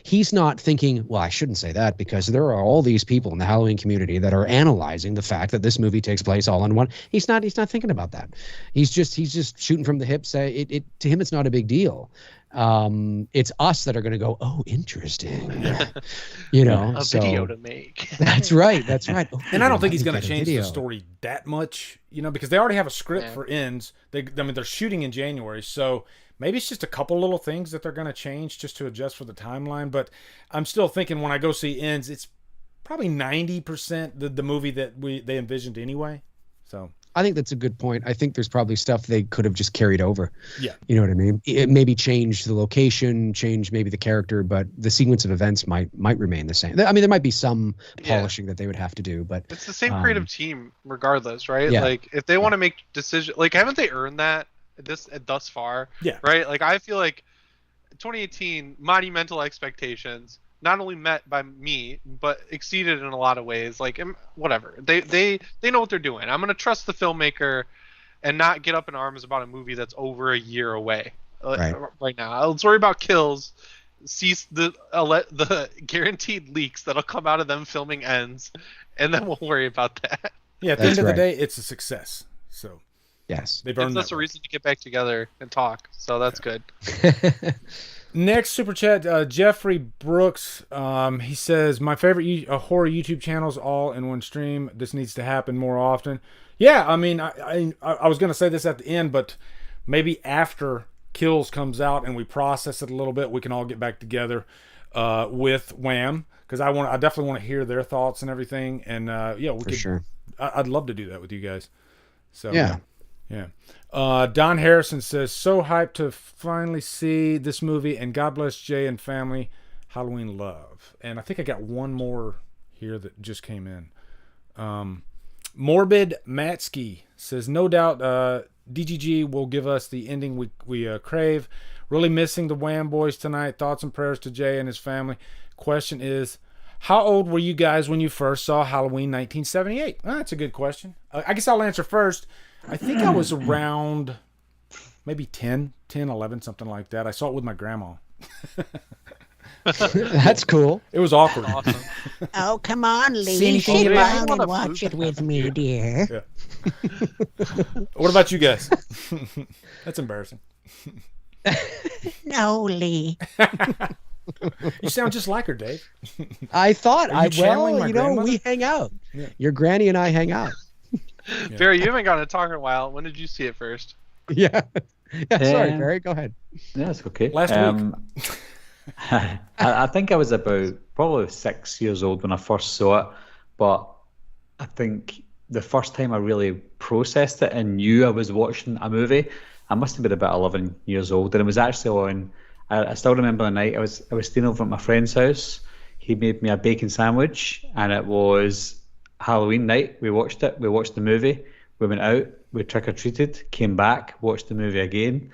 He's not thinking, well, I shouldn't say that because there are all these people in the Halloween community that are analyzing the fact that this movie takes place all in one. He's not thinking about that. He's just shooting from the hip. Say to him, it's not a big deal. It's us that are going to go, oh, interesting.
a video to make.
That's right. Oh,
And I don't think he's going to
get a
change the
video.
story that much, because they already have a script for Ends. They're shooting in January, so maybe it's just a couple little things that they're going to change just to adjust for the timeline. But I'm still thinking when I go see Ends, it's probably 90% the movie that they envisioned anyway. So
I think that's a good point. I think there's probably stuff they could have just carried over.
Yeah.
You know what I mean? It maybe change the location, change maybe the character, but the sequence of events might remain the same. I mean, there might be some polishing that they would have to do, but
It's the same creative team regardless, right?
Yeah.
Like, if they want to make decisions, like, haven't they earned that thus far?
Yeah.
Right? Like, I feel like 2018, monumental expectations, not only met by me, but exceeded in a lot of ways. Like, whatever. They know what they're doing. I'm going to trust the filmmaker and not get up in arms about a movie that's over a year away right now. Let's worry about kills, cease the guaranteed leaks that'll come out of them filming Ends, and then we'll worry about that.
yeah, at the end of the day, it's a success. So
yes.
they've
Gives
earned
us
that
a
right.
reason to get back together and talk, so that's good.
Next super chat, Jeffrey Brooks. He says, my favorite horror YouTube channels all in one stream. This needs to happen more often. Yeah, I mean, I was going to say this at the end, but maybe after Kills comes out and we process it a little bit, we can all get back together with WWAM, because I definitely want to hear their thoughts and everything. And
Sure.
I'd love to do that with you guys. So
Yeah.
Yeah. Don Harrison says, so hyped to finally see this movie, and God bless Jay and family. Halloween love. And I think I got one more here that just came in. Morbid Matsky says, no doubt DGG will give us the ending we crave. Really missing the Wham boys tonight. Thoughts and prayers to Jay and his family. Question is, how old were you guys when you first saw Halloween 1978? That's a good question. I guess I'll answer first. I think I was around maybe 10, 11, something like that. I saw it with my grandma.
That's cool.
It was awkward.
Awesome.
Oh, come on,
See
Lee.
anything
Sit
in
down
it?
and watch it with me, dear.
What about you guys? That's embarrassing.
No, Lee.
You sound just like her, Dave.
I thought
Are you channeling my grandmother?
we hang out.
Yeah.
Your granny and I hang out.
Barry, you haven't gotten to talk in a while. When did you see it first?
Yeah. Yeah, sorry,
Um,
Barry, go ahead.
Yeah, it's okay.
Last week.
I think I was about probably 6 years old when I first saw it, but I think the first time I really processed it and knew I was watching a movie, I must have been about 11 years old, and it was actually on. I still remember the night I was staying over at my friend's house. He made me a bacon sandwich, and it was Halloween night. We watched it. We watched the movie. We went out. We trick or treated. Came back. Watched the movie again,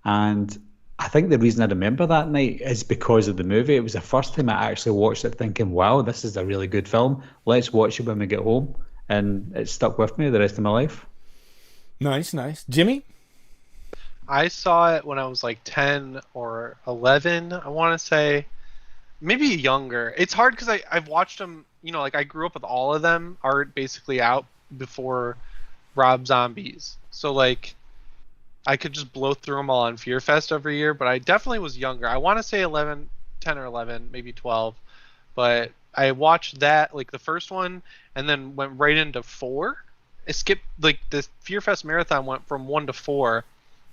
and I think the reason I remember that night is because of the movie. It was the first time I actually watched it thinking, wow, this is a really good film. Let's watch it when we get home. And it stuck with me the rest of my life.
Nice. Jimmy?
I saw it when I was like 10 or 11, I want to say. Maybe younger. It's hard because I've watched them, like I grew up with all of them are basically out before Rob Zombies. So like I could just blow through them all on Fear Fest every year, but I definitely was younger. I want to say 10 or 11, maybe 12, but I watched that, like the first one, and then went right into 4. I skipped, like the Fear Fest marathon went from 1 to 4,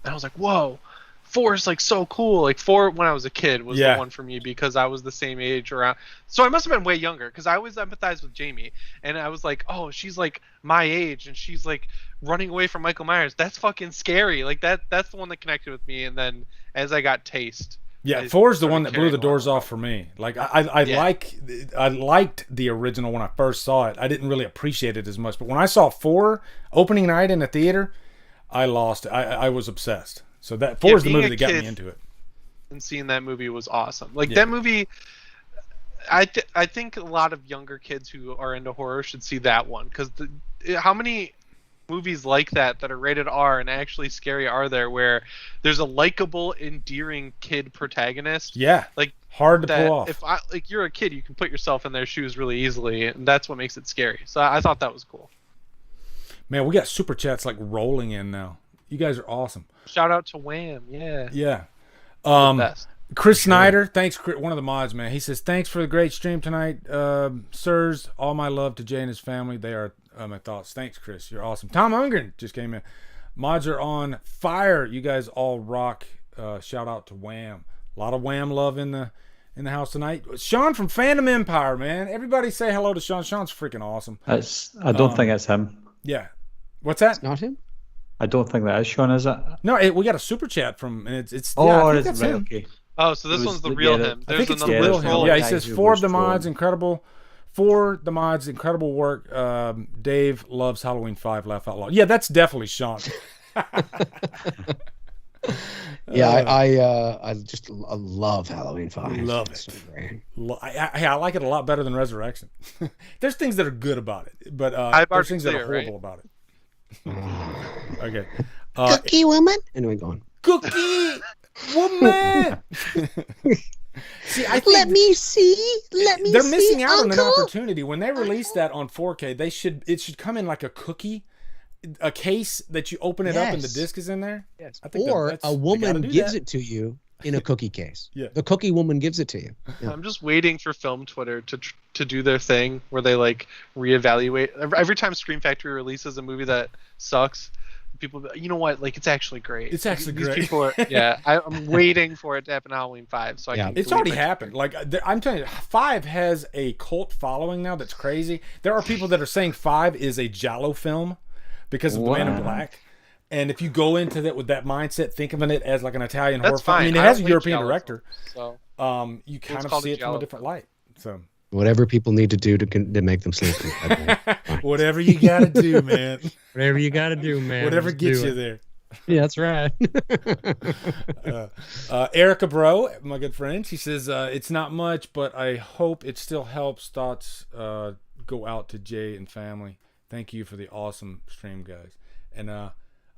and I was like, whoa, 4 is like so cool. Like 4 when I was a kid was the one for me because I was the same age around. So I must have been way younger because I always empathized with Jamie, and I was like, oh, she's like my age, and she's like running away from Michael Myers. That's fucking scary. Like that's the one that connected with me. And then as I got taste.
Yeah, 4 is the one that blew the doors off for me. Like I liked the original when I first saw it. I didn't really appreciate it as much, but when I saw 4 opening night in the theater, I lost it. I was obsessed. So that 4 is the movie that got me into it.
And seeing that movie was awesome. Like that movie, I think a lot of younger kids who are into horror should see that one because how many movies like that are rated R and actually scary are there where there's a likable, endearing kid protagonist?
Yeah,
like
hard to pull off.
If you're a kid, you can put yourself in their shoes really easily, and that's what makes it scary. So I thought that was cool.
Man, we got super chats like rolling in now. You guys are awesome.
Shout out to Wham! Yeah.
Chris Snyder, thanks, one of the mods, man. He says, thanks for the great stream tonight. Sirs, all my love to Jay and his family. They are my thoughts. Thanks, Chris. You're awesome. Tom Ungren just came in. Mods are on fire. You guys all rock. Shout out to Wham. A lot of Wham love in the house tonight. Sean from Fandom Empire, man. Everybody say hello to Sean. Sean's freaking awesome.
I don't think it's him.
Yeah. What's that?
It's not him?
I don't think that is Sean, is it?
No, we got a super chat from, and it's
I think it's right, okay.
Oh, so this one's the real him.
I think it's the real him. Yeah, he says, for the mods, incredible work. Dave loves Halloween 5, laugh out loud. Yeah, that's definitely Sean.
Yeah, I love Halloween 5.
Love it.
So great.
I like it a lot better than Resurrection. There's things that are good about it, but there's things that are horrible about it. Okay.
Cookie woman? Anyway, go on.
Cookie woman! See, I think
Let me see.
they're missing out
Uncle.
on an opportunity. When they release that on 4K, it should come in like a cookie, a case that you open it up and the disc is in there.
Yes.
I think
Or a woman gives it to you in a cookie case.
Yeah.
The cookie woman gives it to you. Yeah.
I'm just waiting for Film Twitter to do their thing where they like reevaluate every time Scream Factory releases a movie that sucks. People, you know what? Like, it's actually great.
It's actually
These
great.
People are, I'm waiting for it to happen Halloween 5. So I can
it's already happened. Like, I'm telling you, 5 has a cult following now that's crazy. There are people that are saying 5 is a Giallo film because of the Man in Black. And if you go into that with that mindset, think of it as like an Italian horror film. I mean, it has a European director.
So
you kind of see it from a different light. So
Whatever people need to do to make them sleep.
Whatever you got to do, man.
Whatever you got to do, man.
Whatever
Just
gets
do
you
it.
there.
Yeah, that's right.
Erica Bro, my good friend, she says, it's not much, but I hope it still helps. Thoughts go out to Jay and family. Thank you for the awesome stream, guys. And I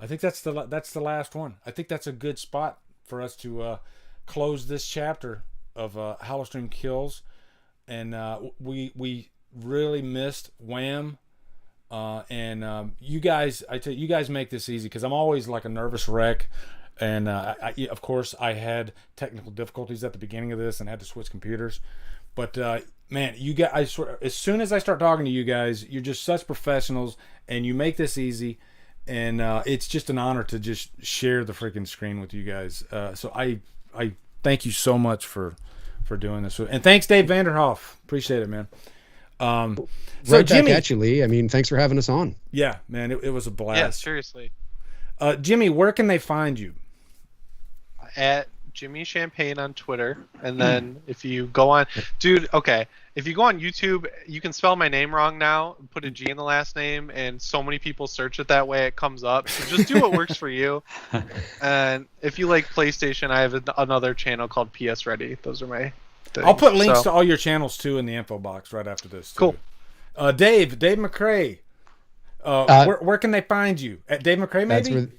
think that's the last one. I think that's a good spot for us to close this chapter of HallowStream Kills. And we really missed Wham. And you guys, I tell you, you guys make this easy because I'm always like a nervous wreck. And of course, I had technical difficulties at the beginning of this and had to switch computers. But man, you guys, I swear, as soon as I start talking to you guys, you're just such professionals, and you make this easy. And it's just an honor to just share the freaking screen with you guys. So I thank you so much for doing this. And thanks, Dave Vanderhoff. Appreciate it, man. So
Right
Jimmy,
back at you, Lee. I mean, thanks for having us on.
Yeah, man, it was a blast.
Yeah, seriously.
Jimmy, where can they find you?
At Jimmy Champane on Twitter, and then if you go on, if you go on YouTube, you can spell my name wrong now, put a G in the last name, and so many people search it that way, it comes up. So just do what works for you. And if you like PlayStation, I have another channel called PS Ready. Those are my things.
I'll put links to all your channels too in the info box right after this. Too.
Cool.
Dave McRae. Where can they find you? At Dave McRae, maybe?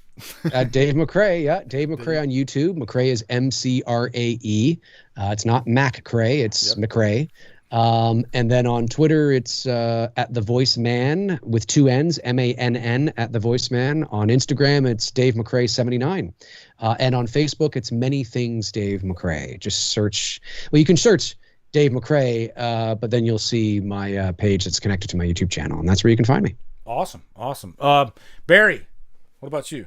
At Dave McRae, yeah. Dave McRae on YouTube. McRae is MCRAE. It's not McCrae, it's McRae. And then on Twitter, it's at The Voice Man with 2 N's, MANN at The Voice Man. On Instagram, it's Dave McRae 79. And on Facebook, it's Many Things Dave McRae. Just search. Well, you can search Dave McRae, but then you'll see my page that's connected to my YouTube channel, and that's where you can find me.
Awesome. Barry, what about you?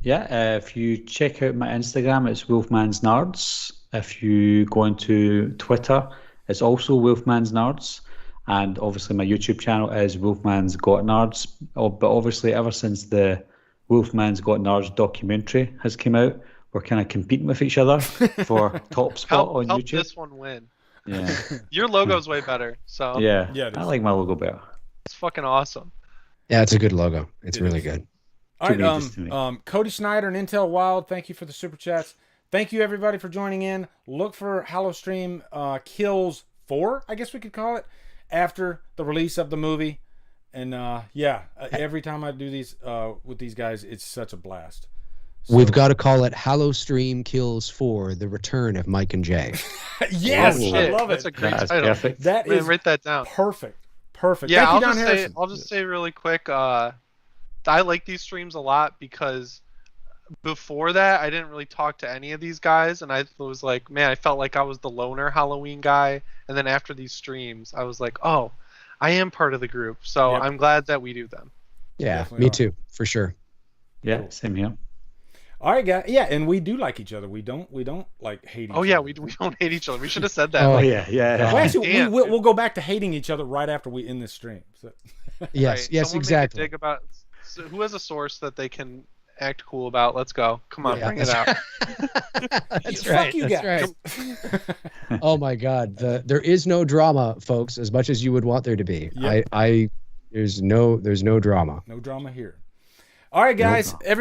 Yeah, if you check out my Instagram, it's Wolfman's Nards. If you go into Twitter, it's also Wolfman's Nards. And obviously my YouTube channel is Wolfman's Got Nards. But obviously ever since the Wolfman's Got Nards documentary has come out, we're kind of competing with each other for top spot on
help
YouTube.
this one win.
Yeah.
Your logo's way better. So
Yeah,
Yeah,
I like my logo better.
it's fucking awesome.
Yeah, it's a good logo. It's
It
really
is.
good.
All
Too
right,
neat to me.
Cody Snyder and Intel Wild, thank you for the super chats. Thank you everybody for joining in. Look for HallowStream Kills 4, I guess we could call it, after the release of the movie. And every time I do these with these guys, it's such a blast. So,
We've got to call it HallowStream Kills 4, The Return of Mike and Jay.
yes,
Oh,
I
shit.
love
That's
it.
a great
That is
title.
perfect.
That
Man,
is
write that down.
perfect.
Yeah,
Thank you, Don Harrison.
I'll just say really quick. I like these streams a lot because before that, I didn't really talk to any of these guys, and I was like, man, I felt like I was the loner Halloween guy. And then after these streams, I was like, oh, I am part of the group. So
Yep.
I'm glad that we do them.
Yeah,
Definitely
me
are.
too, for sure.
Yeah, same here.
All right, guys. Yeah, and we do like each other. We don't like hate each
Oh
other.
yeah, we don't hate each other. We should have said that.
Oh,
Oh
like,
yeah.
Well, actually,
Damn,
we'll go back to hating each other right after we end this stream. So.
Yes,
right,
yes,
someone make a
exactly.
dig about so who has a source that they can act cool about. Let's go. Come on,
Yeah,
bring it out.
That's
Fuck
right.
you
That's
guys.
right. Oh my God, there is no drama, folks. As much as you would want there to be,
Yep.
there's no drama.
No drama here. All right, guys. Everybody.